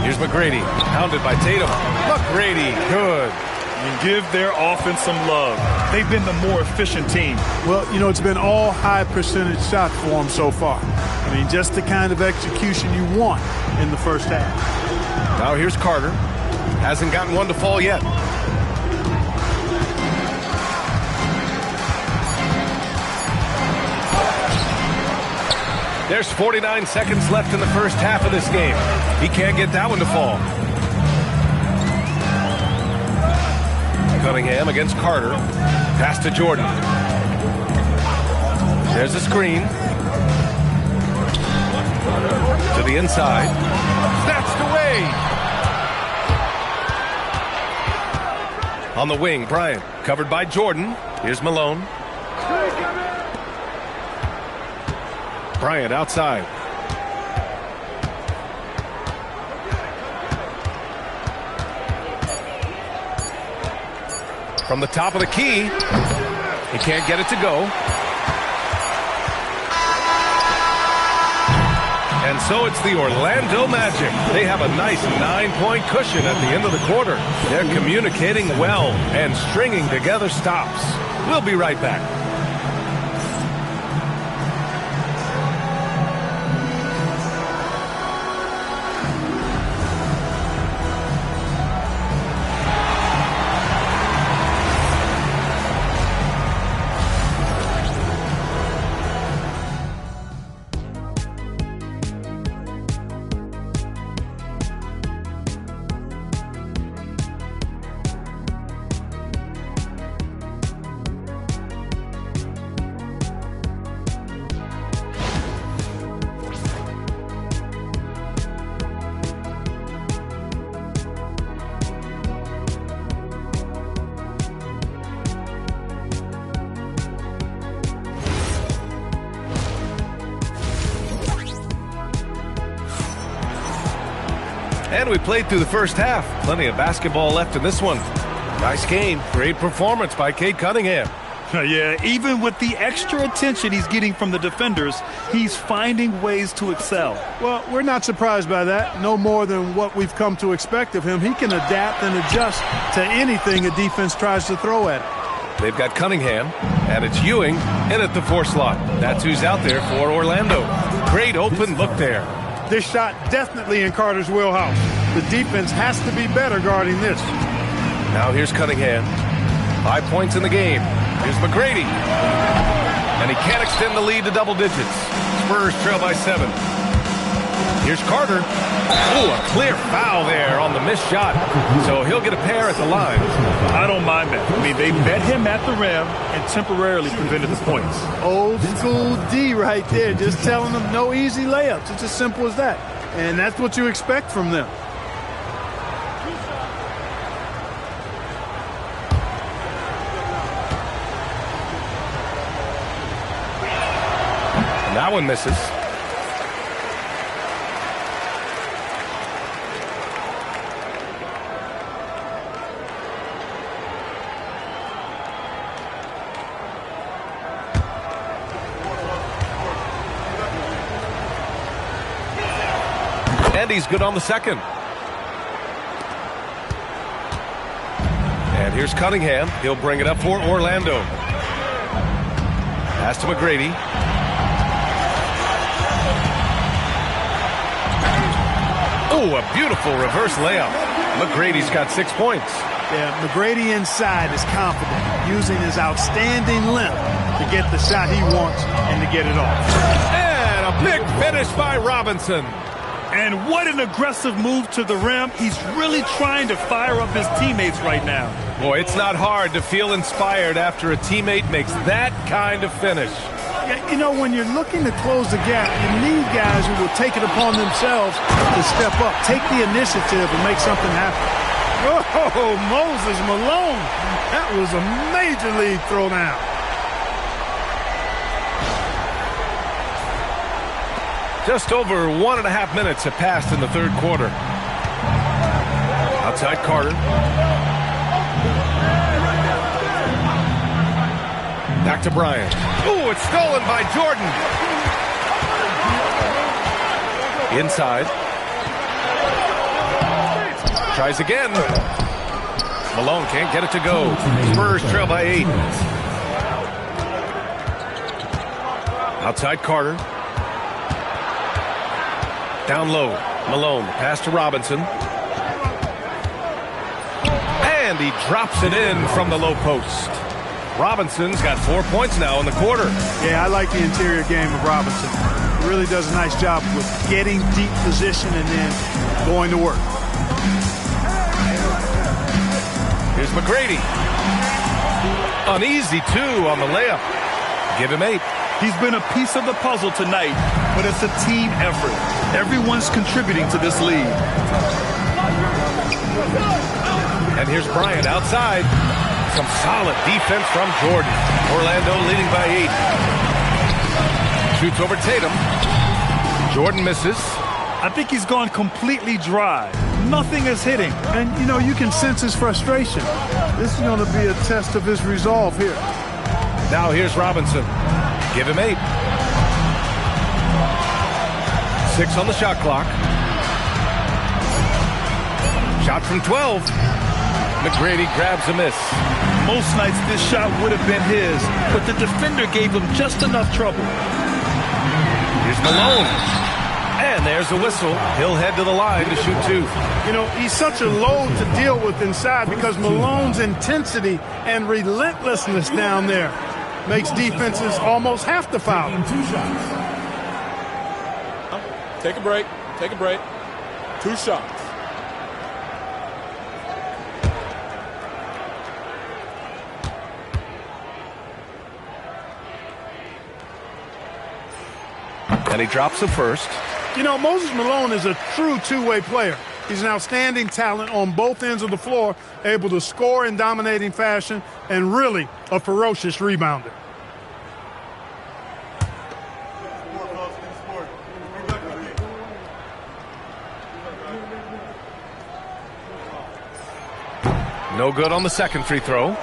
Here's McGrady, pounded by Tatum. McGrady, good. And give their offense some love. They've been the more efficient team. Well, you know, it's been all high percentage shots for them so far. I mean, just the kind of execution you want in the first half. Now here's Carter. Hasn't gotten one to fall yet. There's 49 seconds left in the first half of this game. He can't get that one to fall. Cunningham against Carter. Pass to Jordan. There's a screen. To the inside. Snatched away. On the wing, Bryant. Covered by Jordan. Here's Malone. Bryant outside. From the top of the key. He can't get it to go. And so it's the Orlando Magic. They have a nice 9-point cushion at the end of the quarter. They're communicating well and stringing together stops. We'll be right back. And we played through the first half. Plenty of basketball left in this one. Nice game. Great performance by Cade Cunningham. Yeah, even with the extra attention he's getting from the defenders, he's finding ways to excel. Well, we're not surprised by that. No more than what we've come to expect of him. He can adapt and adjust to anything a defense tries to throw at him. They've got Cunningham, and it's Ewing in at the 4 slot. That's who's out there for Orlando. Great open look there. This shot definitely in Carter's wheelhouse. The defense has to be better guarding this. Now here's Cunningham. 5 points in the game. Here's McGrady. And he can't extend the lead to double digits. Spurs trail by 7. Here's Carter. Oh, a clear foul there on the missed shot. So he'll get a pair at the line. I don't mind that. I mean, they met him at the rim and temporarily prevented the points. Old school D right there, just telling them no easy layups. It's as simple as that. And that's what you expect from them. And that one misses. And he's good on the second. And here's Cunningham. He'll bring it up for Orlando. Pass to McGrady. Oh, a beautiful reverse layup. McGrady's got 6 points. Yeah, McGrady inside is confident, using his outstanding length to get the shot he wants and to get it off. And a big finish by Robinson. And what an aggressive move to the rim. He's really trying to fire up his teammates right now. Boy, it's not hard to feel inspired after a teammate makes that kind of finish. Yeah, you know, when you're looking to close the gap, you need guys who will take it upon themselves to step up, take the initiative, and make something happen. Oh, Moses Malone. That was a major league throwdown. Just over 1.5 minutes have passed in the third quarter. Outside Carter. Back to Bryant. Ooh, it's stolen by Jordan. Inside. Tries again. Malone can't get it to go. Spurs trail by 8. Outside Carter. Down low. Malone. Pass to Robinson. And he drops it in from the low post. Robinson's got 4 points now in the quarter. Yeah, I like the interior game of Robinson. He really does a nice job with getting deep position and then going to work. Here's McGrady. An easy 2 on the layup. Give him 8. He's been a piece of the puzzle tonight, but it's a team effort. Everyone's contributing to this lead. And here's Bryant outside. Some solid defense from Jordan. Orlando leading by 8. Shoots over Tatum. Jordan misses. I think he's gone completely dry. Nothing is hitting. And, you know, you can sense his frustration. This is going to be a test of his resolve here. Now here's Robinson. Give him 8. 6 on the shot clock. Shot from 12. McGrady grabs a miss. Most nights this shot would have been his, but the defender gave him just enough trouble. Here's Malone. And there's a whistle. He'll head to the line to shoot 2. You know, he's such a load to deal with inside because Malone's intensity and relentlessness down there makes defenses almost have to foul. Take a break. Take a break. 2 shots. And he drops the first. You know, Moses Malone is a true two-way player. He's an outstanding talent on both ends of the floor, able to score in dominating fashion, and really a ferocious rebounder. No good on the second free throw.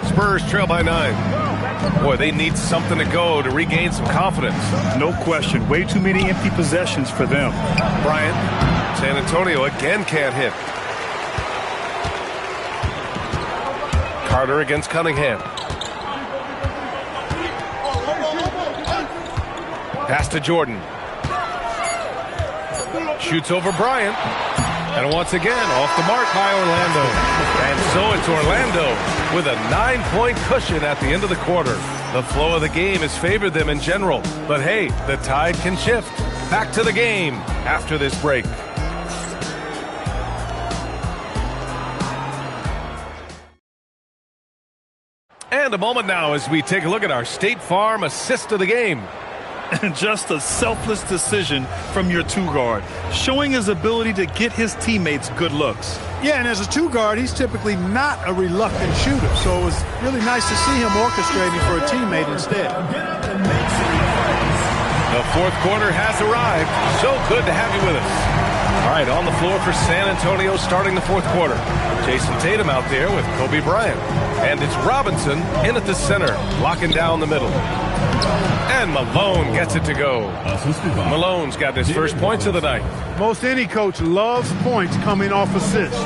Spurs trail by 9. Boy, they need something to go to regain some confidence. No question. Way too many empty possessions for them. Bryant, San Antonio again can't hit. Carter against Cunningham. Pass to Jordan. Shoots over Bryant. And once again, off the mark by Orlando. And so it's Orlando with a 9-point cushion at the end of the quarter. The flow of the game has favored them in general. But hey, the tide can shift. Back to the game after this break. And a moment now as we take a look at our State Farm assist of the game. And just a selfless decision from your two-guard, showing his ability to get his teammates good looks. Yeah, and as a two-guard, he's typically not a reluctant shooter, so it was really nice to see him orchestrating for a teammate instead. The fourth quarter has arrived. So good to have you with us. All right, on the floor for San Antonio starting the fourth quarter. Jason Tatum out there with Kobe Bryant. And it's Robinson in at the center, locking down the middle. And Malone gets it to go. Malone's got his first points of the night. Most any coach loves points coming off assists.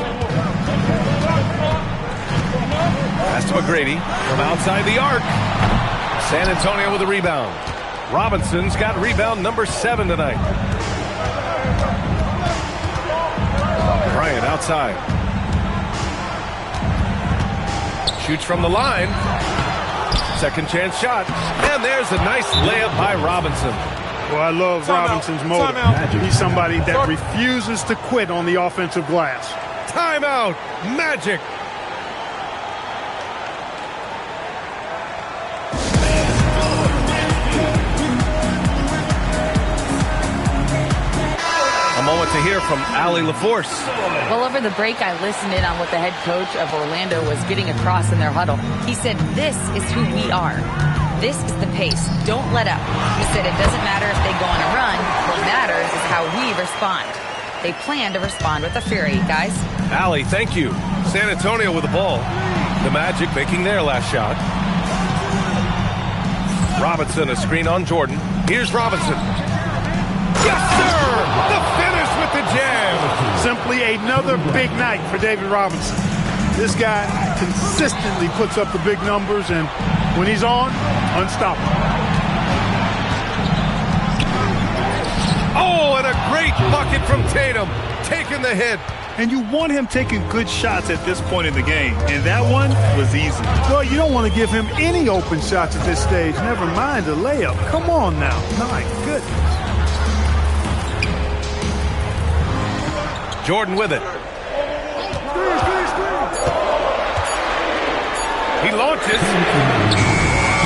Pass to McGrady from outside the arc. San Antonio with a rebound. Robinson's got rebound number 7 tonight. Bryant outside. Shoots from the line. Second chance shot. And there's a nice layup by Robinson. Well, I love Robinson's motor. He's somebody that refuses to quit on the offensive glass. Timeout. Magic. A moment to hear from Allie LaForce. Well, over the break, I listened in on what the head coach of Orlando was getting across in their huddle. He said, this is who we are. This is the pace. Don't let up. He said it doesn't matter if they go on a run. What matters is how we respond. They plan to respond with a fury, guys. Allie, thank you. San Antonio with the ball. The Magic making their last shot. Robinson, a screen on Jordan. Here's Robinson. Yes, sir! The finish with the jam. Simply another big night for David Robinson. This guy consistently puts up the big numbers, and when he's on, unstoppable. Oh, and a great bucket from Tatum, taking the hit. And you want him taking good shots at this point in the game, and that one was easy. Well, you don't want to give him any open shots at this stage, never mind a layup. Come on now. My goodness. Jordan with it. He launches.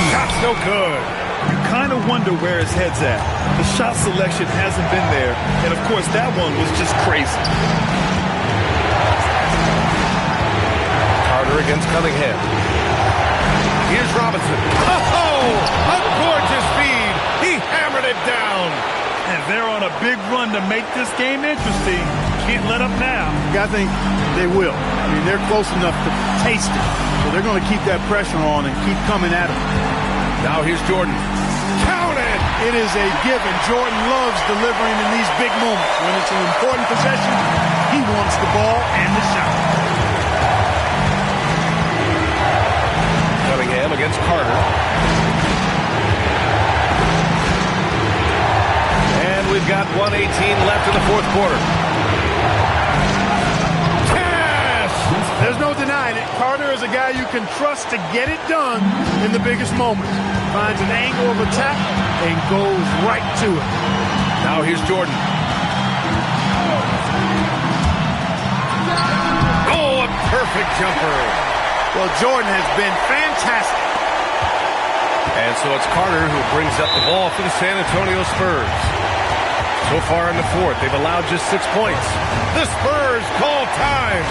Shot's no good. You kind of wonder where his head's at. The shot selection hasn't been there, and of course that one was just crazy. Carter against Cunningham. Here's Robinson. Oh, a gorgeous feed. He hammered it down. And they're on a big run to make this game interesting. can't let up now. I think they will. I mean, they're close enough to taste it. So they're going to keep that pressure on and keep coming at him. Now here's Jordan. Counted! It is a given. Jordan loves delivering in these big moments. When it's an important possession, he wants the ball and the shot. Cunningham against Carter. And we've got 1:18 left in the fourth quarter. There's no denying it. Carter is a guy you can trust to get it done in the biggest moments. Finds an angle of attack and goes right to it. Now here's Jordan. Oh, a perfect jumper. Well, Jordan has been fantastic. And so it's Carter who brings up the ball for the San Antonio Spurs. So far in the fourth, they've allowed just 6 points. The Spurs call time.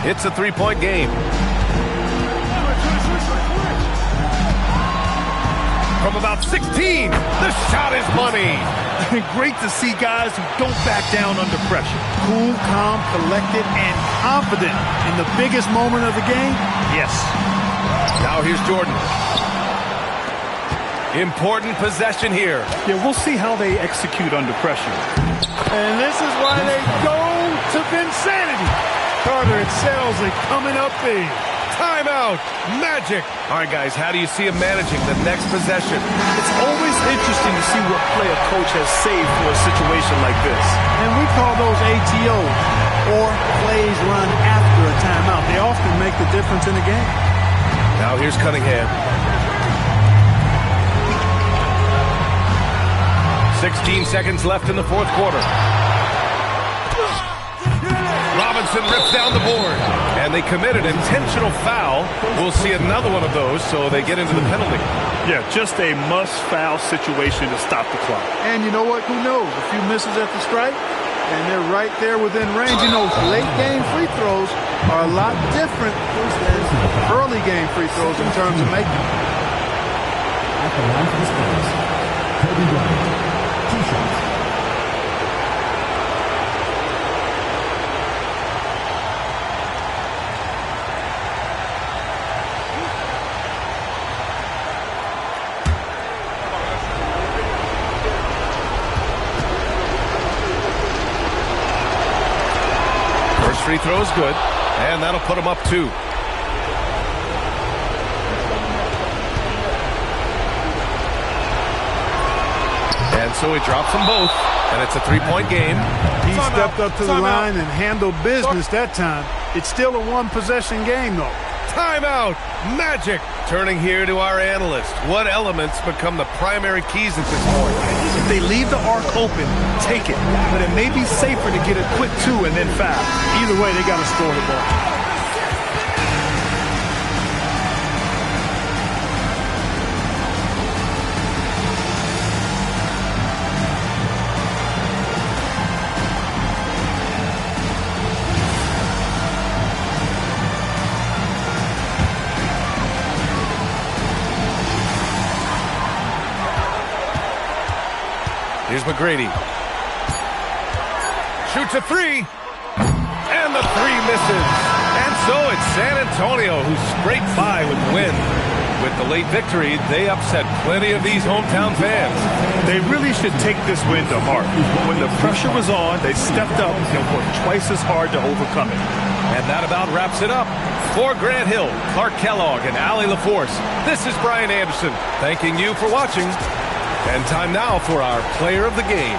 It's a three-point game. From about 16, the shot is money. Great to see guys who don't back down under pressure. Cool, calm, collected, and confident in the biggest moment of the game. Yes. Now here's Jordan. Important possession here. Yeah, we'll see how they execute under pressure. And this is why they go to Vinsanity. Carter excels at coming up big. Timeout. Magic. All right, guys, how do you see him managing the next possession? It's always interesting to see what play a coach has saved for a situation like this. And we call those ATOs, or plays run after a timeout. They often make the difference in a game. Now here's Cunningham. 16 seconds left in the fourth quarter. Robinson rips down the board, and they committed an intentional foul. We'll see another one of those, so they get into the penalty. Yeah, just a must-foul situation to stop the clock. And you know what? Who knows? A few misses at the stripe, and they're right there within range. You know, late-game free throws are a lot different than early-game free throws in terms of making them. At the line for the Spurs, Kobe Bryant, 2 shots. Free throw is good, and that'll put him up 2. And so he drops them both, and it's a 3-point game. He stepped up to the line and handled business that time. It's still a one-possession game, though. Timeout. Magic. Turning here to our analyst. What elements become the primary keys at this point? If they leave the arc open, take it. But it may be safer to get a quick 2 and then foul. Either way, they got to score the ball. Here's McGrady. Shoots a 3. And the 3 misses. And so it's San Antonio who scraped by with the win. With the late victory, they upset plenty of these hometown fans. They really should take this win to heart. When the pressure was on, they stepped up and worked twice as hard to overcome it. And that about wraps it up. For Grant Hill, Clark Kellogg, and Allie LaForce, this is Brian Anderson, thanking you for watching. And time now for our player of the game.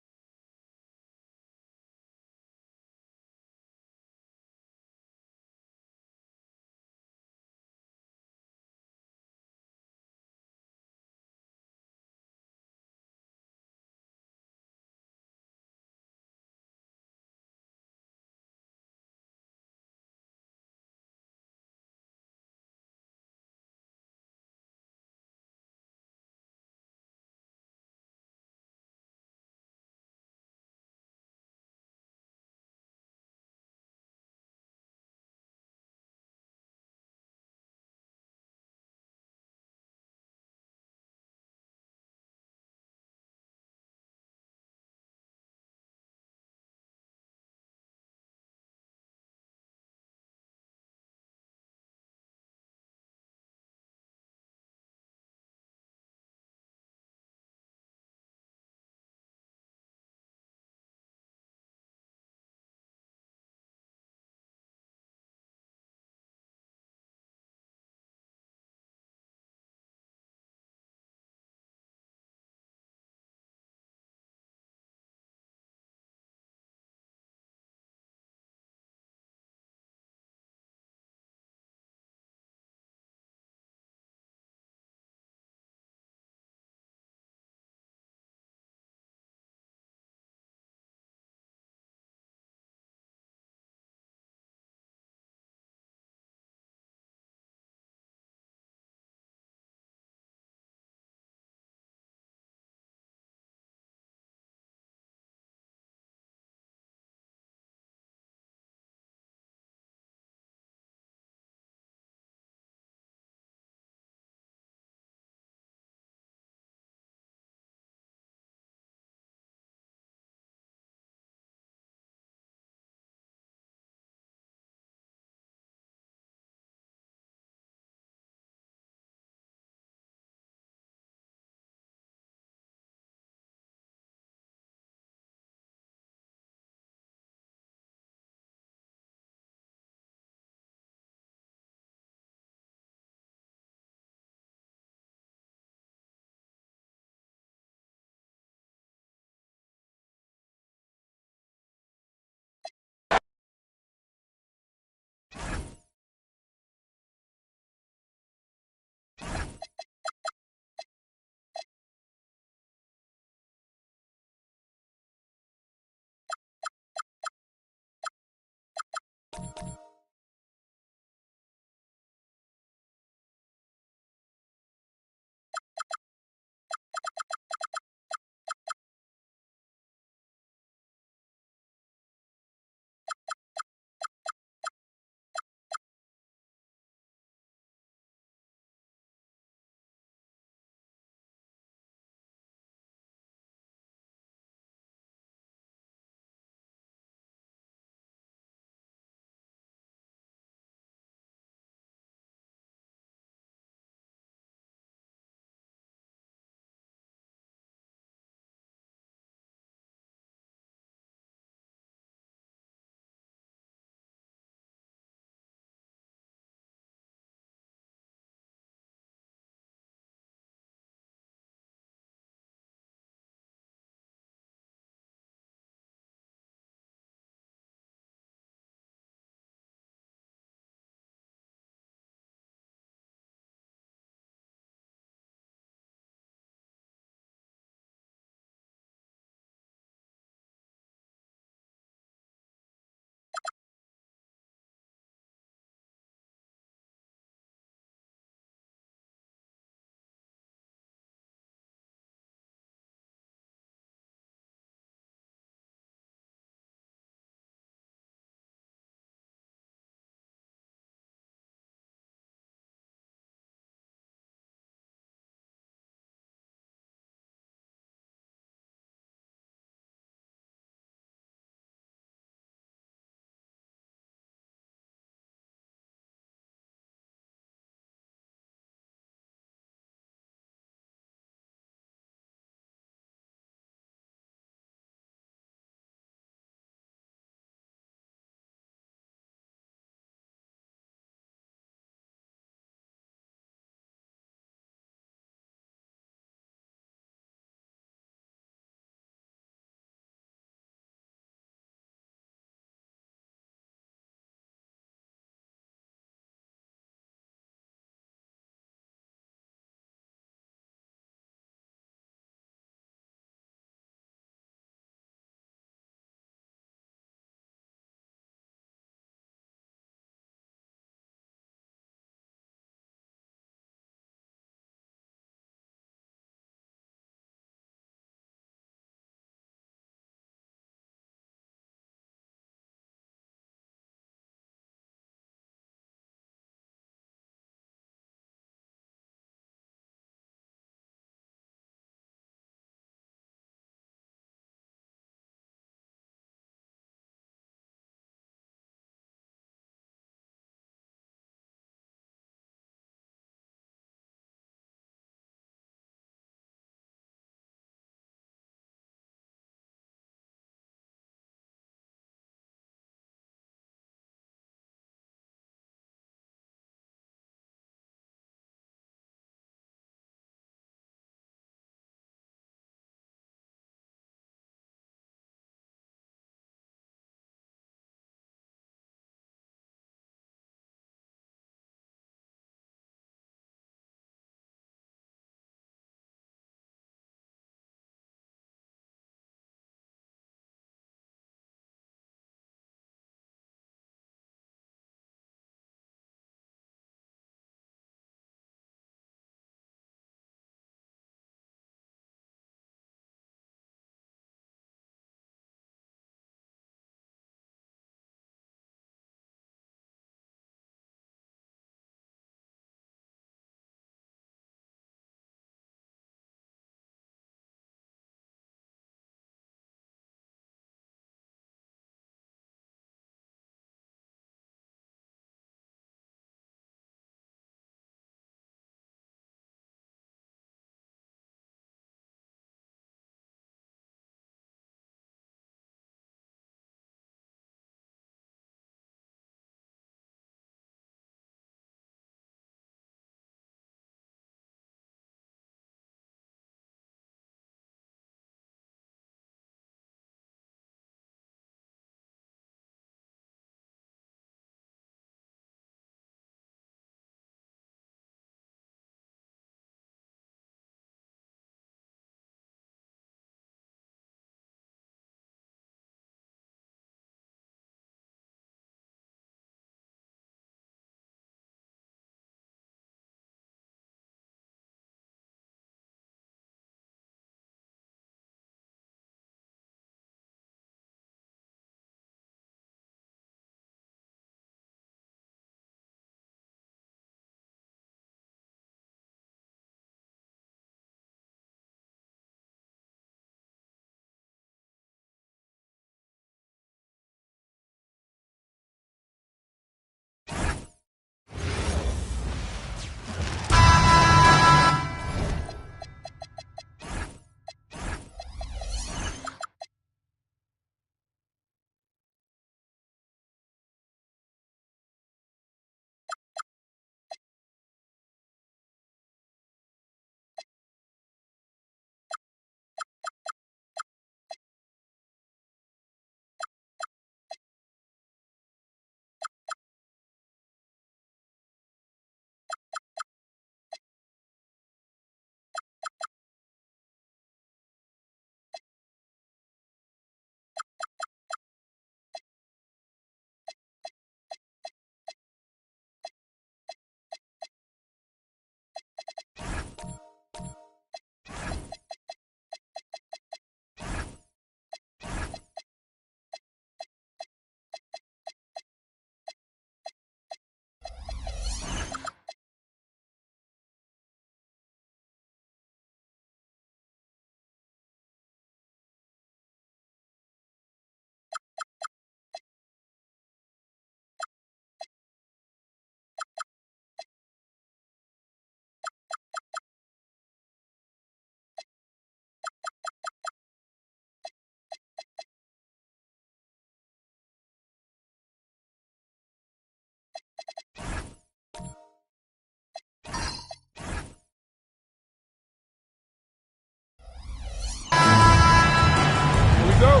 go.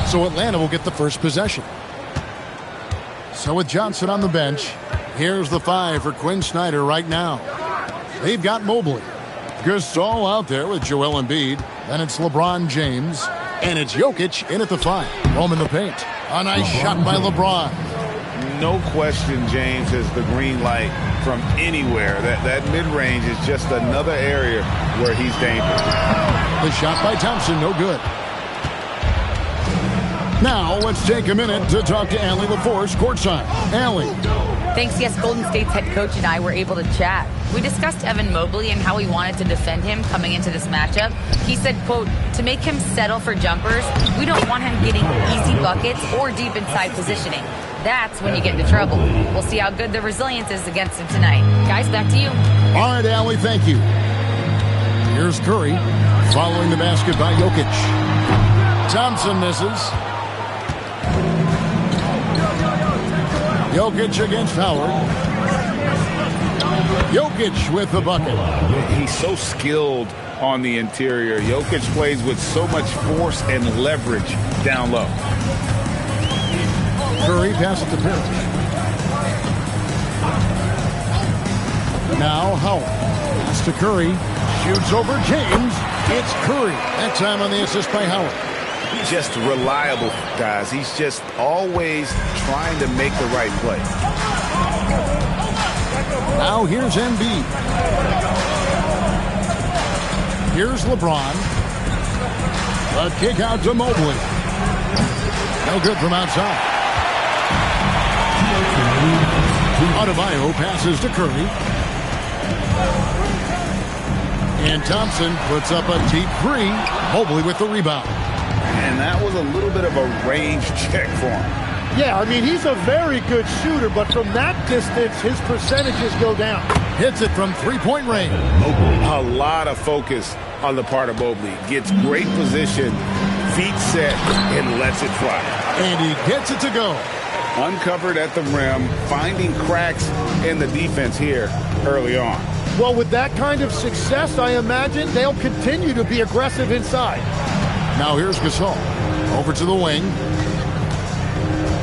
So Atlanta will get the first possession. So with Johnson on the bench, here's the 5 for Quinn Snyder right now. They've got Mobley. Gasol out there with Joel Embiid. Then it's LeBron James. And it's Jokic in at the 5. Roam in the paint. A nice shot by LeBron. No question James has the green light from anywhere. That mid-range is just another area where he's dangerous. The shot by Thompson, no good. Now let's take a minute to talk to Allie LaForce courtside. Allie. Thanks. Yes, Golden State's head coach and I were able to chat. We discussed Evan Mobley and how he wanted to defend him coming into this matchup. He said, quote, to make him settle for jumpers, we don't want him getting easy buckets or deep inside positioning. That's when you get into trouble. We'll see how good the resilience is against him tonight. Guys, back to you. All right, Allie, thank you. Here's Curry following the basket by Jokic. Thompson misses. Jokic against Howard. Jokic with the bucket. He's so skilled on the interior. Jokic plays with so much force and leverage down low. Curry passes to Parrish. Now Howard. Pass to Curry. Shoots over James. It's Curry. That time on the assist by Howard. Just reliable, guys. He's just always trying to make the right play. Now here's Embiid. Here's LeBron. A kick out to Mobley. No good from outside. Adebayo passes to Curry. And Thompson puts up a deep 3. Mobley with the rebound. And that was a little bit of a range check for him. Yeah, I mean, he's a very good shooter, but from that distance, his percentages go down. Hits it from three-point range. A lot of focus on the part of Mobley. Gets great position, feet set, and lets it fly. And he gets it to go. Uncovered at the rim, finding cracks in the defense here early on. Well, with that kind of success, I imagine they'll continue to be aggressive inside. Now here's Gasol. Over to the wing.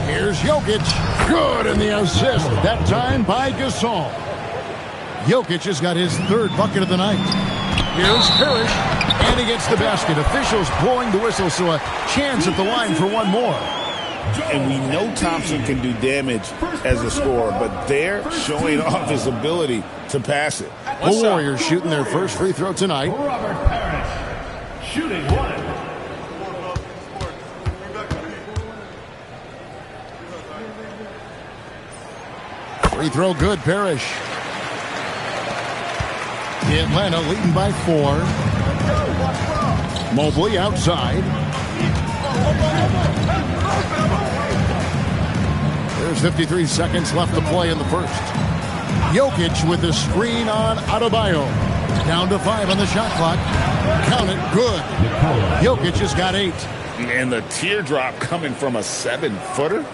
Here's Jokic. Good in the assist. That time by Gasol. Jokic has got his 3rd bucket of the night. Here's Parrish. And he gets the basket. Officials blowing the whistle, so a chance at the line for one more. And we know Thompson can do damage as a scorer, but they're showing off his ability to pass it. The Warriors shooting their first free throw tonight. Robert Parrish, shooting 1. Free throw good, Parrish. Atlanta leading by 4. Mobley outside. There's 53 seconds left to play in the first. Jokic with the screen on Adebayo. Down to 5 on the shot clock. Count it, good. Jokic has got 8. And the teardrop coming from a 7-footer.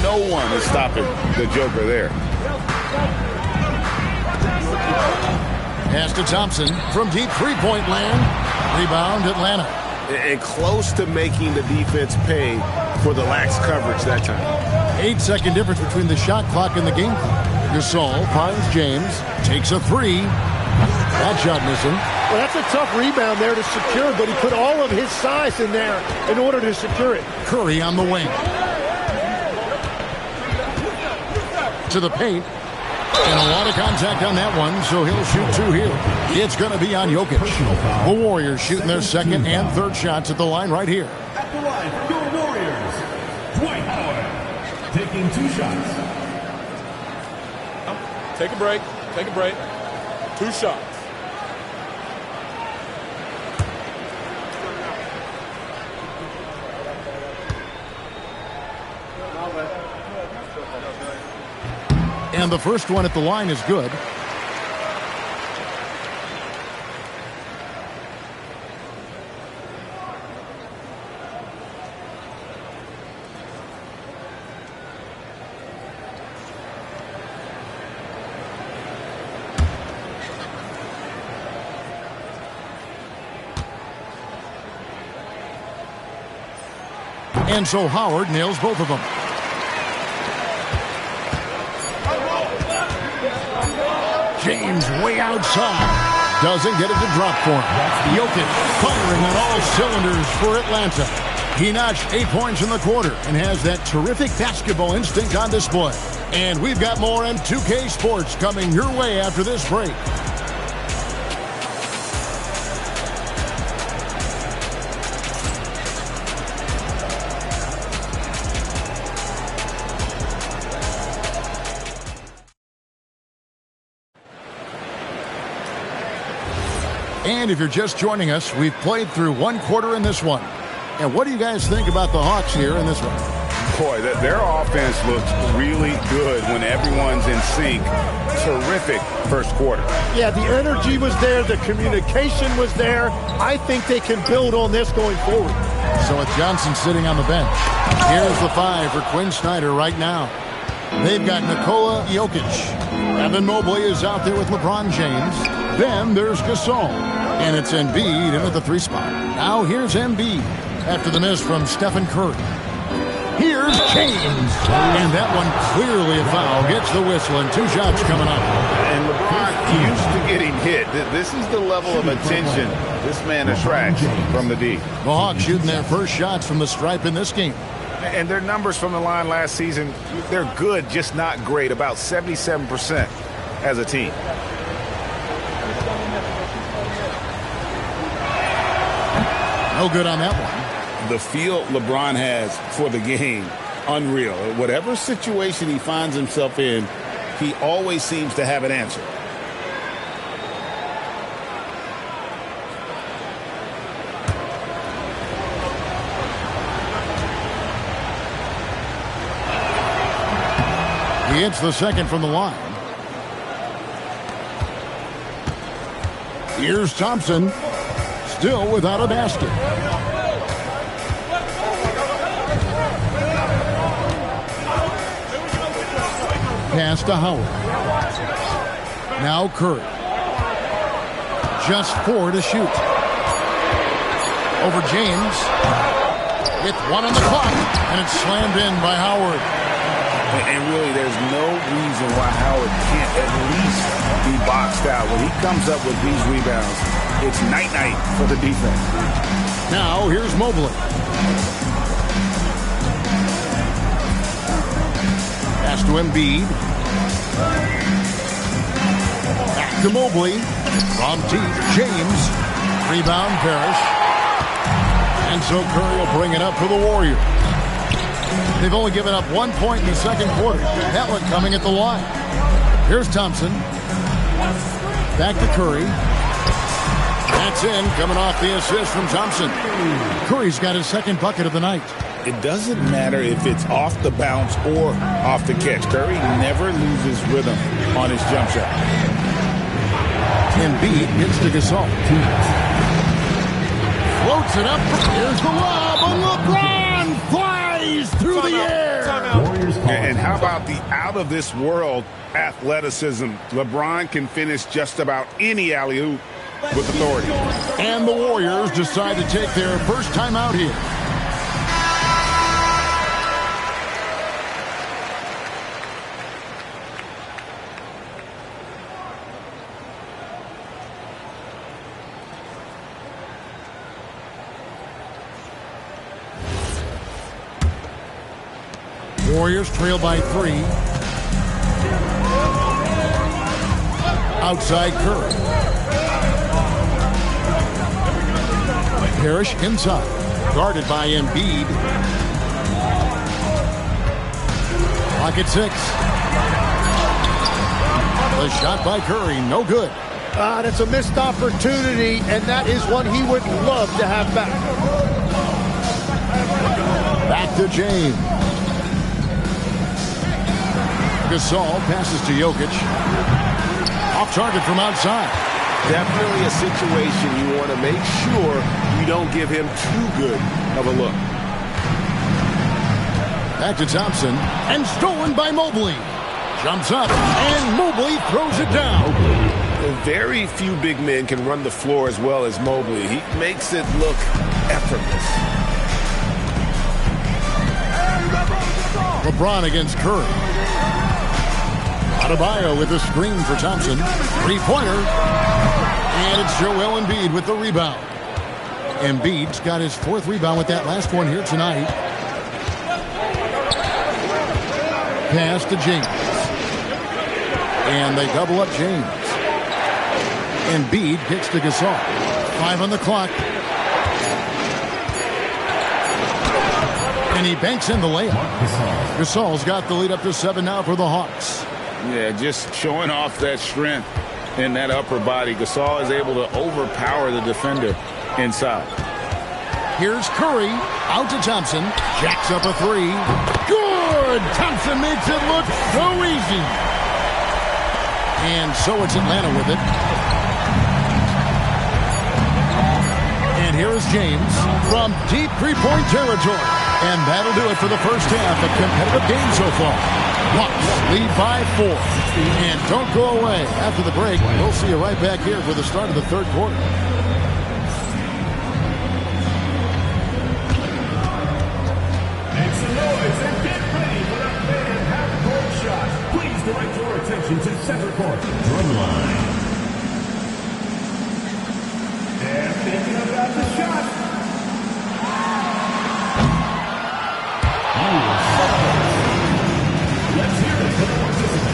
No one is stopping the Joker there. Pass to Thompson from deep three-point land. Rebound, Atlanta. And close to making the defense pay for the lax coverage that time. 8-second difference between the shot clock and the game clock. Gasol finds James, takes a 3. That shot missing. Well, that's a tough rebound there to secure, but he put all of his size in there in order to secure it. Curry on the wing. To the paint. And a lot of contact on that one, so he'll shoot 2 here. It's going to be on Jokic. The Warriors shooting their 2nd and 3rd shots at the line right here. At the line, your Warriors, Dwight Howard, taking 2 shots. Take a break. Take a break. 2 shots. And the first one at the line is good. And so Howard nails both of them. James way outside. Doesn't get it to drop for him. Jokic firing on all cylinders for Atlanta. He notched 8 points in the quarter and has that terrific basketball instinct on display. And we've got more M2K Sports coming your way after this break. And if you're just joining us, we've played through one quarter in this one. And what do you guys think about the Hawks here in this one? Boy, their offense looks really good when everyone's in sync. Terrific first quarter. Yeah, the energy was there. The communication was there. I think they can build on this going forward. So with Johnson sitting on the bench, here's the 5 for Quinn Snyder right now. They've got Nikola Jokic. Evan Mobley is out there with LeBron James. Then there's Gasol. And it's Embiid in at the 3 spot. Now here's Embiid after the miss from Stephen Curry. Here's James. And that one clearly a foul. Gets the whistle and 2 shots coming up. And LeBron used to getting hit. This is the level of attention this man attracts from the D. The Hawks shooting their first shots from the stripe in this game. And their numbers from the line last season, they're good, just not great. About 77% as a team. No good on that one. The feel LeBron has for the game, unreal. Whatever situation he finds himself in, he always seems to have an answer. He hits the second from the line. Here's Thompson. Still without a basket. Pass to Howard. Now Curry. Just 4 to shoot. Over James. With 1 on the clock. And it's slammed in by Howard. And really, there's no reason why Howard can't at least be boxed out. When he comes up with these rebounds, it's night-night for the defense. Now, here's Mobley. Pass to Embiid. Back to Mobley. From deep, James. Rebound, Parrish. And so Curry will bring it up for the Warriors. They've only given up 1 point in the second quarter. That one coming at the line. Here's Thompson. Back to Curry. That's in, coming off the assist from Thompson. Curry's got his second bucket of the night. It doesn't matter if it's off the bounce or off the catch. Curry never loses rhythm on his jump shot. Embiid gets to Gasol. Floats it up. Here's the lob. And LeBron flies through the air. And how about the out-of-this-world athleticism? LeBron can finish just about any alley-oop with authority. And the Warriors decide to take their first time out here. Warriors trail by 3. Outside Curry. Parrish inside. Guarded by Embiid. Clock at 6. The shot by Curry, no good. That's a missed opportunity, and that is one he would love to have back. Back to James. Gasol passes to Jokic. Off target from outside. Definitely a situation you want to make sure you don't give him too good of a look. Back to Thompson. And stolen by Mobley. Jumps up, and Mobley throws it down. Very few big men can run the floor as well as Mobley. He makes it look effortless. LeBron against Curry. Adebayo with a screen for Thompson. Three-pointer. And it's Joel Embiid with the rebound. Embiid's got his 4th rebound with that last one here tonight. Pass to James. And they double up James. Embiid gets to Gasol. 5 on the clock. And he banks in the layup. Gasol's got the lead up to 7 now for the Hawks. Yeah, just showing off that strength in that upper body. Gasol is able to overpower the defender inside. Here's Curry. Out to Thompson. Jacks up a 3. Good! Thompson makes it look so easy. And so it's Atlanta with it. And here is James from deep three-point territory. And that'll do it for the first half. A competitive game so far. Hawks lead by 4. And don't go away. After the break, we'll see you right back here for the start of the 3rd quarter. Make some noise and get ready for the fan half-court shot. Please direct your attention to center court. Drumline. And thinking about the shot. Let's hear it for the participants.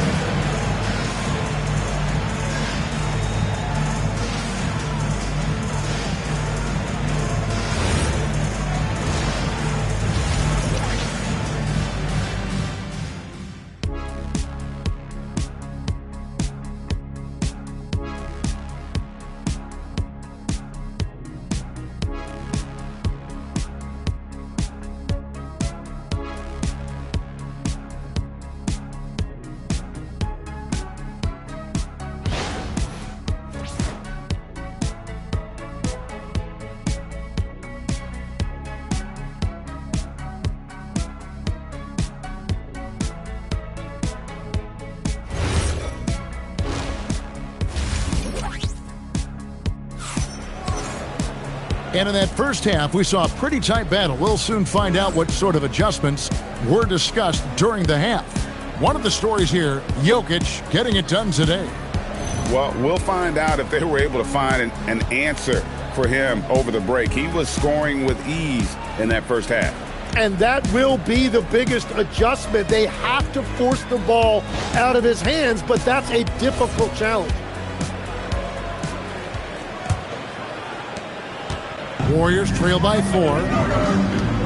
And in that first half, we saw a pretty tight battle. We'll soon find out what sort of adjustments were discussed during the half. One of the stories here, Jokic getting it done today. Well, we'll find out if they were able to find an answer for him over the break. He was scoring with ease in that first half. And that will be the biggest adjustment. They have to force the ball out of his hands, but that's a difficult challenge. Warriors trail by 4.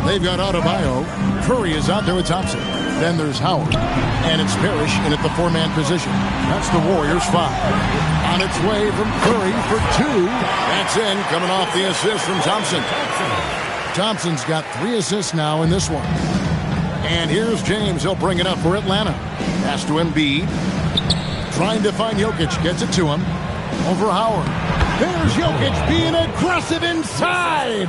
They've got Adebayo. Curry is out there with Thompson. Then there's Howard. And it's Parrish in at the 4-man position. That's the Warriors 5. On its way from Curry for 2. That's in, coming off the assist from Thompson. Thompson's got 3 assists now in this one. And here's James. He'll bring it up for Atlanta. Pass to Embiid. Trying to find Jokic. Gets it to him. Over Howard. There's Jokic being aggressive inside.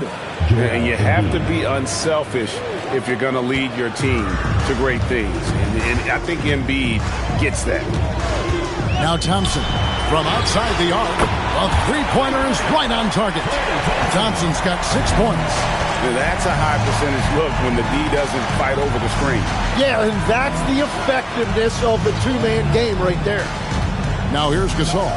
And you have to be unselfish if you're going to lead your team to great things. And I think Embiid gets that. Now Thompson from outside the arc. A 3-pointer is right on target. Thompson's got 6 points. Now that's a high percentage look when the D doesn't fight over the screen. Yeah, and that's the effectiveness of the 2-man game right there. Now here's Gasol.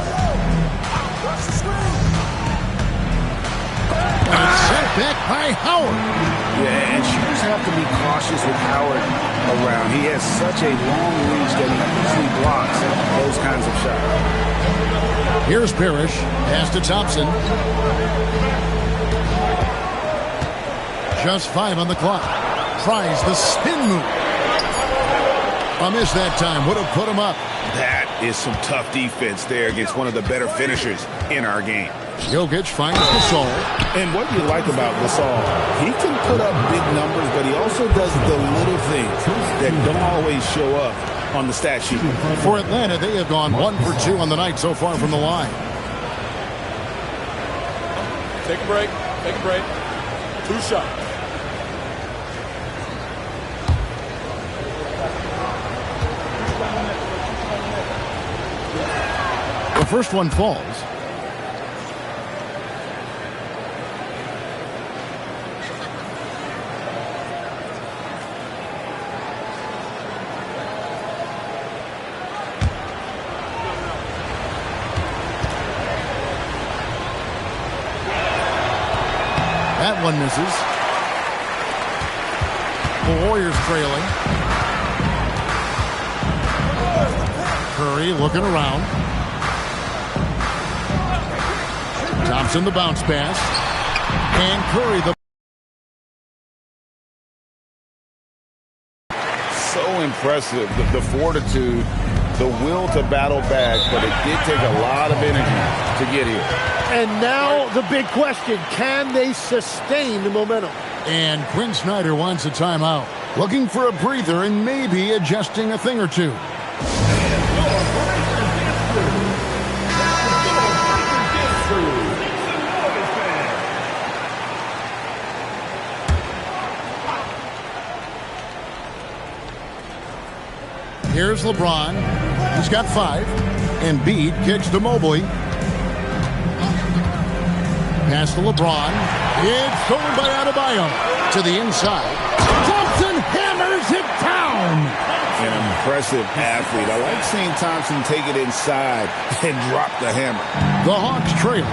And it's sent back by Howard. Yeah, and shooters have to be cautious with Howard around. He has such a long reach that he usually blocks those kinds of shots. Here's Parrish. Pass to Thompson. Just 5 on the clock. Tries the spin move. A miss that time. Would have put him up. That is some tough defense there against one of the better finishers in our game. Jokic finds Gasol. And what you like about Gasol, he can put up big numbers, but he also does the little things that don't always show up on the stat sheet. For Atlanta, they have gone 1 for 2 on the night so far from the line. Take a break. Take a break. 2 shots. The first one falls. That one misses. The Warriors trailing. Curry looking around. Thompson the bounce pass. And Curry the... So impressive, the fortitude, the will to battle back, but it did take a lot of energy to get here. And now the big question, can they sustain the momentum? And Quinn Snyder wants a timeout. Looking for a breather and maybe adjusting a thing or two. Here's LeBron. He's got 5. Embiid kicks to Mobley. Pass to LeBron. It's stolen by Adebayo. To the inside. Thompson hammers it down. An impressive athlete. I like seeing Thompson take it inside and drop the hammer. The Hawks trail.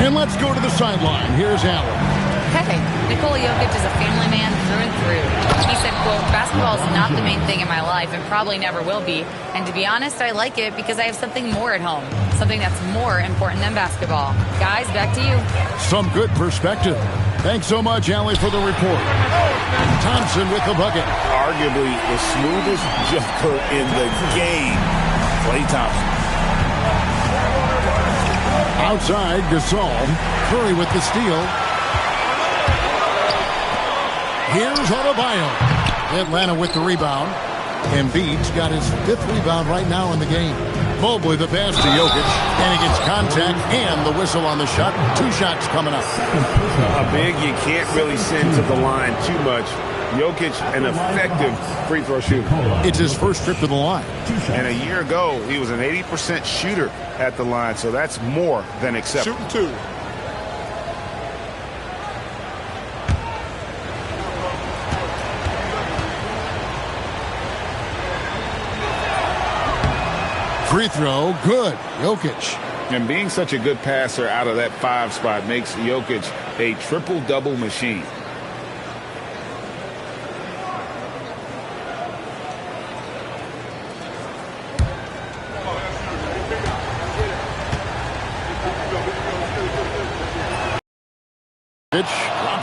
And let's go to the sideline. Here's Allen. Hey, Nikola Jokic is a family man through and through. He said, quote, basketball is not the main thing in my life and probably never will be. And to be honest, I like it because I have something more at home. Something that's more important than basketball. Guys, back to you. Some good perspective. Thanks so much, Allie, for the report. Thompson with the bucket. Arguably the smoothest jumper in the game. Klay Thompson. Outside, Gasol. Curry with the steal. Here's Adebayo. Atlanta with the rebound. Embiid's got his 5th rebound right now in the game. Mobley the pass to Jokic. And he gets contact and the whistle on the shot. 2 shots coming up. A big you can't really send to the line too much. Jokic, an effective free throw shooter. It's his first trip to the line. And a year ago, he was an 80% shooter at the line, so that's more than acceptable. Shooting 2. Free throw, good. Jokic. And being such a good passer out of that 5 spot makes Jokic a triple-double machine.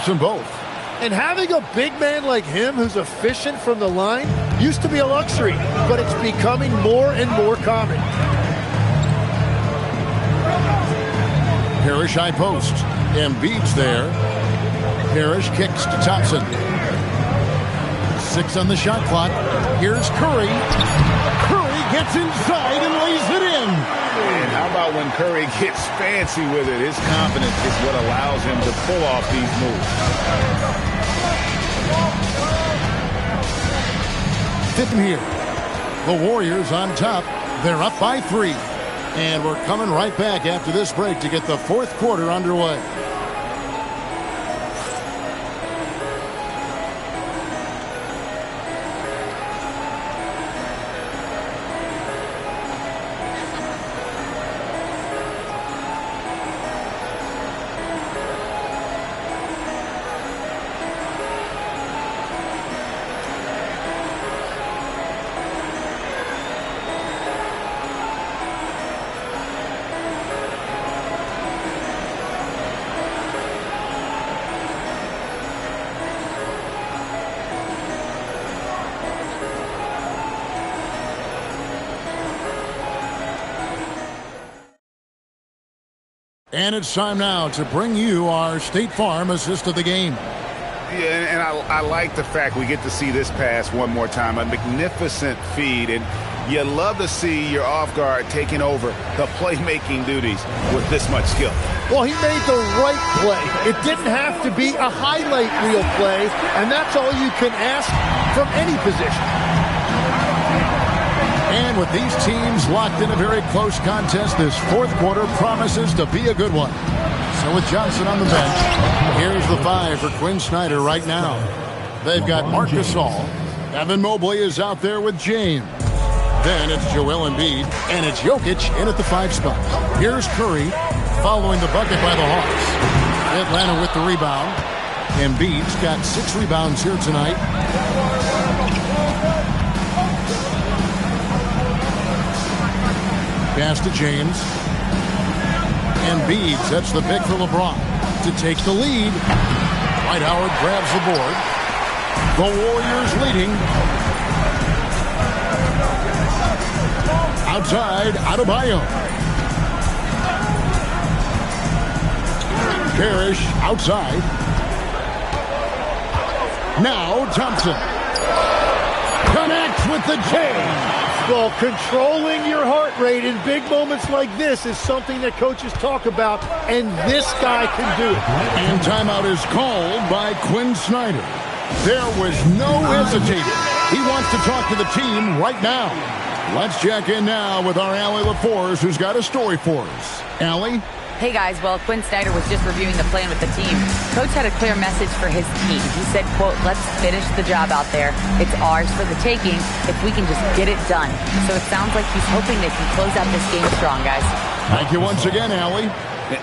Drops them both. And having a big man like him who's efficient from the line used to be a luxury, but it's becoming more and more common. Parrish high post. Embiid's there. Parrish kicks to Thompson. 6 on the shot clock. Here's Curry. Curry gets inside and lays it in. And how about when Curry gets fancy with it? His confidence is what allows him to pull off these moves. 5th here. The Warriors on top. They're up by 3. And we're coming right back after this break to get the 4th quarter underway. And it's time now to bring you our State Farm assist of the game. Yeah, and I like the fact we get to see this pass one more time. A magnificent feed, and you love to see your off guard taking over the playmaking duties with this much skill. Well, he made the right play. It didn't have to be a highlight reel play, and that's all you can ask from any position. And with these teams locked in a very close contest, this 4th quarter promises to be a good one. So with Johnson on the bench, here's the 5 for Quinn Snyder right now. They've got Marc Gasol. Evan Mobley is out there with James. Then it's Joel Embiid, and it's Jokic in at the 5 spot. Here's Curry following the bucket by the Hawks. Atlanta with the rebound. Embiid's got 6 rebounds here tonight. Pass to James. Embiid sets the pick for LeBron to take the lead. Dwight Howard grabs the board. The Warriors leading. Outside, Adebayo. Parrish outside. Now Thompson. Connects with the chain. Well, controlling your heart rate in big moments like this is something that coaches talk about, and this guy can do it. And timeout is called by Quinn Snyder. There was no hesitating. He wants to talk to the team right now. Let's check in now with our Allie LaForce, who's got a story for us. Allie? Hey guys, well, Quinn Snyder was just reviewing the plan with the team. Coach had a clear message for his team. He said, quote, let's finish the job out there. It's ours for the taking if we can just get it done. So it sounds like he's hoping they can close out this game strong, guys. Thank you once again, Allie.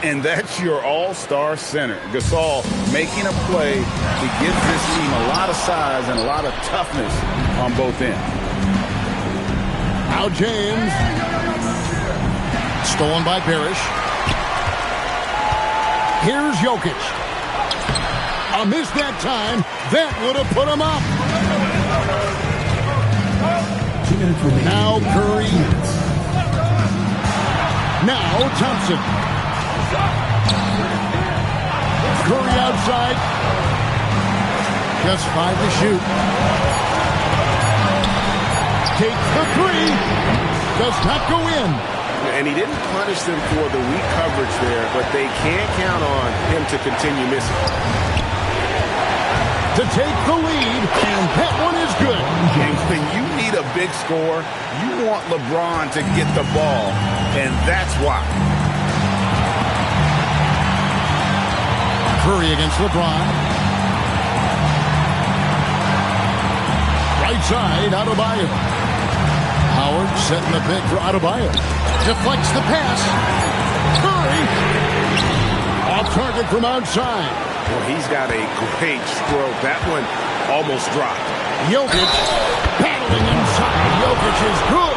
And that's your all-star center. Gasol making a play that gives this team a lot of size and a lot of toughness on both ends. Now James. Stolen by Parrish. Here's Jokic. A miss that time. That would have put him up. Now Curry. Now Thompson. Curry outside. Just 5 to shoot. Takes the 3. Does not go in. And he didn't punish them for the weak coverage there, but they can't count on him to continue missing. To take the lead, and that one is good. James, when you need a big score, you want LeBron to get the ball, and that's why. Curry against LeBron. Right side, Adebayo. Howard setting the pick for Adebayo. Deflects the pass. Curry. Off target from outside. Well, he's got a great stroke. That one almost dropped. Jokic battling inside. Jokic is good.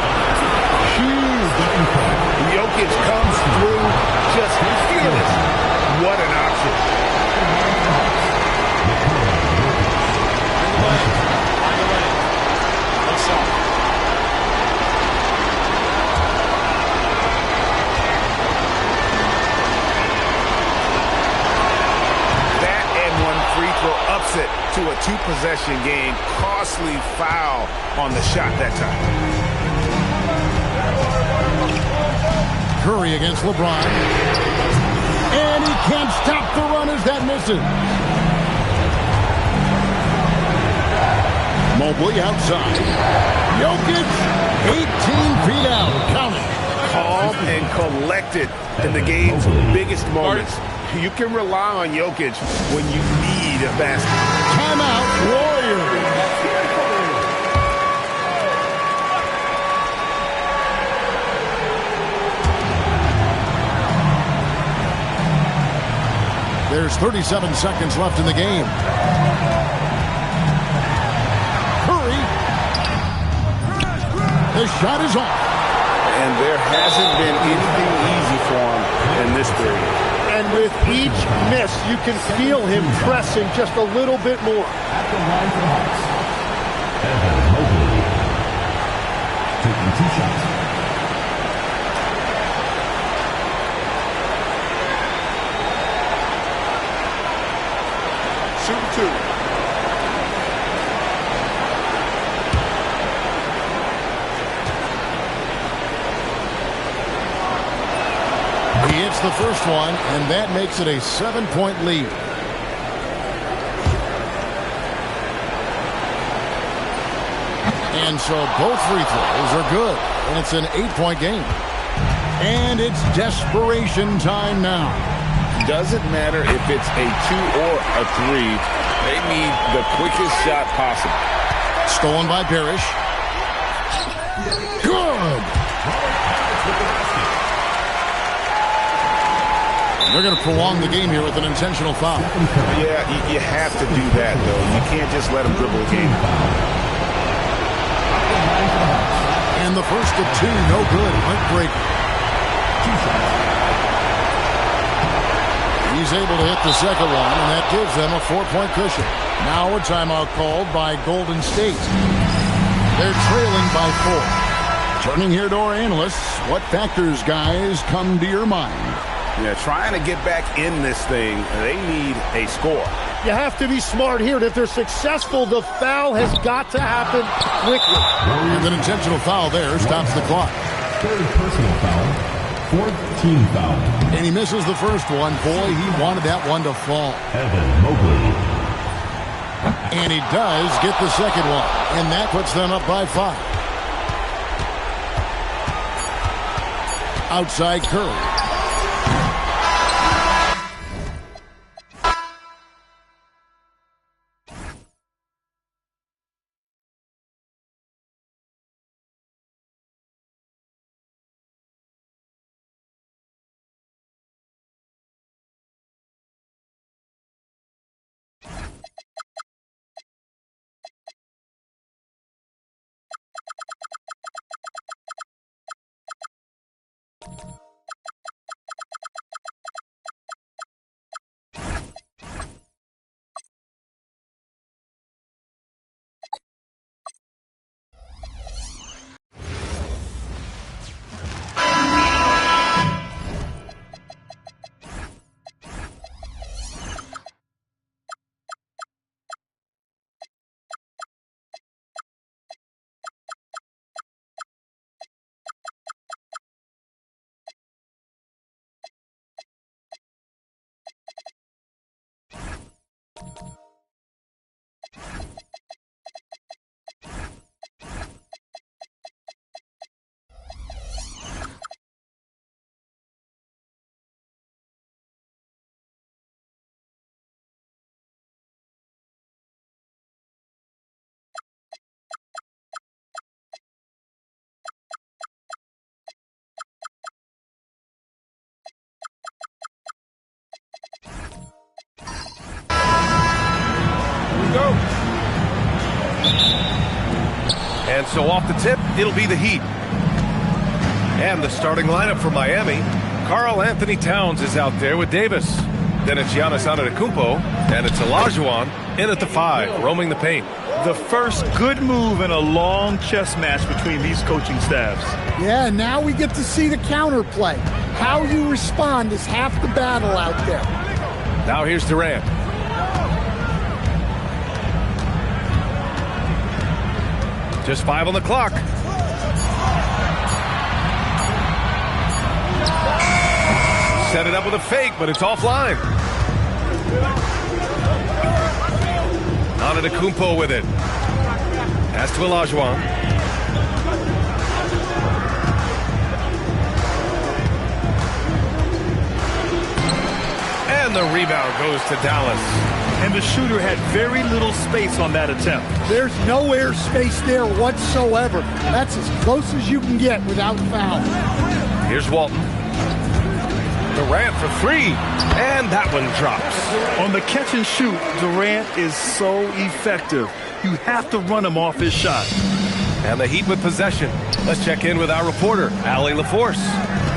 Huge. Jokic comes through just fearless. What an option. Upset to a 2-possession game. Costly foul on the shot that time. Curry against LeBron. And he can't stop the run as that misses. Mobley outside. Jokic, 18 feet out. Count it. Calm and collected in the game's biggest moments. You can rely on Jokic when you need a basket. Timeout, Warriors. There's 37 seconds left in the game. Curry. The shot is off. And there hasn't been anything easy for him in this period. And with each miss, you can feel him pressing just a little bit more. At the line for Hawks, Evan Mobley, taking 2 shots. Shoot 2. He hits the first one, and that makes it a 7-point lead. And so both free throws are good, and it's an 8-point game. And it's desperation time now. Doesn't matter if it's a 2 or a 3. They need the quickest shot possible. Stolen by Parrish. Good. They're going to prolong the game here with an intentional foul. Yeah, you have to do that, though. You can't just let them dribble the game. And the first of two, no good. Heartbreaker. He's able to hit the second one, and that gives them a 4-point cushion. Now a timeout called by Golden State. They're trailing by 4. Turning here to our analysts, what factors, guys, come to your mind? Yeah, trying to get back in this thing, they need a score. You have to be smart here. And if they're successful, the foul has got to happen quickly. And an intentional foul there stops the clock. Third personal foul. Fourth team foul. And he misses the first one. Boy, he wanted that one to fall. Evan Mobley. And he does get the second one. And that puts them up by 5. Outside Curry. And so off the tip, it'll be the Heat. And the starting lineup for Miami, Karl Anthony Towns is out there with Davis. Then it's Giannis Antetokounmpo, and it's Olajuwon in at the 5, roaming the paint. The first good move in a long chess match between these coaching staffs. Yeah, now we get to see the counterplay. How you respond is half the battle out there. Now here's Durant. Just 5 on the clock. Set it up with a fake, but it's offline. Antetokounmpo with it. Pass to Olajuwon. And the rebound goes to Dallas. And the shooter had very little space on that attempt. There's no air space there whatsoever. That's as close as you can get without foul. Here's Walton. Durant for 3, and that one drops. On the catch and shoot, Durant is so effective. You have to run him off his shot. And the Heat with possession. Let's check in with our reporter, Allie LaForce.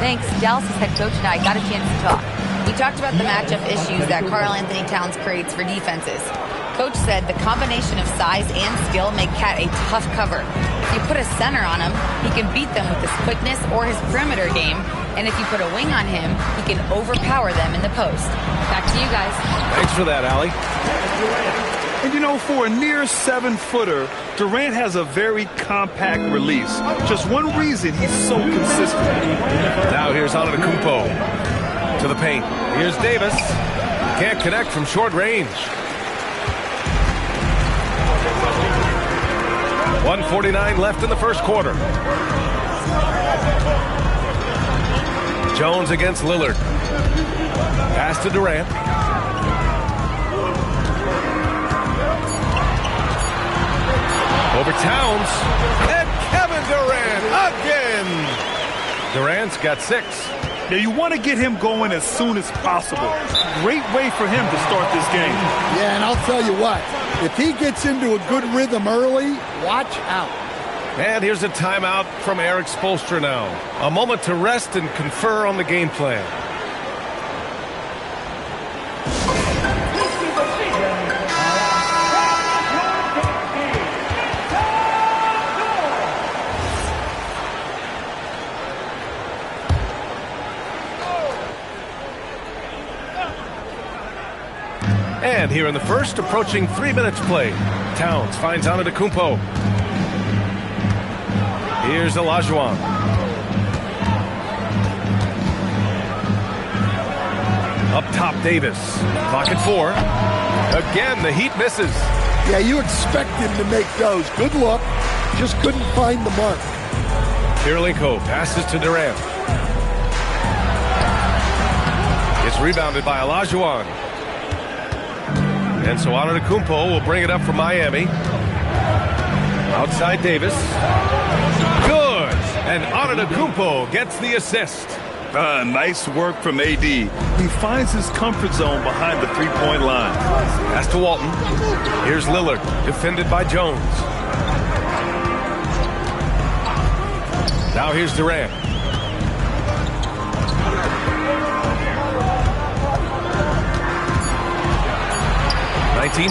Thanks. Dallas' head coach and I got a chance to talk. We talked about the matchup issues that Karl Anthony Towns creates for defenses. Coach said the combination of size and skill make Cat a tough cover. If you put a center on him, he can beat them with his quickness or his perimeter game. And if you put a wing on him, he can overpower them in the post. Back to you guys. Thanks for that, Allie. And you know, for a near 7-footer, Durant has a very compact release. Just one reason he's so consistent. Now here's Antetokounmpo. To the paint. Here's Davis. Can't connect from short range. 1:49 left in the first quarter. Jones against Lillard. Pass to Durant. Over Towns. And Kevin Durant again. Durant's got 6. Yeah, you want to get him going as soon as possible. Great way for him to start this game. Yeah, and I'll tell you what, if he gets into a good rhythm early, watch out. And here's a timeout from Eric Spoelstra now. A moment to rest and confer on the game plan. And here in the first, approaching 3 minutes played. Towns finds Antetokounmpo. Here's Olajuwon. Up top, Davis. Clock at 4. Again, the Heat misses. Yeah, you expect him to make those. Good look. Just couldn't find the mark. Kirilenko passes to Durant. It's rebounded by Olajuwon. And so Antetokounmpo will bring it up for Miami. Outside Davis. Good! And Antetokounmpo gets the assist. Nice work from AD. He finds his comfort zone behind the three-point line. Pass to Walton. Here's Lillard, defended by Jones. Now here's Durant.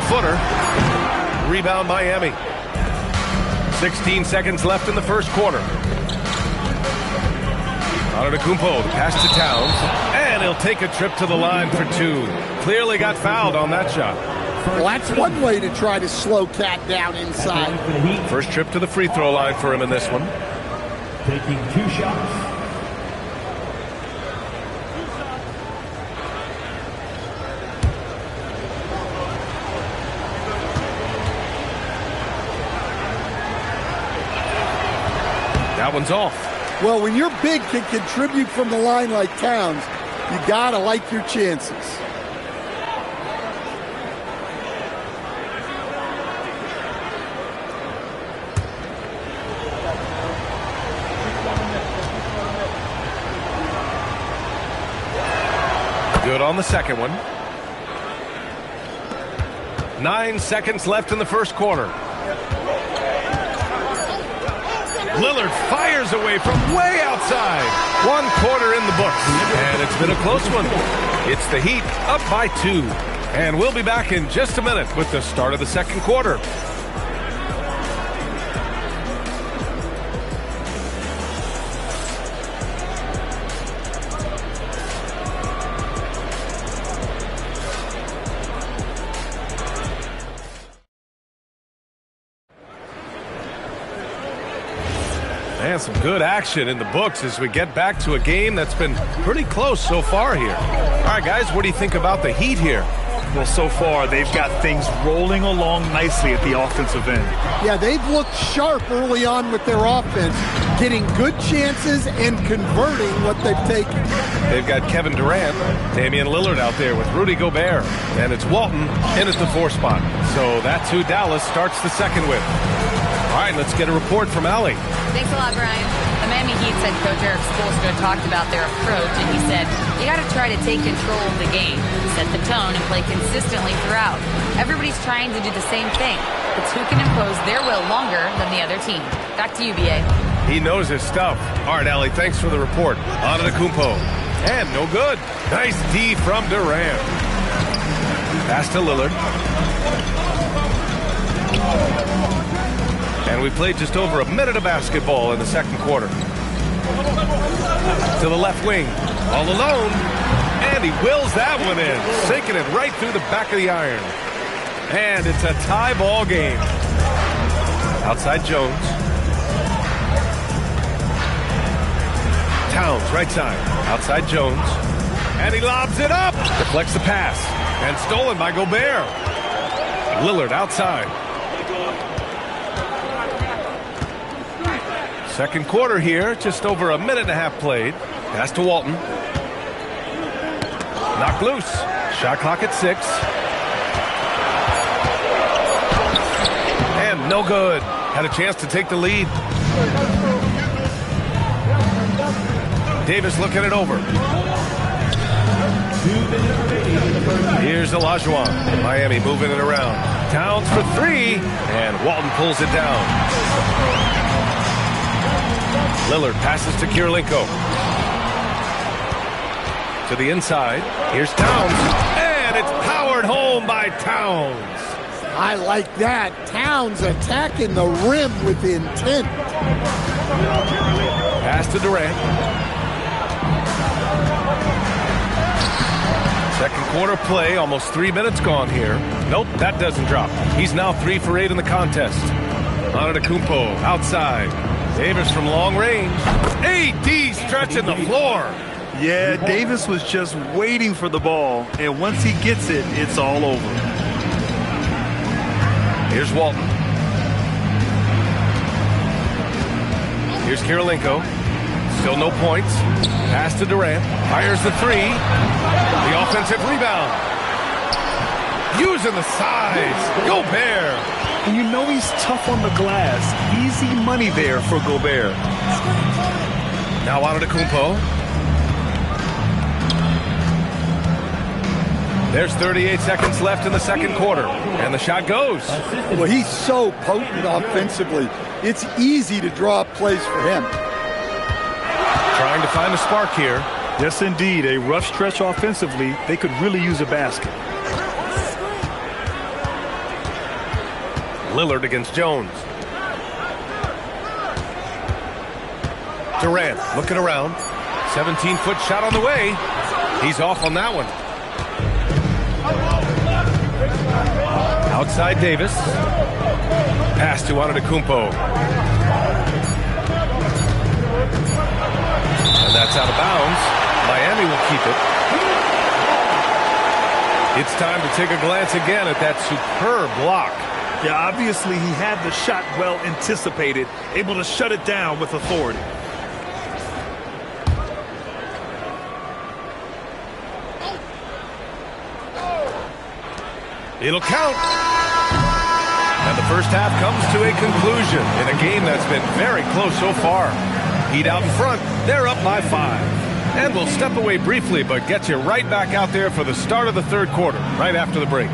Footer. Rebound Miami. 16 seconds left in the first quarter. Antetokounmpo, the pass to Towns. And he'll take a trip to the line for 2. Clearly got fouled on that shot. Well, that's one way to try to slow Cat down inside. First trip to the free throw line for him in this one. Taking 2 shots. That one's off. Well, when your big can contribute from the line like Towns, you gotta like your chances. Good on the second one. 9 seconds left in the first quarter. Lillard fires away from way outside. 1 quarter in the books. And it's been a close one. It's the Heat up by 2. And we'll be back in just a minute with the start of the second quarter. And some good action in the books as we get back to a game that's been pretty close so far here. All right, guys, what do you think about the Heat here? Well, so far, they've got things rolling along nicely at the offensive end. Yeah, they've looked sharp early on with their offense, getting good chances and converting what they've taken. They've got Kevin Durant, Damian Lillard out there with Rudy Gobert, and it's Walton in at the 4 spot. So that's who Dallas starts the second with. All right, let's get a report from Allie. Thanks a lot, Brian. The Miami Heat head coach Eric Spoelstra talked about their approach, and he said, you got to try to take control of the game, set the tone, and play consistently throughout. Everybody's trying to do the same thing. It's who can impose their will longer than the other team. Back to you, B.A. He knows his stuff. All right, Allie, thanks for the report. Antetokounmpo. And no good. Nice D from Durant. Pass to Lillard. And we played just over a minute of basketball in the second quarter. To the left wing. All alone. And he wills that one in. Sinking it right through the back of the iron. And it's a tie ball game. Outside Jones. Towns, right side. Outside Jones. And he lobs it up. Deflects the pass. And stolen by Gobert. Lillard outside. Second quarter here, just over a minute and a half played. Pass to Walton. Knocked loose. Shot clock at 6. And no good. Had a chance to take the lead. Davis looking it over. Here's Olajuwon. Miami moving it around. Towns for three, and Walton pulls it down. Lillard passes to Kirilenko. To the inside. Here's Towns, and it's powered home by Towns. I like that. Towns attacking the rim with intent. Pass to Durant. Second quarter play, almost 3 minutes gone here. Nope, that doesn't drop. He's now 3 for 8 in the contest. Antetokounmpo outside. Davis from long range. AD stretching the floor. Yeah, Davis was just waiting for the ball, and once he gets it, it's all over. Here's Walton. Here's Kirilenko. Still no points. Pass to Durant. Fires the three. The offensive rebound. Using the size. Gobert. And you know he's tough on the glass. Easy money there for Gobert. Now Antetokounmpo. There's 38 seconds left in the second quarter, and the shot goes. Well, he's so potent offensively. It's easy to draw up plays for him. Trying to find a spark here. Yes, indeed. A rough stretch offensively. They could really use a basket. Lillard against Jones. Durant looking around. 17-foot shot on the way. He's off on that one. Outside Davis. Pass to Antetokounmpo. And that's out of bounds. Miami will keep it. It's time to take a glance again at that superb block. Yeah, obviously he had the shot well anticipated, able to shut it down with authority. It'll count. And the first half comes to a conclusion in a game that's been very close so far. Heat out in front. They're up by 5. And we'll step away briefly, but get you right back out there for the start of the third quarter, right after the break.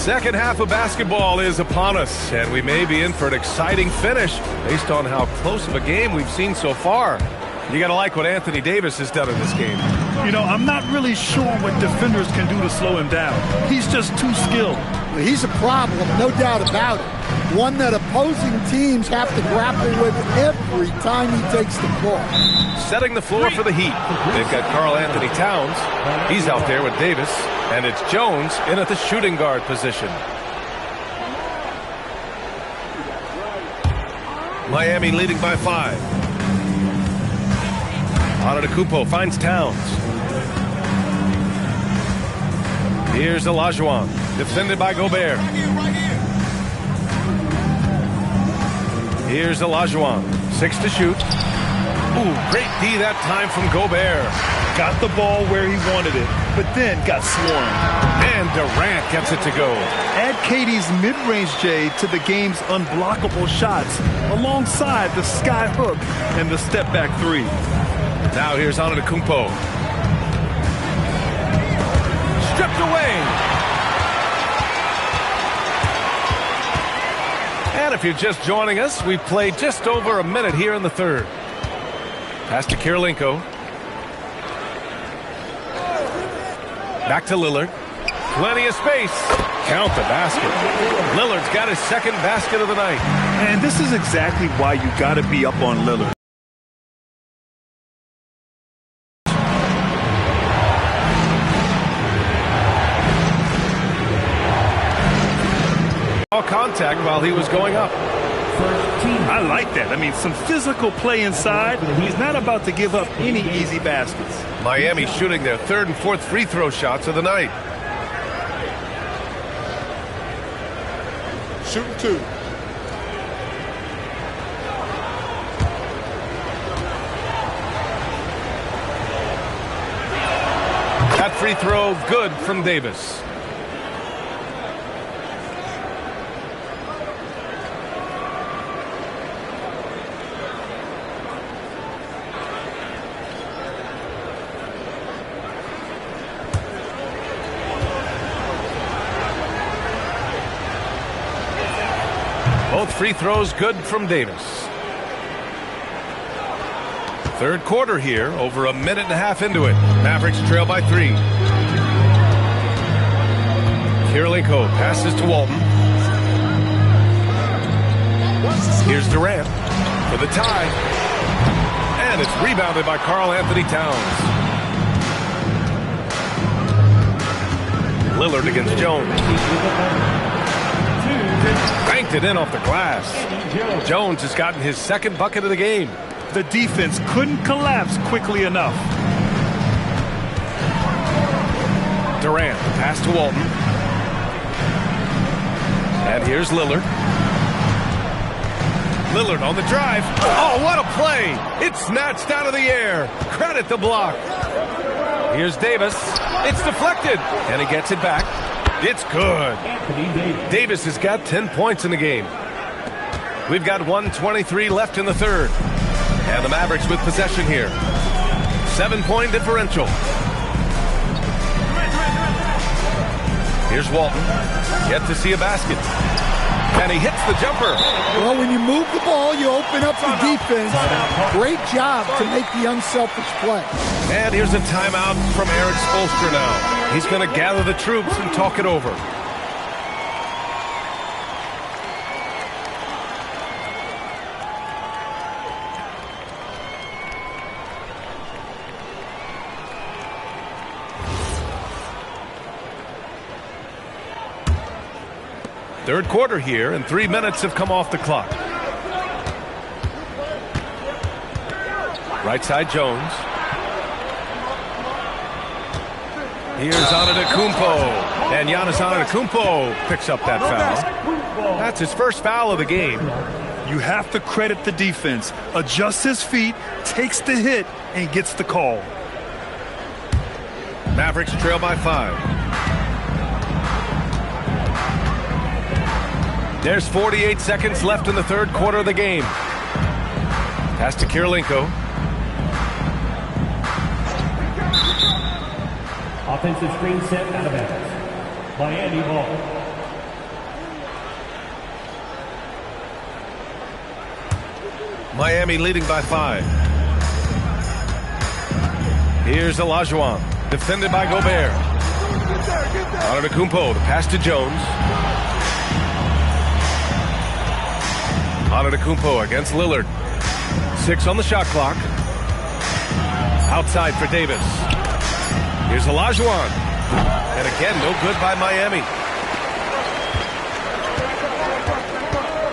Second half of basketball is upon us, and we may be in for an exciting finish based on how close of a game we've seen so far. You got to like what Anthony Davis has done in this game. You know, I'm not really sure what defenders can do to slow him down. He's just too skilled. He's a problem, no doubt about it. One that opposing teams have to grapple with every time he takes the ball. Setting the floor for the Heat. They've got Karl Anthony Towns. He's out there with Davis. And it's Jones in at the shooting guard position. Miami leading by 5. Antetokounmpo finds Towns. Here's Olajuwon, defended by Gobert. Here's Olajuwon, 6 to shoot. Ooh, great D that time from Gobert. Got the ball where he wanted it, but then got swarmed. And Durant gets it to go. Add KD's mid-range J to the game's unblockable shots, alongside the sky hook and the step-back three. Now here's Antetokounmpo. Stripped away. And if you're just joining us, we've played just over a minute here in the third. Pass to Kirilenko. Back to Lillard. Plenty of space. Count the basket. Lillard's got his second basket of the night. And this is exactly why you got to be up on Lillard. All contact while he was going up. I like that. I mean, some physical play inside. He's not about to give up any easy baskets. Miami shooting their third and fourth free throw shots of the night. Shooting 2. That free throw good from Davis. Both free throws good from Davis. Third quarter here, over a minute and a half into it. Mavericks trail by 3. Kirilenko passes to Walton. Here's Durant for the tie. And it's rebounded by Karl-Anthony Towns. Lillard against Jones. Banked it in off the glass. Jones has gotten his second bucket of the game. The defense couldn't collapse quickly enough. Durant, pass to Walton. And here's Lillard. Lillard on the drive. Oh, what a play! It's snatched out of the air. Credit the block. Here's Davis. It's deflected. And he gets it back. It's good. Davis has got 10 points in the game. We've got 1:23 left in the third. And the Mavericks with possession here. 7-point differential. Here's Walton. Yet to see a basket. And he hits the jumper. Well, when you move the ball, you open up the defense. Great job to make the unselfish play. And here's a timeout from Eric Spoelstra now. He's going to gather the troops and talk it over. Third quarter here, and 3 minutes have come off the clock. Right side, Jones. Here's Antetokounmpo. And Giannis Antetokounmpo picks up that foul. That's his first foul of the game. You have to credit the defense. Adjusts his feet, takes the hit, and gets the call. Mavericks trail by 5. There's 48 seconds left in the third quarter of the game. Pass to Kirilenko. Offensive screen set out of bounds. Miami ball. Miami leading by 5. Here's Olajuwon. Defended by Gobert. Antetokounmpo, the pass to Jones. Antetokounmpo against Lillard. 6 on the shot clock. Outside for Davis. Here's Olajuwon. And again, no good by Miami.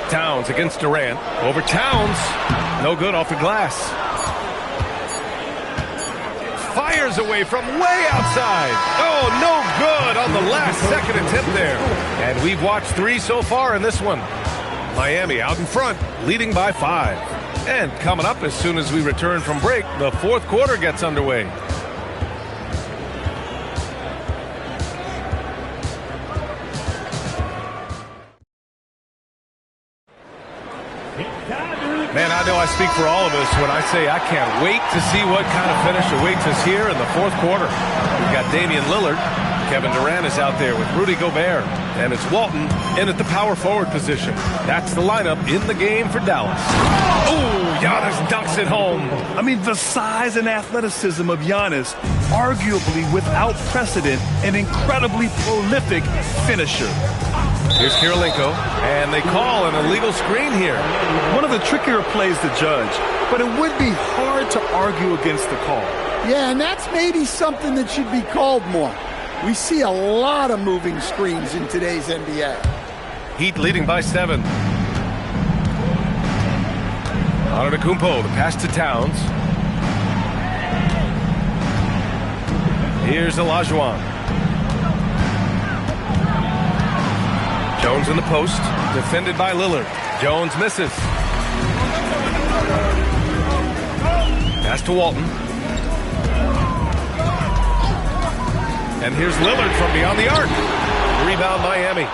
Towns against Durant. Over Towns. No good off the glass. Fires away from way outside. Oh, no good on the last second attempt there. And we've watched 3 so far in this one. Miami out in front, leading by 5. And coming up as soon as we return from break, the fourth quarter gets underway. Man, I know I speak for all of us when I say I can't wait to see what kind of finish awaits us here in the fourth quarter. We've got Damian Lillard Kevin Durant is out there with Rudy Gobert. And it's Walton in at the power forward position. That's the lineup in the game for Dallas. Oh, Giannis dunks it home. I mean, the size and athleticism of Giannis, arguably without precedent, an incredibly prolific finisher. Here's Kirilenko, and they call an illegal screen here. One of the trickier plays to judge, but it would be hard to argue against the call. Yeah, and that's maybe something that should be called more. We see a lot of moving screens in today's NBA. Heat leading by 7. Antetokounmpo, the pass to Towns. Here's Olajuwon. Jones in the post, defended by Lillard. Jones misses. Pass to Walton. And here's Lillard from beyond the arc. Rebound Miami.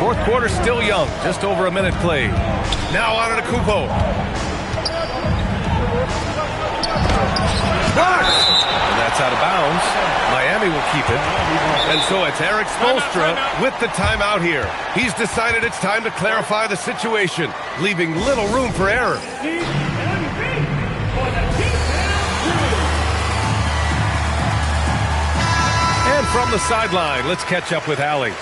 Fourth quarter still young, just over a minute played. Now Antetokounmpo. And that's out of bounds. Miami will keep it. And so it's Eric Spoelstra with the timeout here. He's decided it's time to clarify the situation, leaving little room for error. And from the sideline, let's catch up with Allie.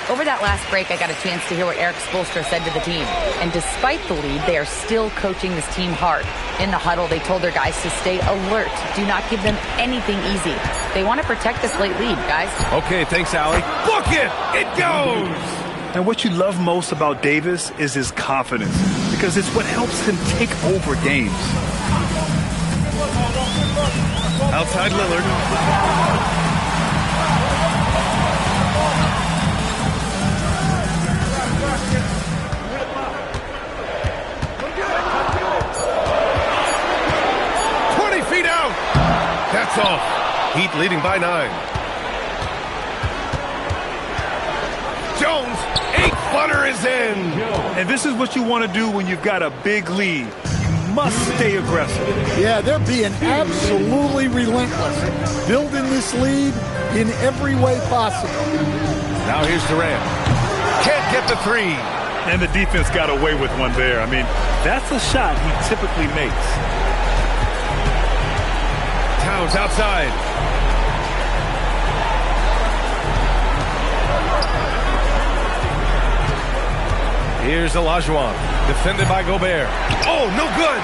Over that last break, I got a chance to hear what Eric Spoelstra said to the team. And despite the lead, they are still coaching this team hard. In the huddle, they told their guys to stay alert. Do not give them anything easy. They want to protect this late lead, guys. Okay, thanks, Allie. Book it! It goes! And what you love most about Davis is his confidence, because it's what helps him take over games. Outside Lillard. That's off. Heat leading by 9. Jones, 8-footer is in. And this is what you want to do when you've got a big lead. You must stay aggressive. Yeah, they're being absolutely relentless. Building this lead in every way possible. Now here's Durant. Can't get the 3. And the defense got away with one there. I mean, that's a shot he typically makes. Towns outside. Here's Olajuwon, defended by Gobert. Oh, no good!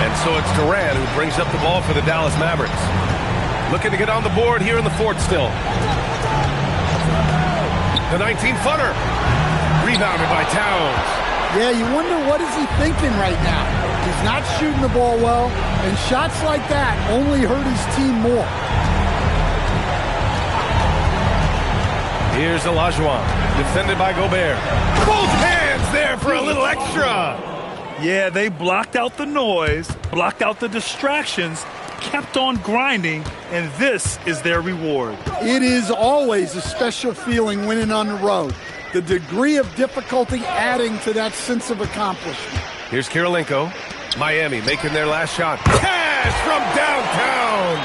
And so it's Durant who brings up the ball for the Dallas Mavericks. Looking to get on the board here in the fourth still. The 19-footer. Rebounded by Towns. Yeah, you wonder what is he thinking right now. He's not shooting the ball well, and shots like that only hurt his team more. Here's Olajuwon, defended by Gobert. Both hands there for a little extra. Yeah, they blocked out the noise, blocked out the distractions, kept on grinding, and this is their reward. It is always a special feeling winning on the road. The degree of difficulty adding to that sense of accomplishment. Here's Kirilenko. Miami making their last shot. Cash from downtown.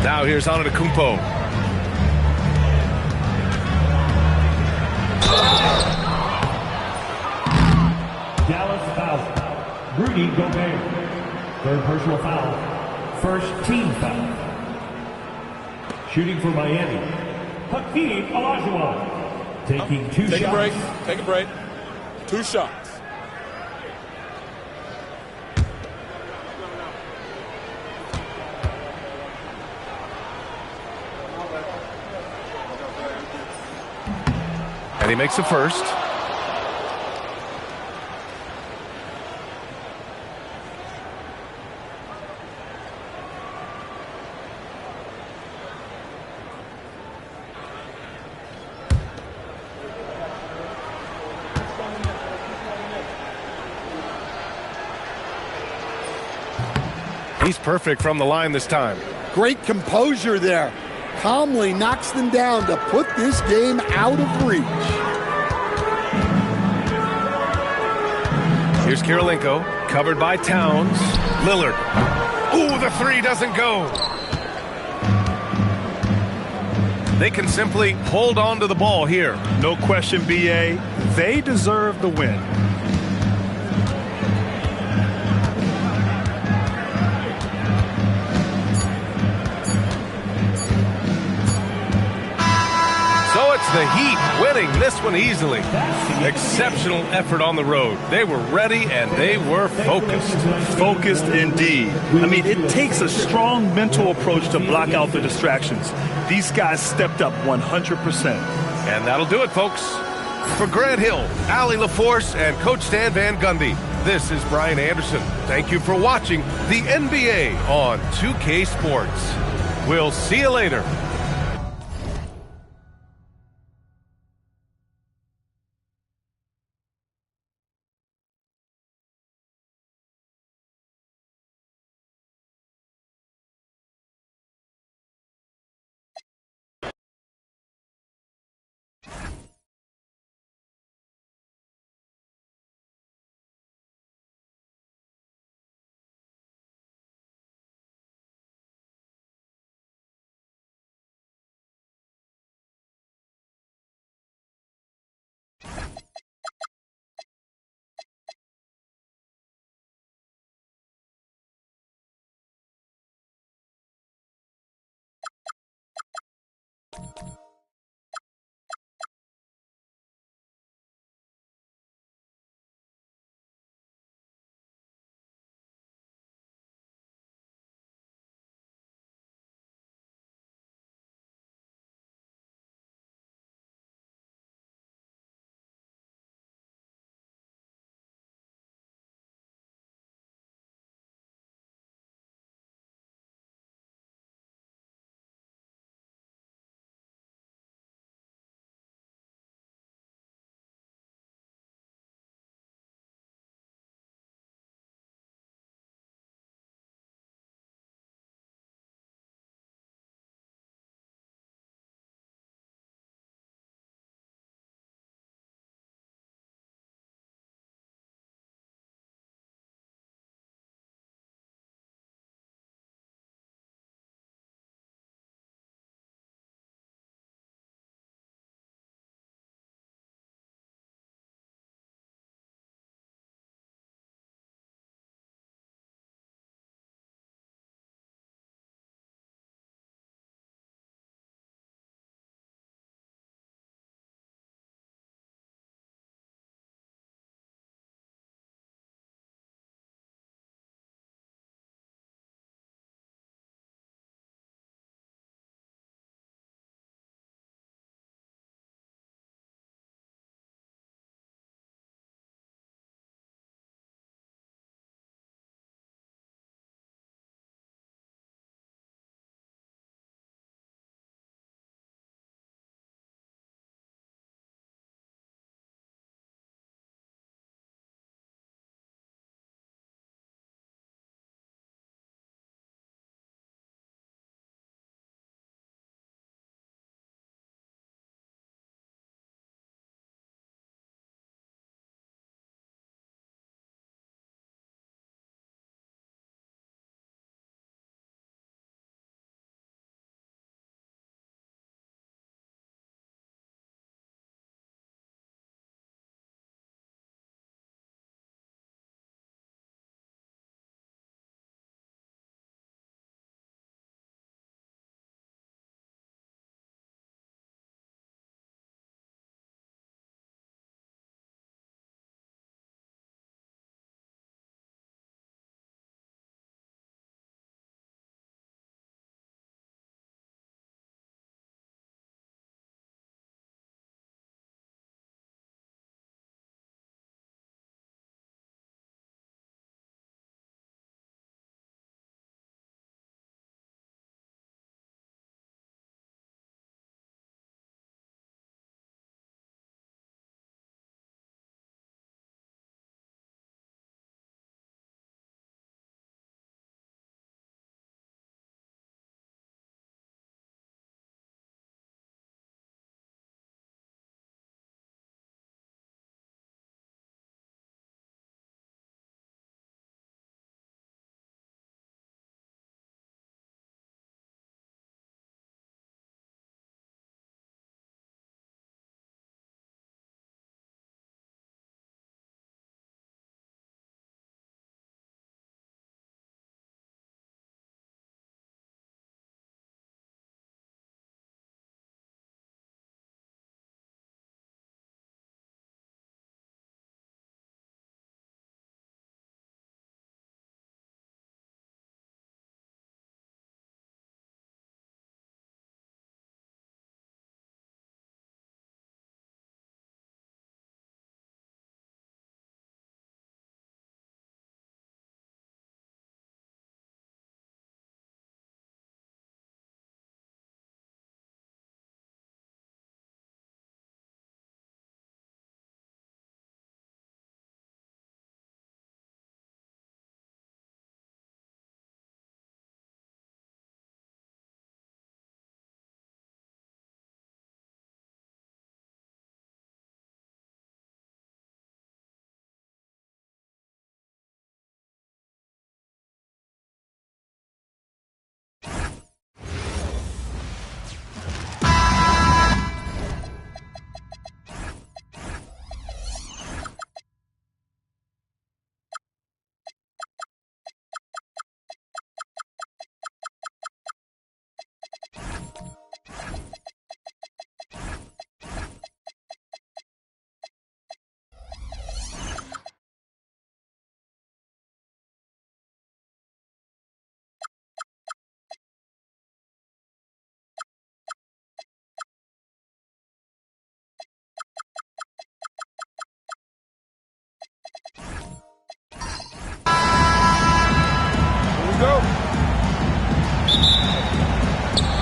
Now here's Antetokounmpo. Dallas foul. Rudy Gobert. Third personal foul. First team foul. Shooting for Miami. Hakeem Olajuwon. Taking 2 shots. Take a break. Take a break. 2 shots. And he makes the first. He's perfect from the line this time. Great composure there. Calmly knocks them down to put this game out of reach. Here's Kirilenko, covered by Towns. Lillard. Ooh, the three doesn't go. They can simply hold on to the ball here. No question, B.A. They deserve the win. So it's the Heat winning this one easily. Exceptional effort on the road. They were ready and they were focused. Focused indeed. I mean, it takes a strong mental approach to block out the distractions. These guys stepped up 100%. And that'll do it, folks. For Grant Hill, Allie LaForce, and Coach Stan Van Gundy, this is Brian Anderson. Thank you for watching the NBA on 2K Sports. We'll see you later.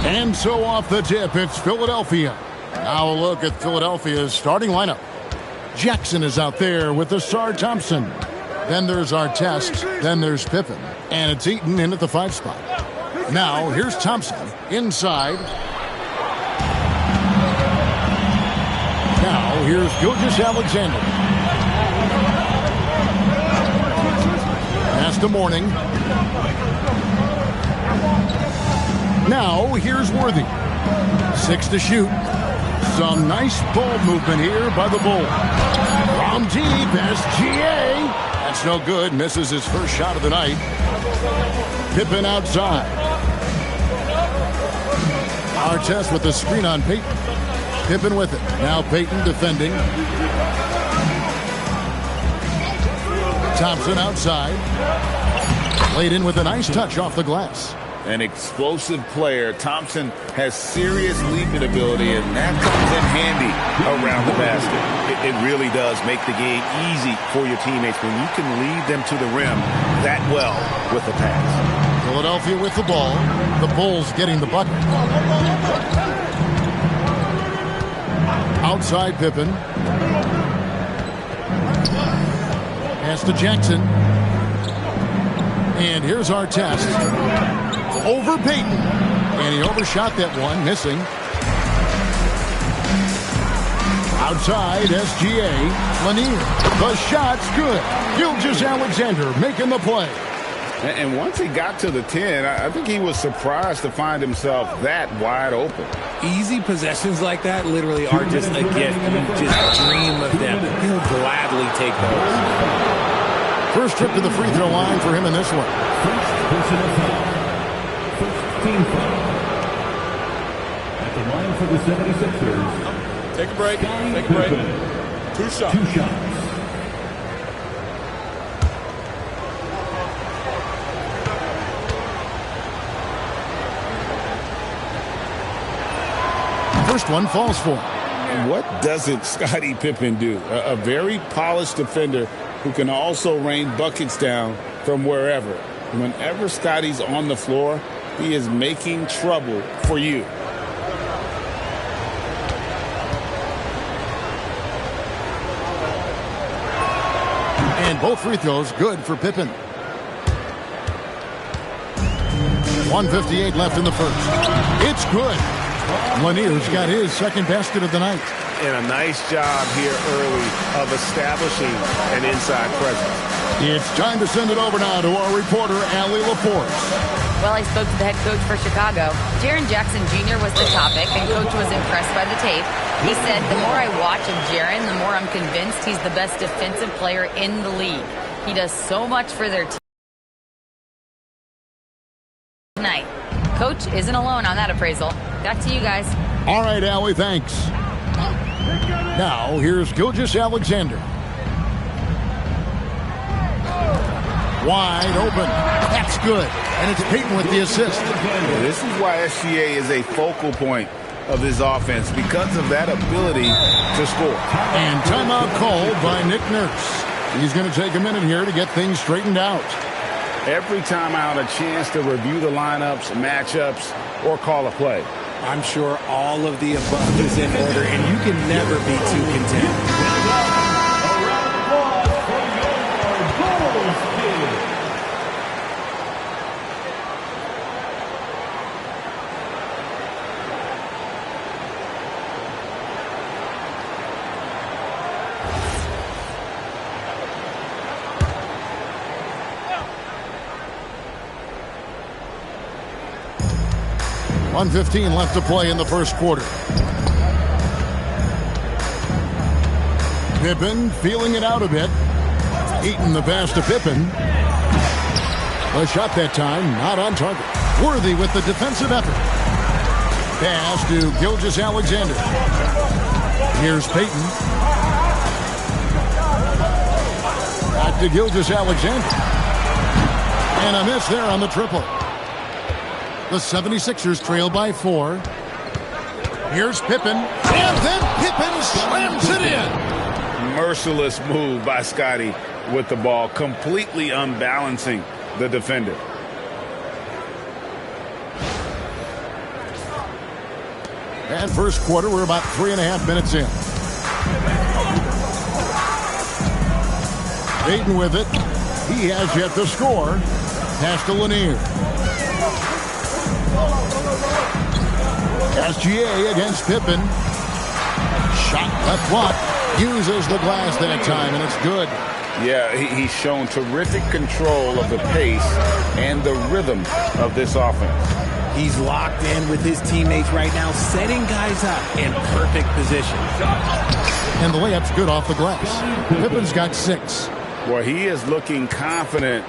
And so off the tip, it's Philadelphia. Now a look at Philadelphia's starting lineup. Jackson is out there with Ausar Thompson. Then there's Artest. Then there's Pippen. And it's Eaton in at the 5 spot. Now here's Thompson inside. Now here's Gilgeous-Alexander. Pass to Mourning. Now here's Worthy. 6 to shoot. Some nice ball movement here by the Bulls. From deep, SGA. That's no good. Misses his first shot of the night. Pippen outside. Artest with the screen on Payton. Pippen with it. Now Payton defending. Thompson outside. Laid in with a nice touch off the glass. An explosive player. Thompson has serious leaping ability, and that comes in handy around the basket. It really does make the game easy for your teammates when you can lead them to the rim that well with the pass. Philadelphia with the ball. The Bulls getting the bucket. Outside Pippen. Pass to Jackson. And here's Artest. Over Payton. And he overshot that one, missing. Outside, SGA. Lanier. The shot's good. Gilgeous-Alexander making the play. And once he got to the 10, I think he was surprised to find himself that wide open. Easy possessions like that literally are just a gift. You just dream of them. He'll gladly take those. First trip to the free throw line for him in this one. Team foul. At the line for the 76ers. Take a break. Take a break. 2 shots. 2 shots. First one falls for him. And what doesn't Scottie Pippen do? A very polished defender who can also rain buckets down from wherever. Whenever Scottie's on the floor, he is making trouble for you. And both free throws good for Pippen. 1:58 left in the first. It's good. Lanier's got his second basket of the night. And a nice job here early of establishing an inside presence. It's time to send it over now to our reporter, Allie Laporte. Well, I spoke to the head coach for Chicago. Jaren Jackson Jr. was the topic, and coach was impressed by the tape. He said, the more I watch of Jaren, the more I'm convinced he's the best defensive player in the league. He does so much for their team tonight. Coach isn't alone on that appraisal. Back to you guys. All right, Allie, thanks. Now, here's Gilgeous-Alexander. Wide open. That's good. And it's Payton with the assist. Yeah, this is why SGA is a focal point of this offense, because of that ability to score. And timeout called by Nick Nurse. He's going to take a minute here to get things straightened out. Every timeout, a chance to review the lineups, matchups, or call a play. I'm sure all of the above is in order, and you can never be too content. .115 left to play in the first quarter. Pippen feeling it out a bit. Eaton the pass to Pippen. A shot that time, not on target. Worthy with the defensive effort. Pass to Gilgeous-Alexander. Here's Payton. Back to Gilgeous-Alexander. And a miss there on the triple. The 76ers trail by 4. Here's Pippen. And then Pippen slams it in. Merciless move by Scottie with the ball, completely unbalancing the defender. And first quarter, we're about 3.5 minutes in. Payton with it. He has yet to score. Pass to Lanier. SGA against Pippen. Shot left block. Uses the glass that time, and it's good. Yeah, he's shown terrific control of the pace and the rhythm of this offense. He's locked in with his teammates right now, setting guys up in perfect position. And the layup's good off the glass. Pippen's got 6. Well, he is looking confident.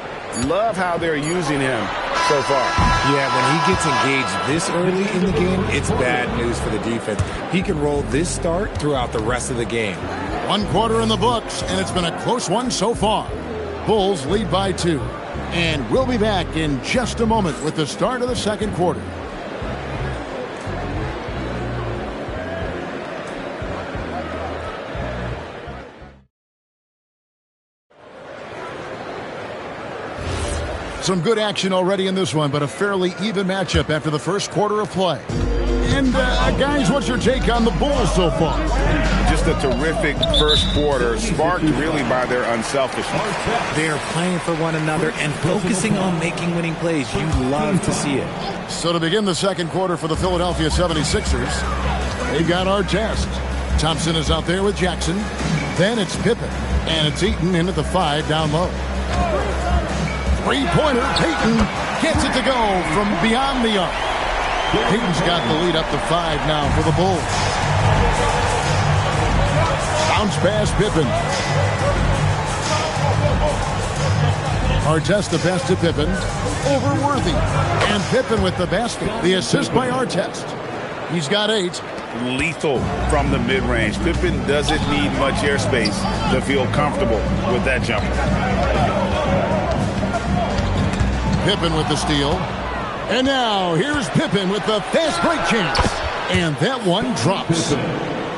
Love how they're using him so far. Yeah, when he gets engaged this early in the game, it's bad news for the defense. He can roll this start throughout the rest of the game. 1 quarter in the books, and it's been a close one so far. Bulls lead by 2. And we'll be back in just a moment with the start of the second quarter. Some good action already in this one, but a fairly even matchup after the first quarter of play. And, guys, what's your take on the Bulls so far? Just a terrific first quarter, sparked really by their unselfishness. They're playing for one another and focusing on making winning plays. You love to see it. So to begin the second quarter for the Philadelphia 76ers, they've got Artest. Thompson is out there with Jackson. Then it's Pippen, and it's Eaton in at the 5 down low. Three-pointer, Payton gets it to go from beyond the arc. Payton's got the lead up to 5 now for the Bulls. Bounce pass, Pippen. Artest the pass to Pippen. Over Worthy. And Pippen with the basket. The assist by Artest. He's got 8. Lethal from the mid-range. Pippen doesn't need much airspace to feel comfortable with that jumper. Pippen with the steal. And now here's Pippen with the fast break chance. And that one drops.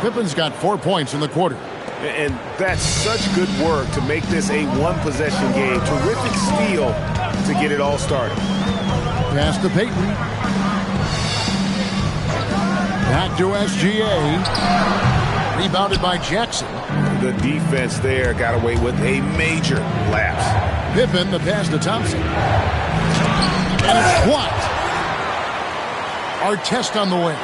Pippen's got 4 points in the quarter. And that's such good work to make this a one-possession game. Terrific steal to get it all started. Pass to Payton. Back to SGA. Rebounded by Jackson. The defense there got away with a major lapse. Pippen, the pass to Thompson. And it's blocked. Artest on the way.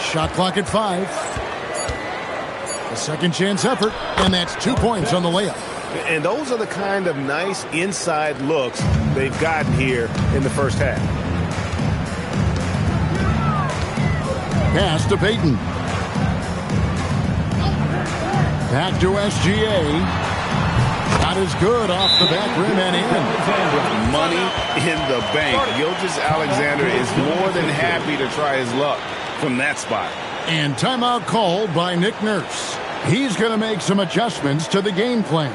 Shot clock at 5. A second chance effort, and that's 2 points on the layup. And those are the kind of nice inside looks they've gotten here in the first half. Pass to Payton. Back to SGA. Shot is good off the back rim and in. Money in the bank. Gilgeous-Alexander is more than happy to try his luck from that spot. And timeout called by Nick Nurse. He's going to make some adjustments to the game plan.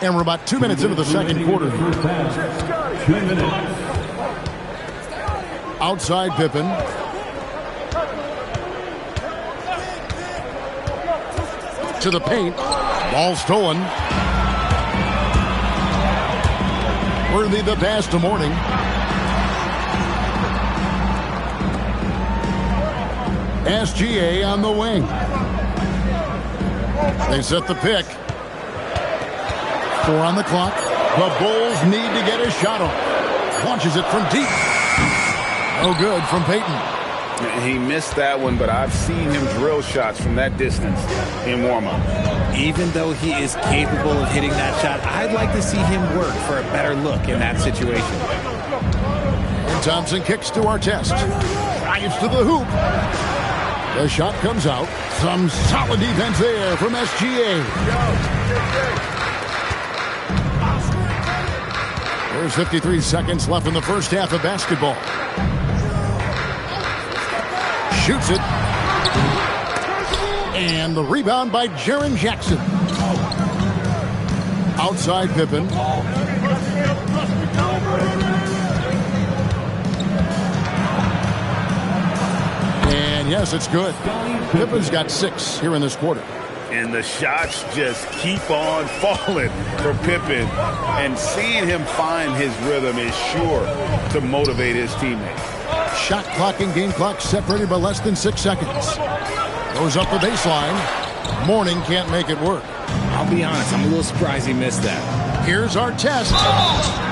And we're about 2 minutes into the second quarter. 2 minutes. Outside Pippen. To the paint. Ball stolen. Worthy the pass to Mourning. SGA on the wing. They set the pick. 4 on the clock. The Bulls need to get a shot off. Launches it from deep. No good from Payton. He missed that one, but I've seen him drill shots from that distance in warm-up. Even though he is capable of hitting that shot, I'd like to see him work for a better look in that situation. And Thompson kicks to Artest. Drives to the hoop. The shot comes out. Some solid defense there from SGA. There's 53 seconds left in the first half of basketball. Shoots it. And the rebound by Jaren Jackson. Outside Pippen. And yes, it's good. Pippen's got 6 here in this quarter. And the shots just keep on falling for Pippen. And seeing him find his rhythm is sure to motivate his teammates. Shot clock and game clock separated by less than 6 seconds. Goes up the baseline. Mourning can't make it work. I'll be honest, I'm a little surprised he missed that. Here's our test.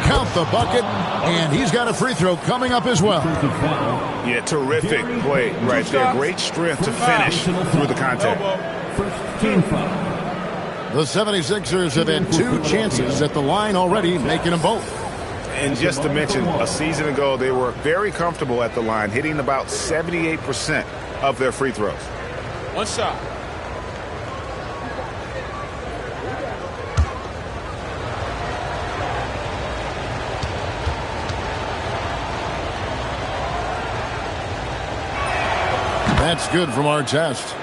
Count the bucket, and he's got a free throw coming up as well. Yeah, terrific play right there. Great strength to finish through the contact. The 76ers have had 2 chances at the line already, making them both. And just to mention, a season ago, they were very comfortable at the line, hitting about 78% of their free throws. One shot. That's good from our test.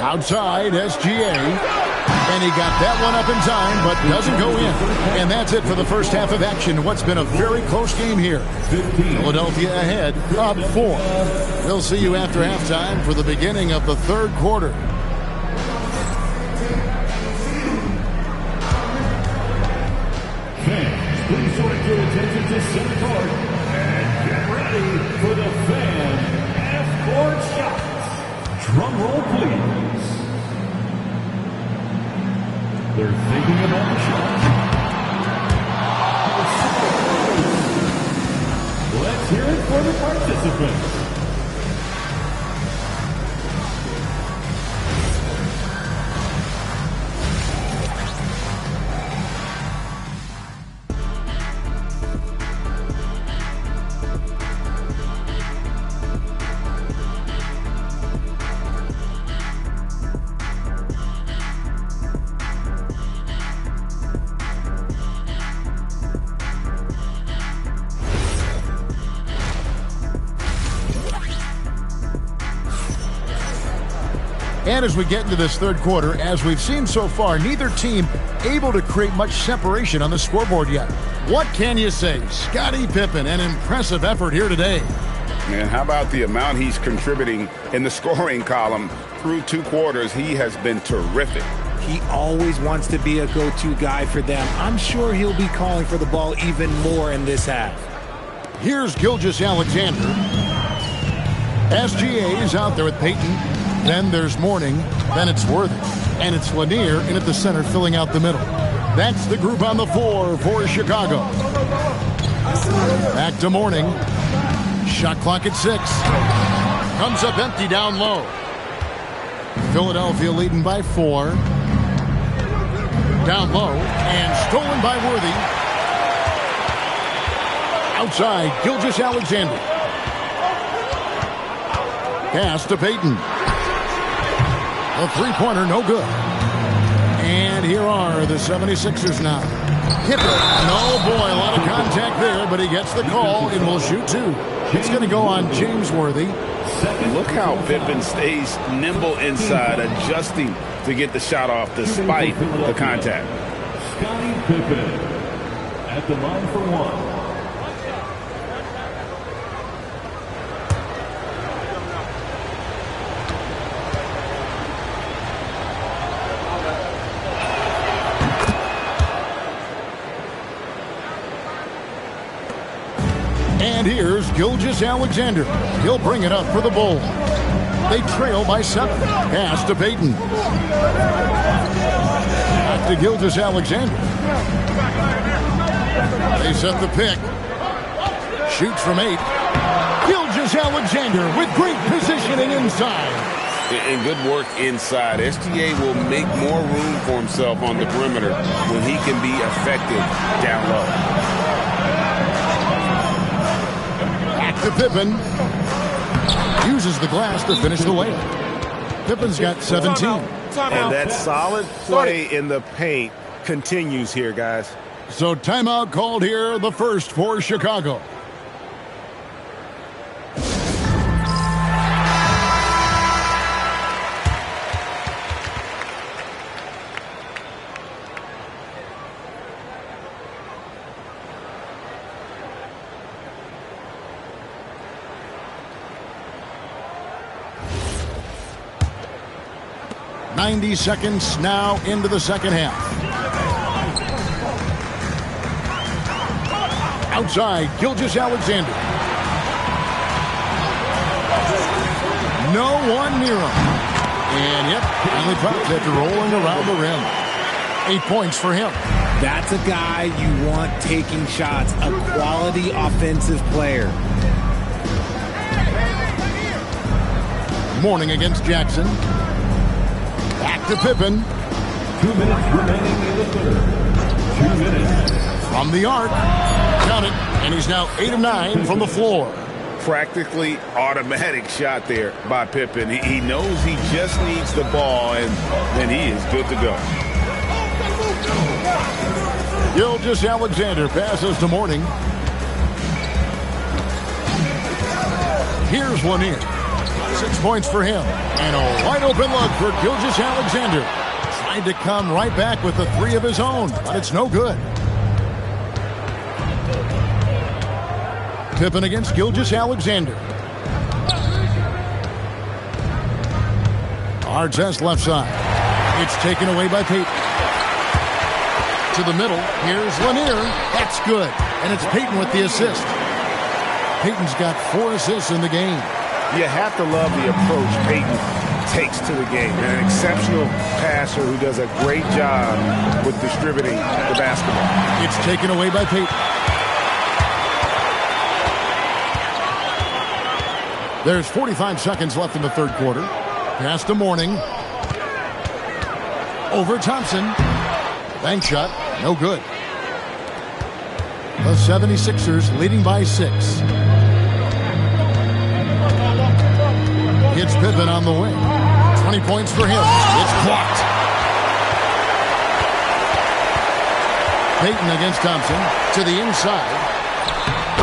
Outside, SGA. And he got that one up in time, but doesn't go in. And that's it for the first half of action. What's been a very close game here. Philadelphia ahead, up 4. We'll see you after halftime for the beginning of the third quarter. Please direct your attention to center court and get ready for the fan half-court shots. Drum roll, please. They're thinking about the shot. Let's hear it for the participants. And as we get into this third quarter, as we've seen so far, neither team able to create much separation on the scoreboard yet. What can you say? Scottie Pippen, an impressive effort here today. Man, how about the amount he's contributing in the scoring column through 2 quarters? He has been terrific. He always wants to be a go-to guy for them. I'm sure he'll be calling for the ball even more in this half. Here's Gilgeous-Alexander. SGA is out there with Payton. Then there's Mourning, then it's Worthy, and it's Lanier in at the center filling out the middle. That's the group on the floor for Chicago. Back to Mourning. Shot clock at 6. Comes up empty down low. Philadelphia leading by 4. Down low, and stolen by Worthy. Outside, Gilgeous-Alexander. Pass to Payton. A three-pointer, no good. And here are the 76ers now. Hit it. No, boy, a lot of contact there, but he gets the call and will shoot 2. It's going to go on James Worthy. Look how Pippen stays nimble inside, adjusting to get the shot off despite the contact. Scottie Pippen at the line for 1. And here's Gilgeous-Alexander. He'll bring it up for the Bulls. They trail by 7. Pass to Payton. Back to Gilgeous-Alexander. They set the pick. Shoots from 8. Gilgeous-Alexander with great positioning inside. And good work inside. SGA will make more room for himself on the perimeter when he can be effective down low. To Pippen. Uses the glass to finish the layup. Pippen's got 17. And that solid play in the paint continues here, guys. So timeout called here, the first for Chicago. 90 seconds now into the second half. Outside, Gilgeous-Alexander. No one near him. And yep, finally drops after rolling around the rim. 8 points for him. That's a guy you want taking shots, a quality offensive player. Mourning against Jackson. Back to Pippen. 2 minutes remaining in the third. 2 minutes. From the arc. Count it. And he's now 8 of 9 from the floor. Practically automatic shot there by Pippen. He knows he just needs the ball, and then he is good to go. Gilgeous-Alexander passes to Mourning. Here's one in. 6 points for him. And a wide open look for Gilgeous-Alexander. Tried to come right back with the 3 of his own, but it's no good. Pippen against Gilgeous-Alexander. Artest left side. It's taken away by Payton. To the middle. Here's Lanier. That's good. And it's Payton with the assist. Payton's got 4 assists in the game. You have to love the approach Payton takes to the game. An exceptional passer who does a great job with distributing the basketball. It's taken away by Payton. There's 45 seconds left in the third quarter. Pass to Mourning. Over Thompson. Bank shot. No good. The 76ers leading by 6. It's Pippen on the wing. 20 points for him. It's blocked. Payton against Thompson. To the inside.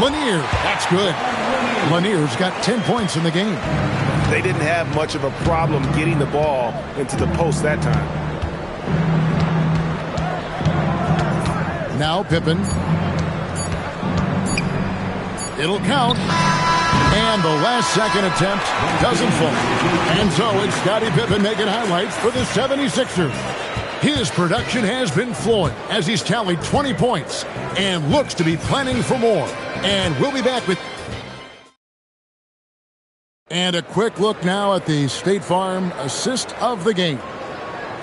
Lanier. That's good. Lanier's got 10 points in the game. They didn't have much of a problem getting the ball into the post that time. Now Pippen. It'll count. And the last second attempt doesn't fall. And so it's Scottie Pippen making highlights for the 76ers. His production has been flowing as he's tallied 20 points and looks to be planning for more. And we'll be back with... And a quick look now at the State Farm assist of the game.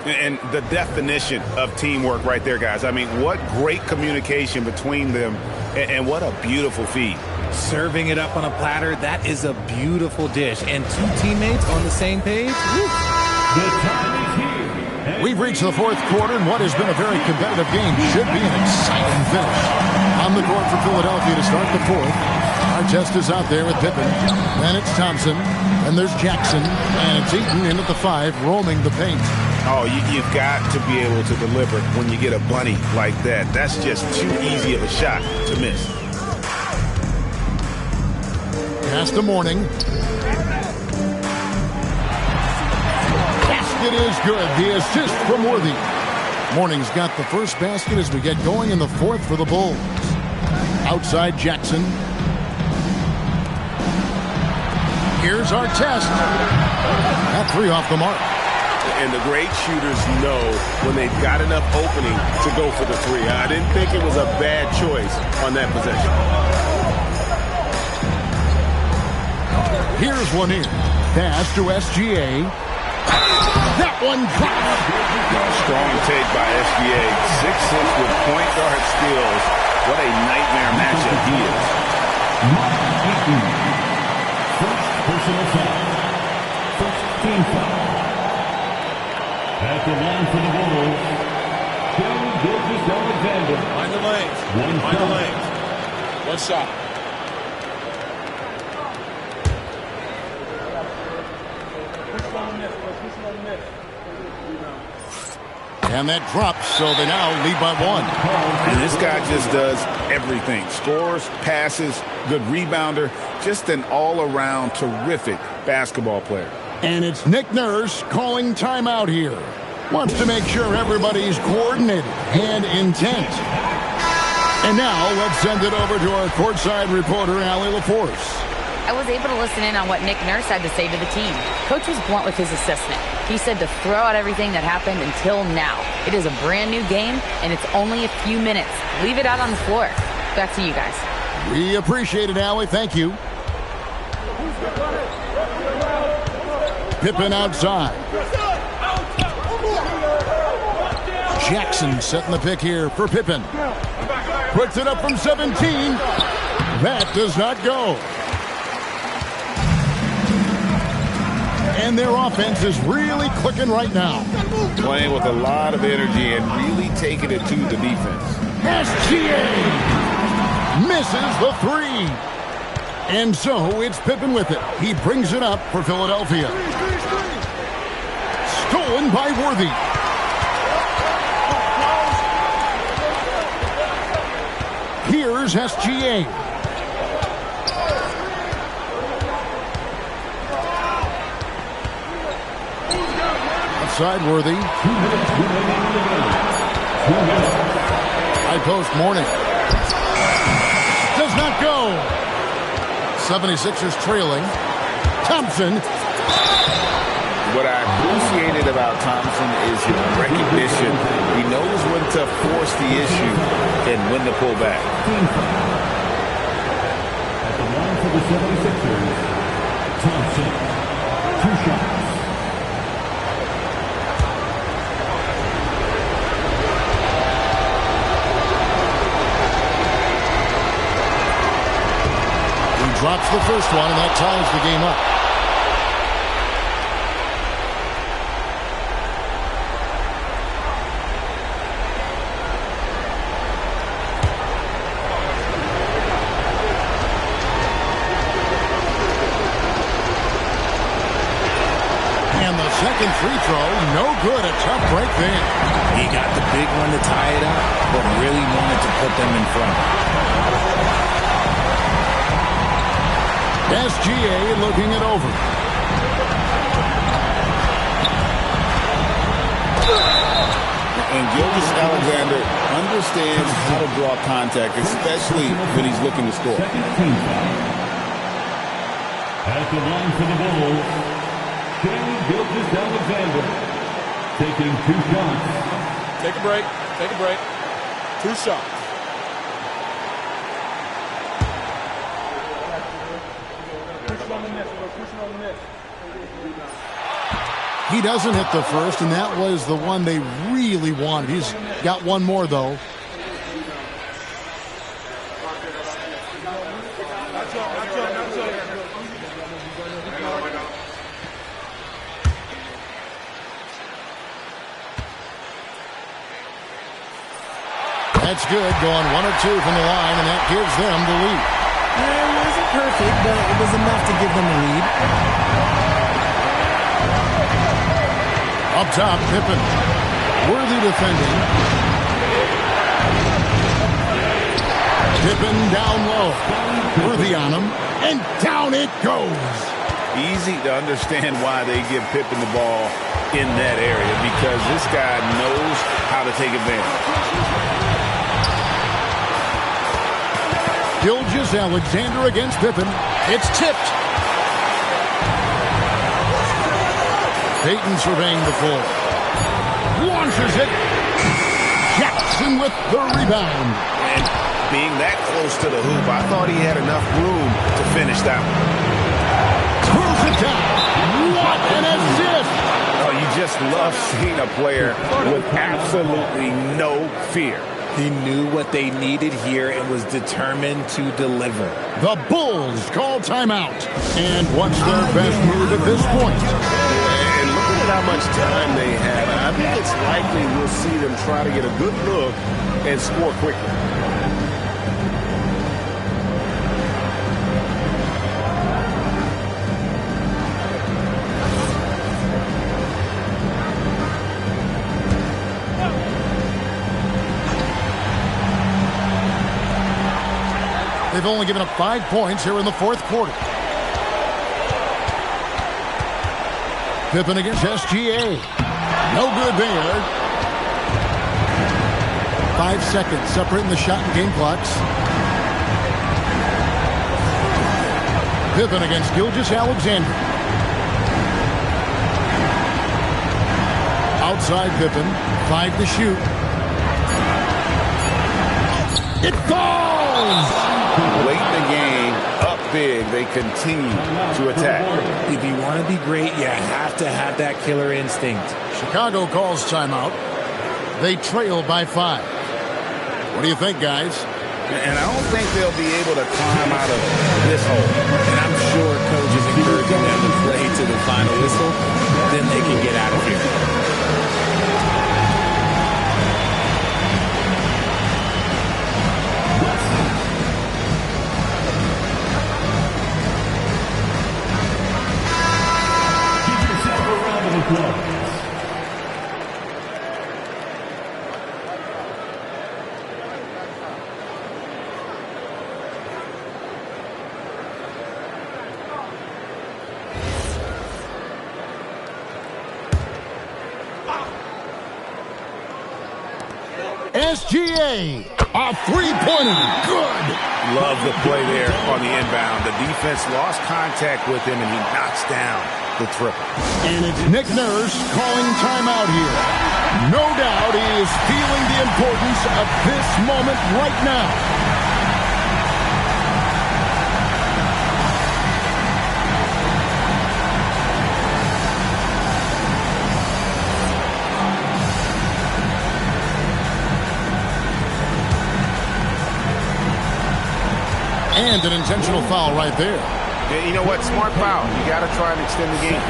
And the definition of teamwork right there, guys. I mean, what great communication between them, and what a beautiful feed. Serving it up on a platter, that is a beautiful dish. And 2 teammates on the same page. The time is here. We've reached the fourth quarter, and what has been a very competitive game should be an exciting finish. On the court for Philadelphia to start the fourth. Artest is out there with Pippen. Then it's Thompson. Then there's Jackson. And it's Eaton in at the 5, roaming the paint. Oh, you've got to be able to deliver when you get a bunny like that. That's just too easy of a shot to miss. Pass to Mourning. Basket is good. The assist from Worthy. Mourning's got the first basket as we get going in the fourth for the Bulls. Outside Jackson. Here's Artest. That 3 off the mark. And the great shooters know when they've got enough opening to go for the 3. I didn't think it was a bad choice on that possession. Here's one in. Pass to SGA. That one dropped. Strong take by SGA. 6'6" with point guard skills. What a nightmare matchup he is. First personal foul. First team foul. At the line for the Bulls, Gilgeous-Alexander. Mind the lanes. Mind the lanes. One shot. And that drops, so they now lead by 1. And this guy just does everything. Scores, passes, good rebounder. Just an all-around terrific basketball player. And it's Nick Nurse calling timeout here. Wants to make sure everybody's coordinated and intent. And now let's send it over to our courtside reporter, Allie LaForce. I was able to listen in on what Nick Nurse had to say to the team. Coach was blunt with his assistant. He said to throw out everything that happened until now. It is a brand new game, and it's only a few minutes. Leave it out on the floor. Back to you guys. We appreciate it, Allie. Thank you. Pippen outside. Jackson setting the pick here for Pippen. Puts it up from 17. That does not go. And their offense is really clicking right now. Playing with a lot of energy and really taking it to the defense. SGA misses the three. And so it's Pippen with it. He brings it up for Philadelphia. Stolen by Worthy. Here's SGA. Outside Worthy. High post Mourning. Does not go. 76ers trailing. Thompson. What I appreciated about Thompson is his recognition. He knows when to force the issue and when to pull back. At the line for the 76ers, Thompson, 2 shots. He drops the first one, and that ties the game up. Second free throw, no good. A tough break there. He got the big one to tie it up, but really wanted to put them in front. SGA looking it over. And Gilgeous-Alexander understands how to draw contact, especially when he's looking to score. At the line for the Bulls, Shai Gilgeous-Alexander taking 2 shots. Take a break. Take a break. 2 shots. He doesn't hit the first, and that was the one they really wanted. He's got one more, though. That's good, going 1 or 2 from the line, and that gives them the lead. It wasn't perfect, but it was enough to give them a lead. Up top, Pippen. Worthy defending. Pippen down low. Worthy on him, and down it goes. Easy to understand why they give Pippen the ball in that area, because this guy knows how to take advantage. Gilgeous-Alexander against Pippen. It's tipped. Payton surveying the floor. Launches it. Jackson with the rebound. And being that close to the hoop, I thought he had enough room to finish that one. Throws it down. What an assist. Oh, you just love seeing a player with absolutely no fear. He knew what they needed here and was determined to deliver. The Bulls call timeout. And what's their best move at this point? And look at how much time they have. I think it's likely we'll see them try to get a good look and score quickly. They've only given up 5 points here in the 4th quarter. Pippen against SGA. No good there. 5 seconds separating the shot and game clocks. Pippen against Gilgeous-Alexander. Outside Pippen, 5 to shoot. It falls! Late in the game, up big, they continue to attack. If you want to be great, you have to have that killer instinct. Chicago calls timeout. They trail by 5. What do you think, guys? And I don't think they'll be able to climb out of this hole. And I'm sure coach is encouraging them to play to the final whistle. Then they can get out of here. SGA, a three-pointer, good. Love the play there on the inbound. The defense lost contact with him, and he knocks down the triple. And it's Nick Nurse calling timeout here. No doubt he is feeling the importance of this moment right now. And an intentional foul right there. Yeah, you know what? Smart foul. You got to try and extend the game.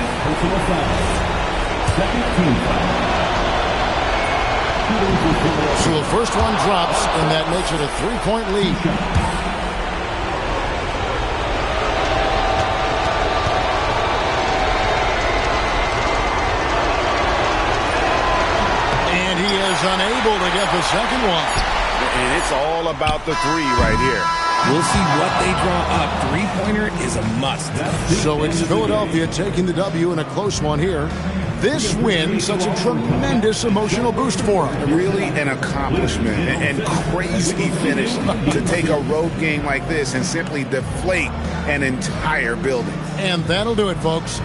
So the first one drops, and that makes it a 3-point lead. And he is unable to get the second one. And it's all about the three right here. We'll see what they draw up. Three-pointer is a must. So it's Philadelphia taking the W in a close one here. This win, such a tremendous emotional boost for them. Really an accomplishment and crazy finish to take a road game like this and simply deflate an entire building. And that'll do it, folks.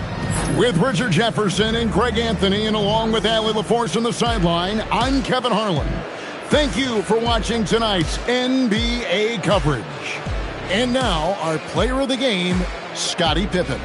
With Richard Jefferson and Greg Anthony, and along with Allie LaForce on the sideline, I'm Kevin Harlan. Thank you for watching tonight's NBA coverage. And now, our player of the game, Scottie Pippen.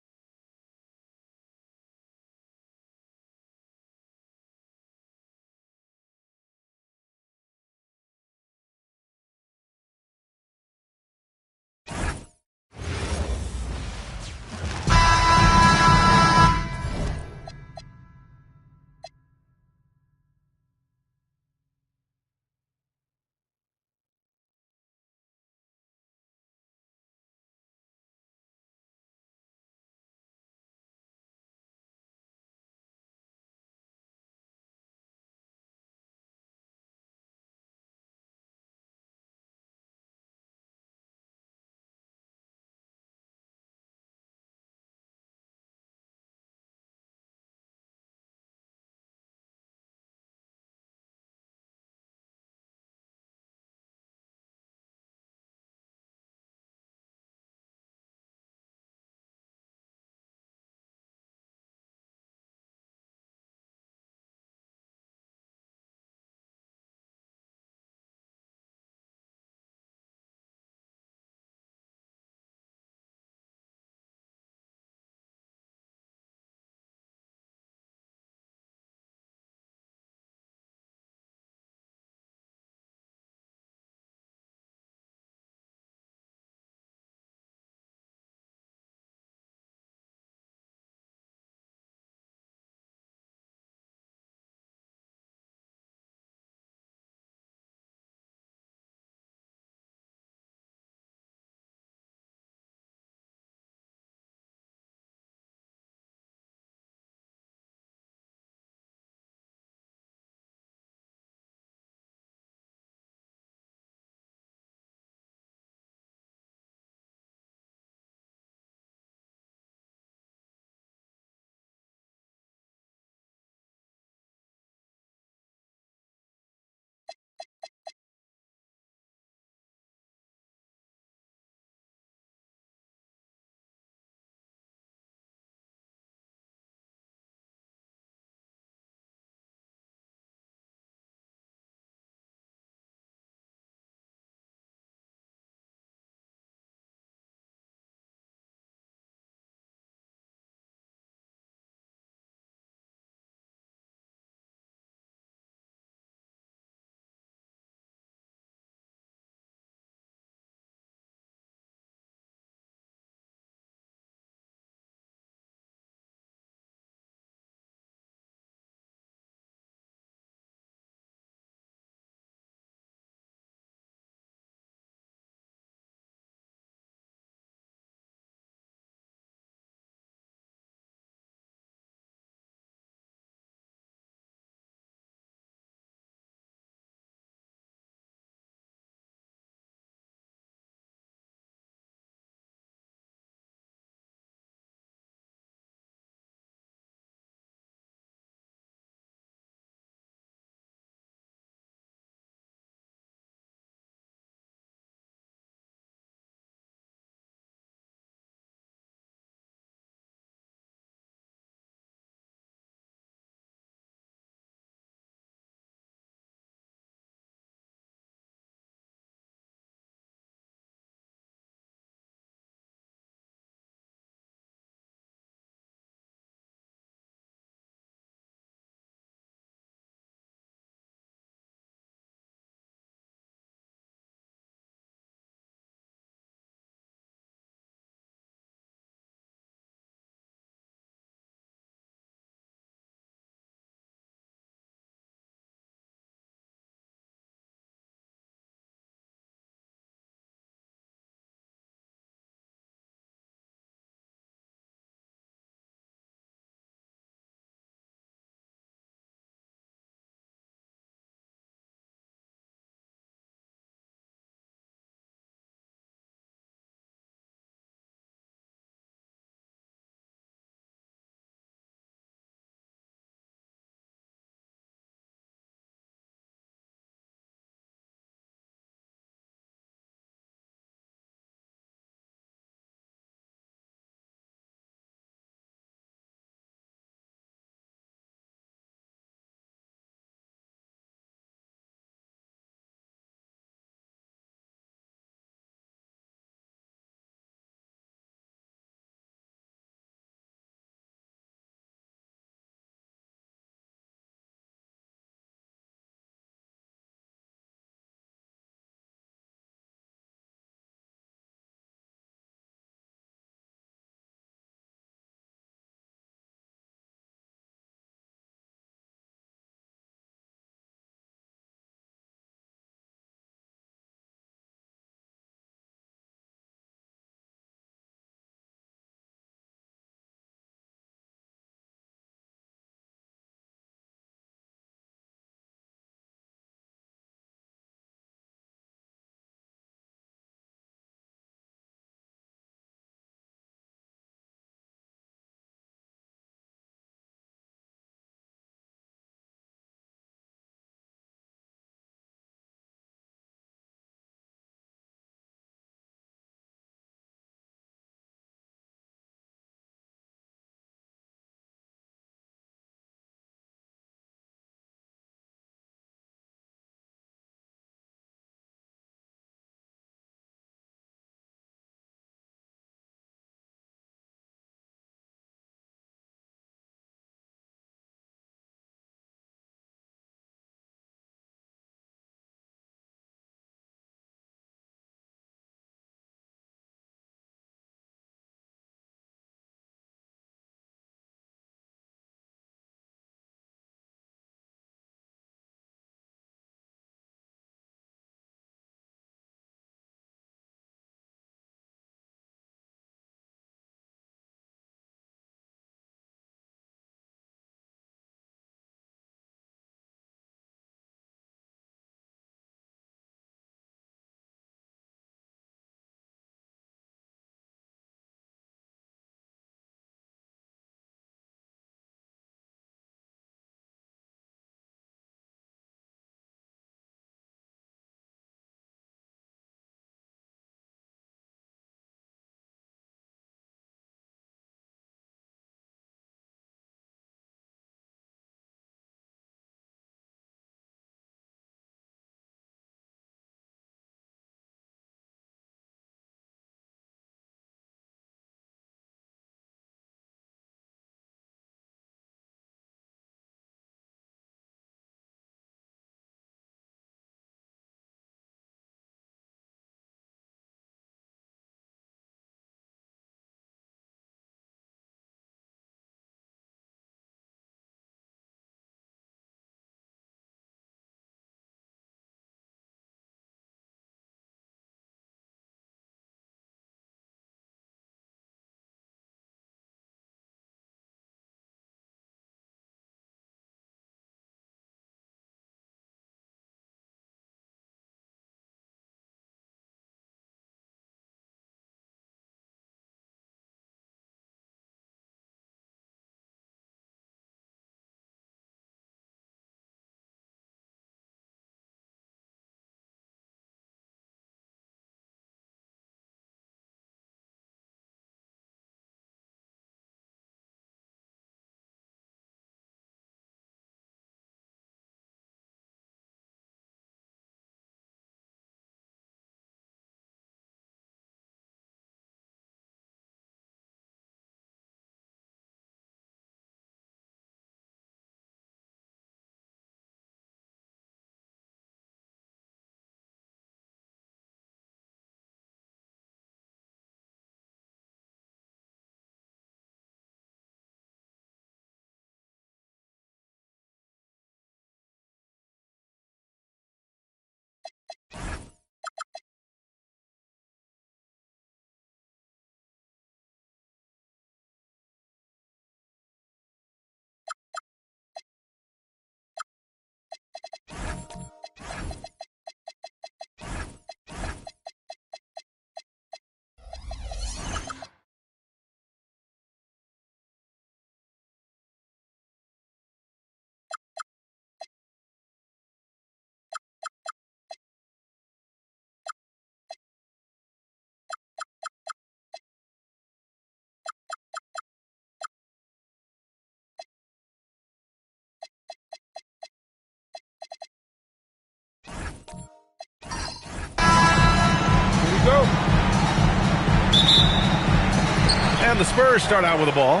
And the Spurs start out with the ball.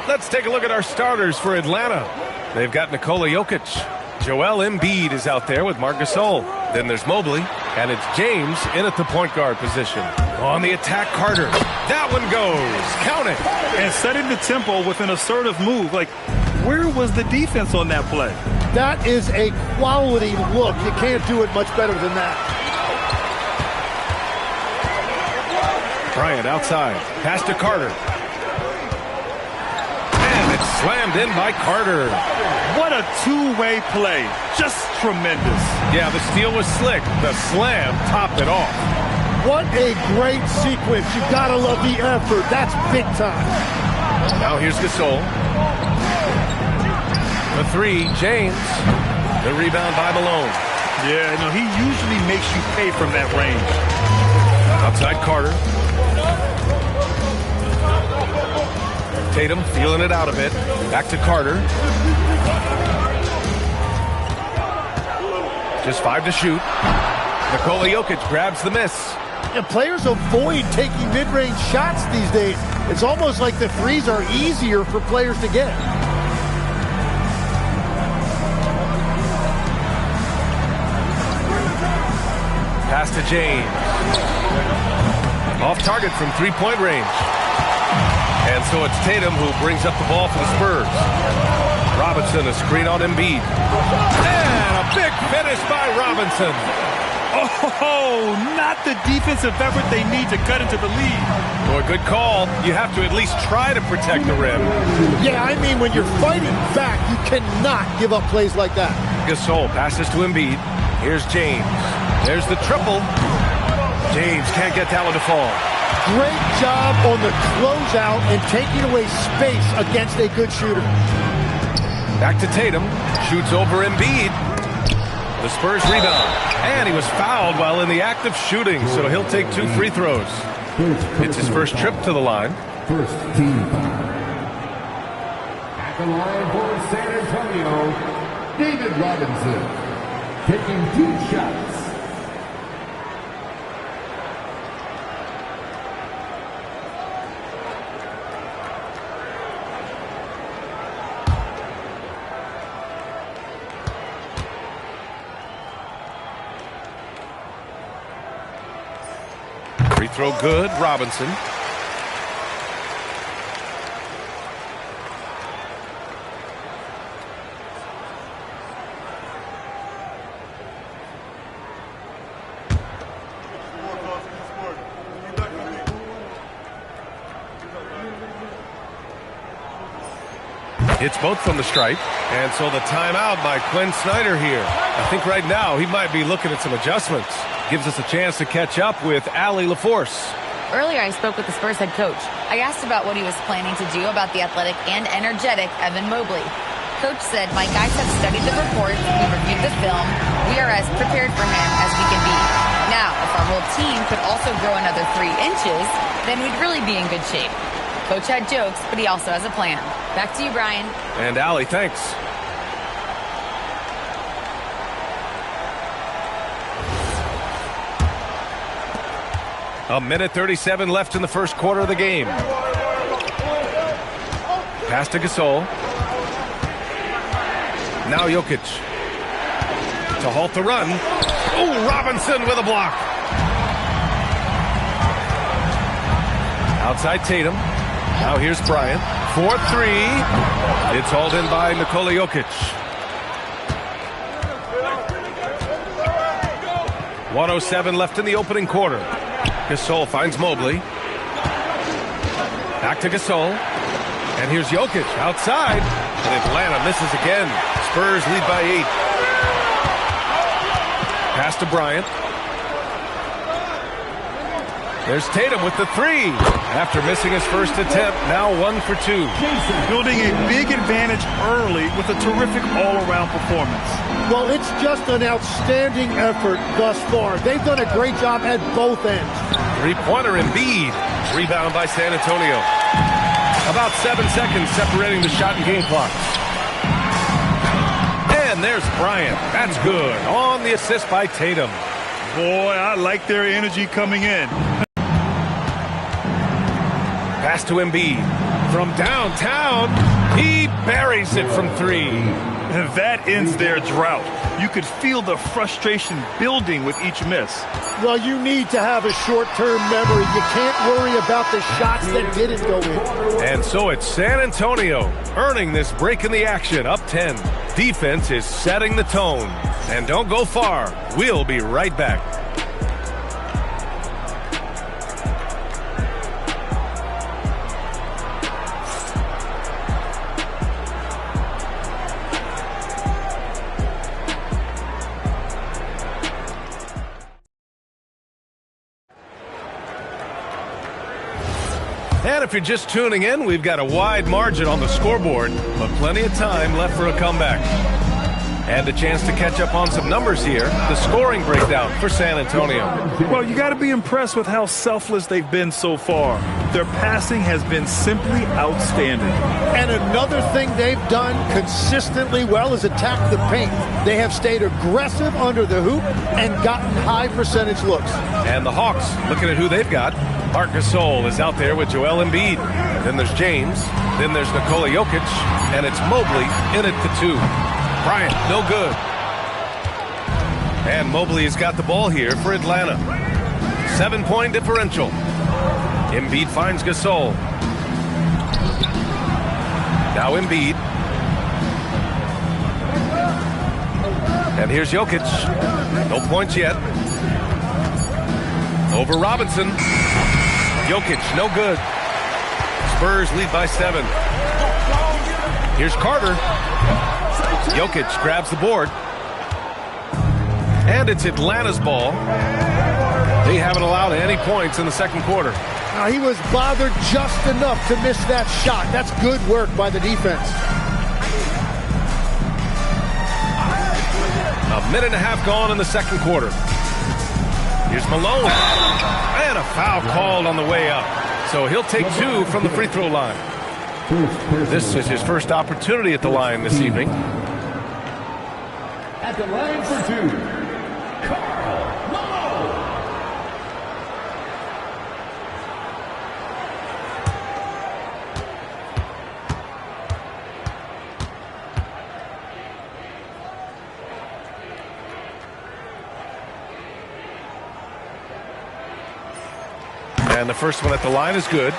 Let's take a look at our starters for Atlanta. They've got Nikola Jokic. Joel Embiid is out there with Marc Gasol. Then there's Mobley, and it's James in at the point guard position. On the attack, Carter. That one goes. Count it. And setting the tempo with an assertive move. Like, where was the defense on that play? That is a quality look. You can't do it much better than that. Bryant outside. Pass to Carter. And it's slammed in by Carter. What a two-way play. Just tremendous. Yeah, the steal was slick. The slam topped it off. What a great sequence. You gotta love the effort. That's big time. Now here's Gasol. The three, James. The rebound by Malone. Yeah, no, he usually makes you pay from that range. Outside Carter. Tatum feeling it out a bit. Back to Carter. Just 5 to shoot. Nikola Jokic grabs the miss. And players avoid taking mid-range shots these days. It's almost like the threes are easier for players to get. Pass to James. Off target from three-point range. And so it's Tatum who brings up the ball for the Spurs. Robinson, a screen on Embiid. And a big finish by Robinson. Oh, not the defensive effort they need to cut into the lead. Boy, good call. You have to at least try to protect the rim. Yeah, I mean, when you're fighting back, you cannot give up plays like that. Gasol passes to Embiid. Here's James. There's the triple. James can't get that one to fall. Great job on the closeout and taking away space against a good shooter. Back to Tatum. Shoots over Embiid. The Spurs rebound. And he was fouled while in the act of shooting, so he'll take 2 free throws. It's his first trip to the line. First team foul. At the line for San Antonio, David Robinson. Taking 2 shots. Free throw good, Robinson. It's both from the stripe, and so the timeout by Quinn Snyder here. I think right now he might be looking at some adjustments. Gives us a chance to catch up with Allie LaForce. Earlier, I spoke with the Spurs head coach. I asked about what he was planning to do about the athletic and energetic Evan Mobley. Coach said, "My guys have studied the reports, we've reviewed the film, we are as prepared for him as we can be. Now, if our whole team could also grow another 3 inches, then we'd really be in good shape." Coach had jokes, but he also has a plan. Back to you, Brian. And Allie, thanks. A minute 37 left in the first quarter of the game. Pass to Gasol. Now Jokic. To halt the run. Oh, Robinson with a block. Outside Tatum. Now here's Bryant. 4-3. It's hauled in by Nikola Jokic. 1:07 left in the opening quarter. Gasol finds Mobley. Back to Gasol. And here's Jokic outside. And Atlanta misses again. Spurs lead by 8. Pass to Bryant. There's Tatum with the 3. After missing his first attempt, now 1 for 2. Building a big advantage early with a terrific all-around performance. Well, it's just an outstanding effort thus far. They've done a great job at both ends. Three-pointer Embiid. Rebound by San Antonio. About 7 seconds separating the shot and game clock. And there's Bryant. That's good. On the assist by Tatum. Boy, I like their energy coming in. Pass to Embiid. From downtown, he buries it from 3. And that ends their drought. You could feel the frustration building with each miss. Well, you need to have a short-term memory. You can't worry about the shots that didn't go in. And so it's San Antonio earning this break in the action, up 10. Defense is setting the tone. And don't go far. We'll be right back. And if you're just tuning in, we've got a wide margin on the scoreboard, but plenty of time left for a comeback. And a chance to catch up on some numbers here. The scoring breakdown for San Antonio. Well, you got to be impressed with how selfless they've been so far. Their passing has been simply outstanding. And another thing they've done consistently well is attack the paint. They have stayed aggressive under the hoop and gotten high percentage looks. And the Hawks, looking at who they've got. Marc Gasol is out there with Joel Embiid. Then there's James. Then there's Nikola Jokic. And it's Mobley in at the 2. Bryant, no good. And Mobley has got the ball here for Atlanta. 7-point differential. Embiid finds Gasol. Now Embiid. And here's Jokic. No points yet. Over Robinson. Jokic, no good. Spurs lead by 7. Here's Carter. Jokic grabs the board. And it's Atlanta's ball. They haven't allowed any points in the second quarter. Now, he was bothered just enough to miss that shot. That's good work by the defense. A minute and a half gone in the second quarter. Here's Malone. And a foul called on the way up. So he'll take 2 from the free throw line. This is his first opportunity at the line this evening. At the line for 2, Karl Malone. And the first one at the line is good.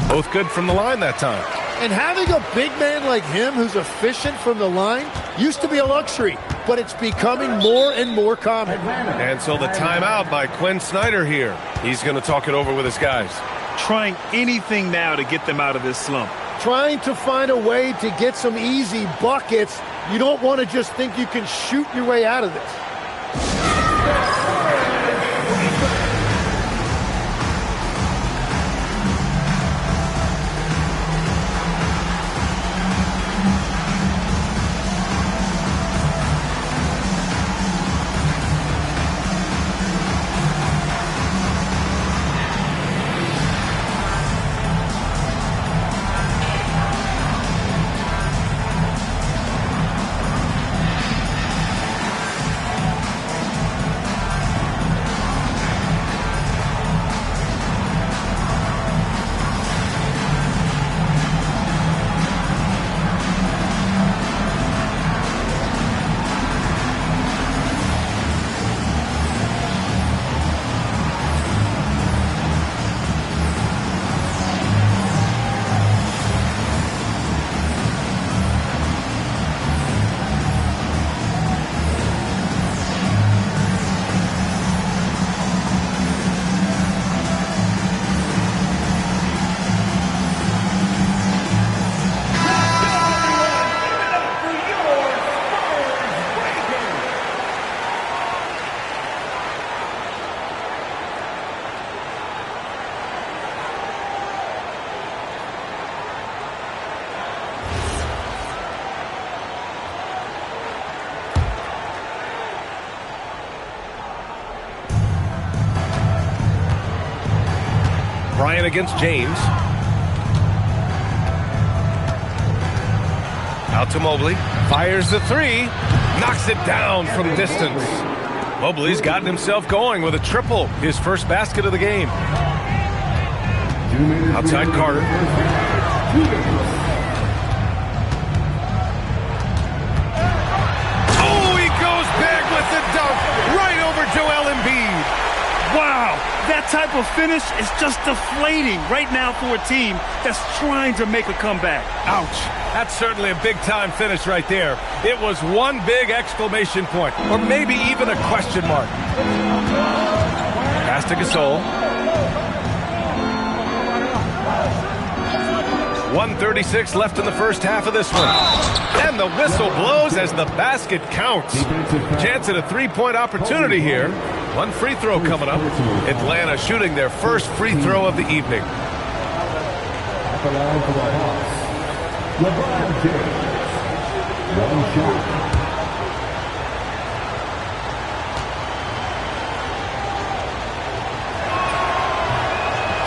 Both good from the line that time. And having a big man like him who's efficient from the line used to be a luxury, but it's becoming more and more common. And so the timeout by Quinn Snyder here. He's going to talk it over with his guys. Trying anything now to get them out of this slump. Trying to find a way to get some easy buckets. You don't want to just think you can shoot your way out of this. Bryant against James. Out to Mobley. Fires the three. Knocks it down from distance. Mobley's gotten himself going with a triple. His first basket of the game. Outside Carter. Oh, he goes big with the dunk. Right over Joel Embiid. Wow, that type of finish is just deflating right now for a team that's trying to make a comeback. Ouch. That's certainly a big-time finish right there. It was one big exclamation point, or maybe even a question mark. Pass to Gasol. 1:36 left in the first half of this one. And the whistle blows as the basket counts. Chance at a three-point opportunity here. One free throw coming up. Atlanta shooting their first free throw of the evening. At the line for the Hawks, LeBron James. One shot.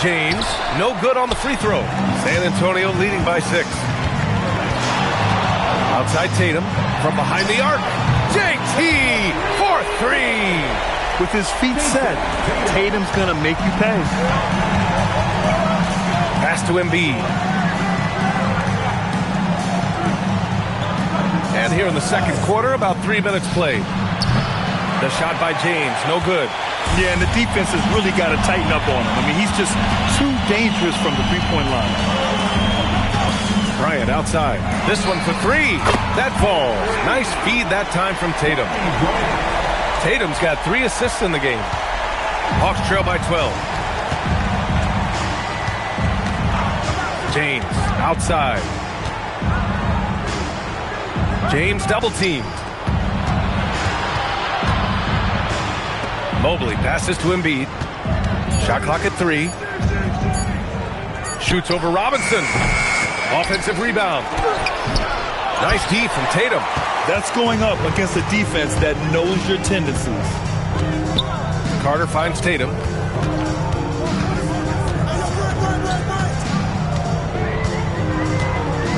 James, no good on the free throw. San Antonio leading by 6. Outside Tatum, from behind the arc. JT for 3. With his feet set, Tatum's going to make you pay. Pass to Embiid. And here in the second quarter, about 3 minutes played. The shot by James, no good. Yeah, and the defense has really got to tighten up on him. I mean, he's just too dangerous from the three-point line. Bryant outside. This one for 3. That falls. Nice feed that time from Tatum. Tatum's got 3 assists in the game. Hawks trail by 12. James outside. James double teamed. Mobley passes to Embiid. Shot clock at 3. Shoots over Robinson. Offensive rebound. Nice D from Tatum. That's going up against a defense that knows your tendencies. Carter finds Tatum.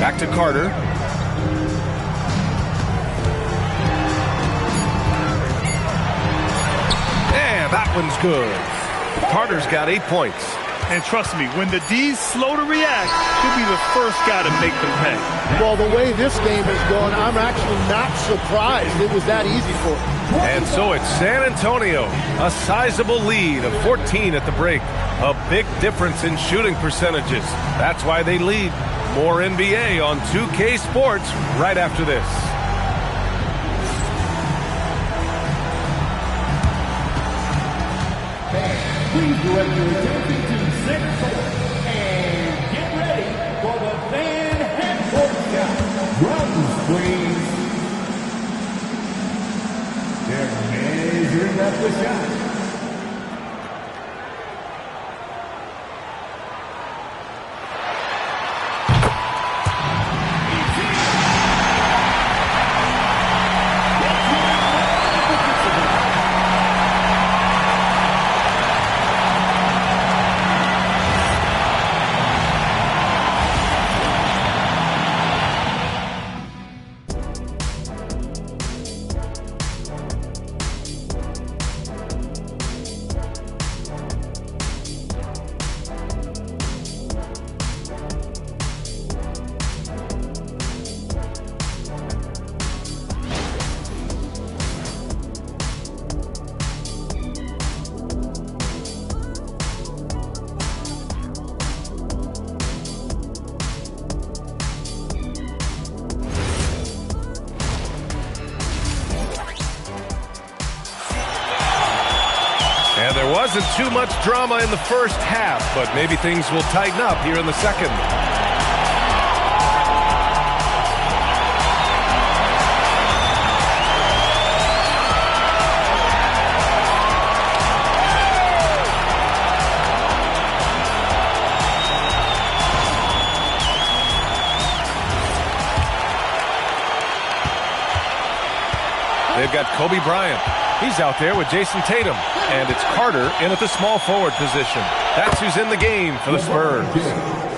Back to Carter. And that one's good. Carter's got 8 points. And trust me, when the D's slow to react, he'll be the first guy to make them pay. Well, the way this game is going, I'm actually not surprised it was that easy for him. And so it's San Antonio, a sizable lead of 14 at the break. A big difference in shooting percentages. That's why they lead. More NBA on 2K Sports right after this. Please direct your attention to center court and get ready for the Van Handbook shot. Runs, please. They're measuring up the shot. And there wasn't too much drama in the first half, but maybe things will tighten up here in the second. They've got Kobe Bryant. He's out there with Jason Tatum. And it's Carter in at the small forward position. That's who's in the game for the Spurs.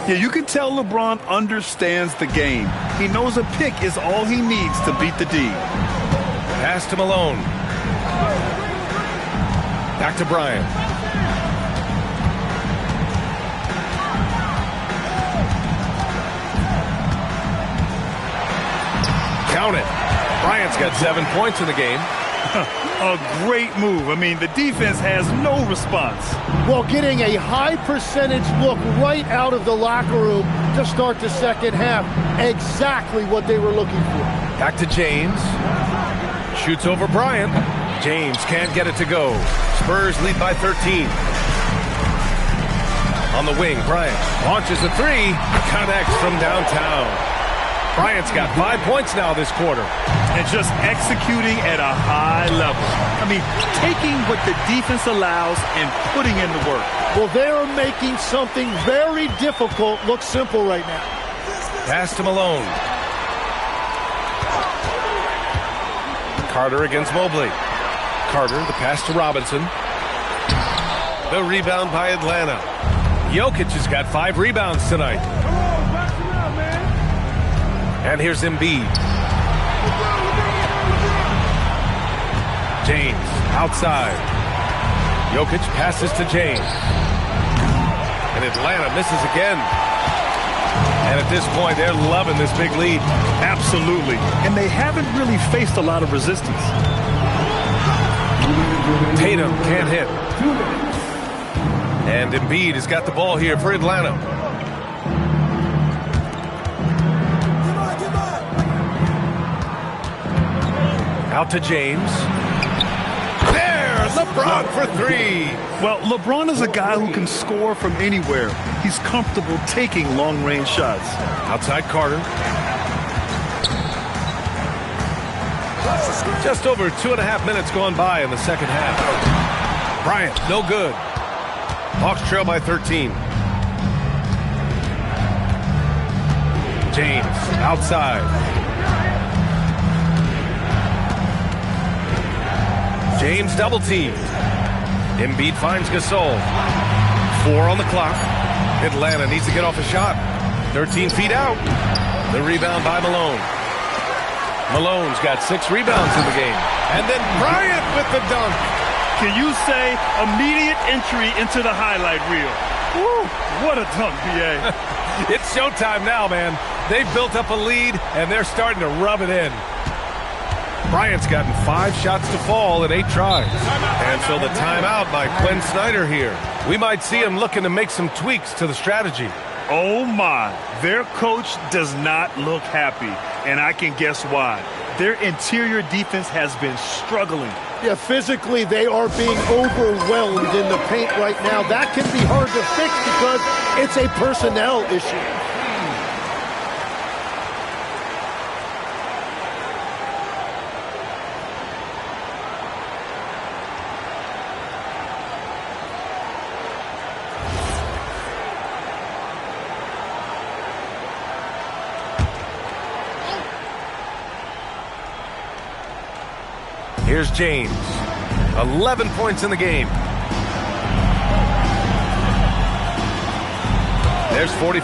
Yeah, you can tell LeBron understands the game. He knows a pick is all he needs to beat the D. Pass to Malone. Back to Bryant. Count it. Bryant's got 7 points in the game. A great move. I mean, the defense has no response. Well, getting a high percentage look right out of the locker room to start the second half. Exactly what they were looking for. Back to James. Shoots over Bryant. James can't get it to go. Spurs lead by 13. On the wing, Bryant launches a three. Connects from downtown. Bryant's got 5 points now this quarter. And just executing at a high level. I mean, taking what the defense allows and putting in the work. Well, they're making something very difficult look simple right now. Pass to Malone. Carter against Mobley. Carter, the pass to Robinson. The rebound by Atlanta. Jokic has got 5 rebounds tonight. And here's Embiid. James outside. Jokic passes to James. And Atlanta misses again. And at this point, they're loving this big lead. Absolutely. And they haven't really faced a lot of resistance. Tatum can't hit. And Embiid has got the ball here for Atlanta. Out to James. There's LeBron for 3. Well, LeBron is a guy who can score from anywhere. He's comfortable taking long-range shots. Outside Carter. Just over 2.5 minutes gone by in the second half. Bryant, no good. Hawks trail by 13. James, outside. James double teamed. Embiid finds Gasol. 4 on the clock. Atlanta needs to get off a shot. 13 feet out. The rebound by Malone. Malone's got 6 rebounds in the game. And then Bryant with the dunk. Can you say immediate entry into the highlight reel? Woo, what a dunk, B.A. It's showtime now, man. They've built up a lead, and they're starting to rub it in. Bryant's gotten 5 shots to fall in 8 tries. And so the timeout by Quinn Snyder here. We might see him looking to make some tweaks to the strategy. Oh, my. Their coach does not look happy, and I can guess why. Their interior defense has been struggling. Yeah, physically they are being overwhelmed in the paint right now. That can be hard to fix because it's a personnel issue. Here's James. 11 points in the game. There's 40.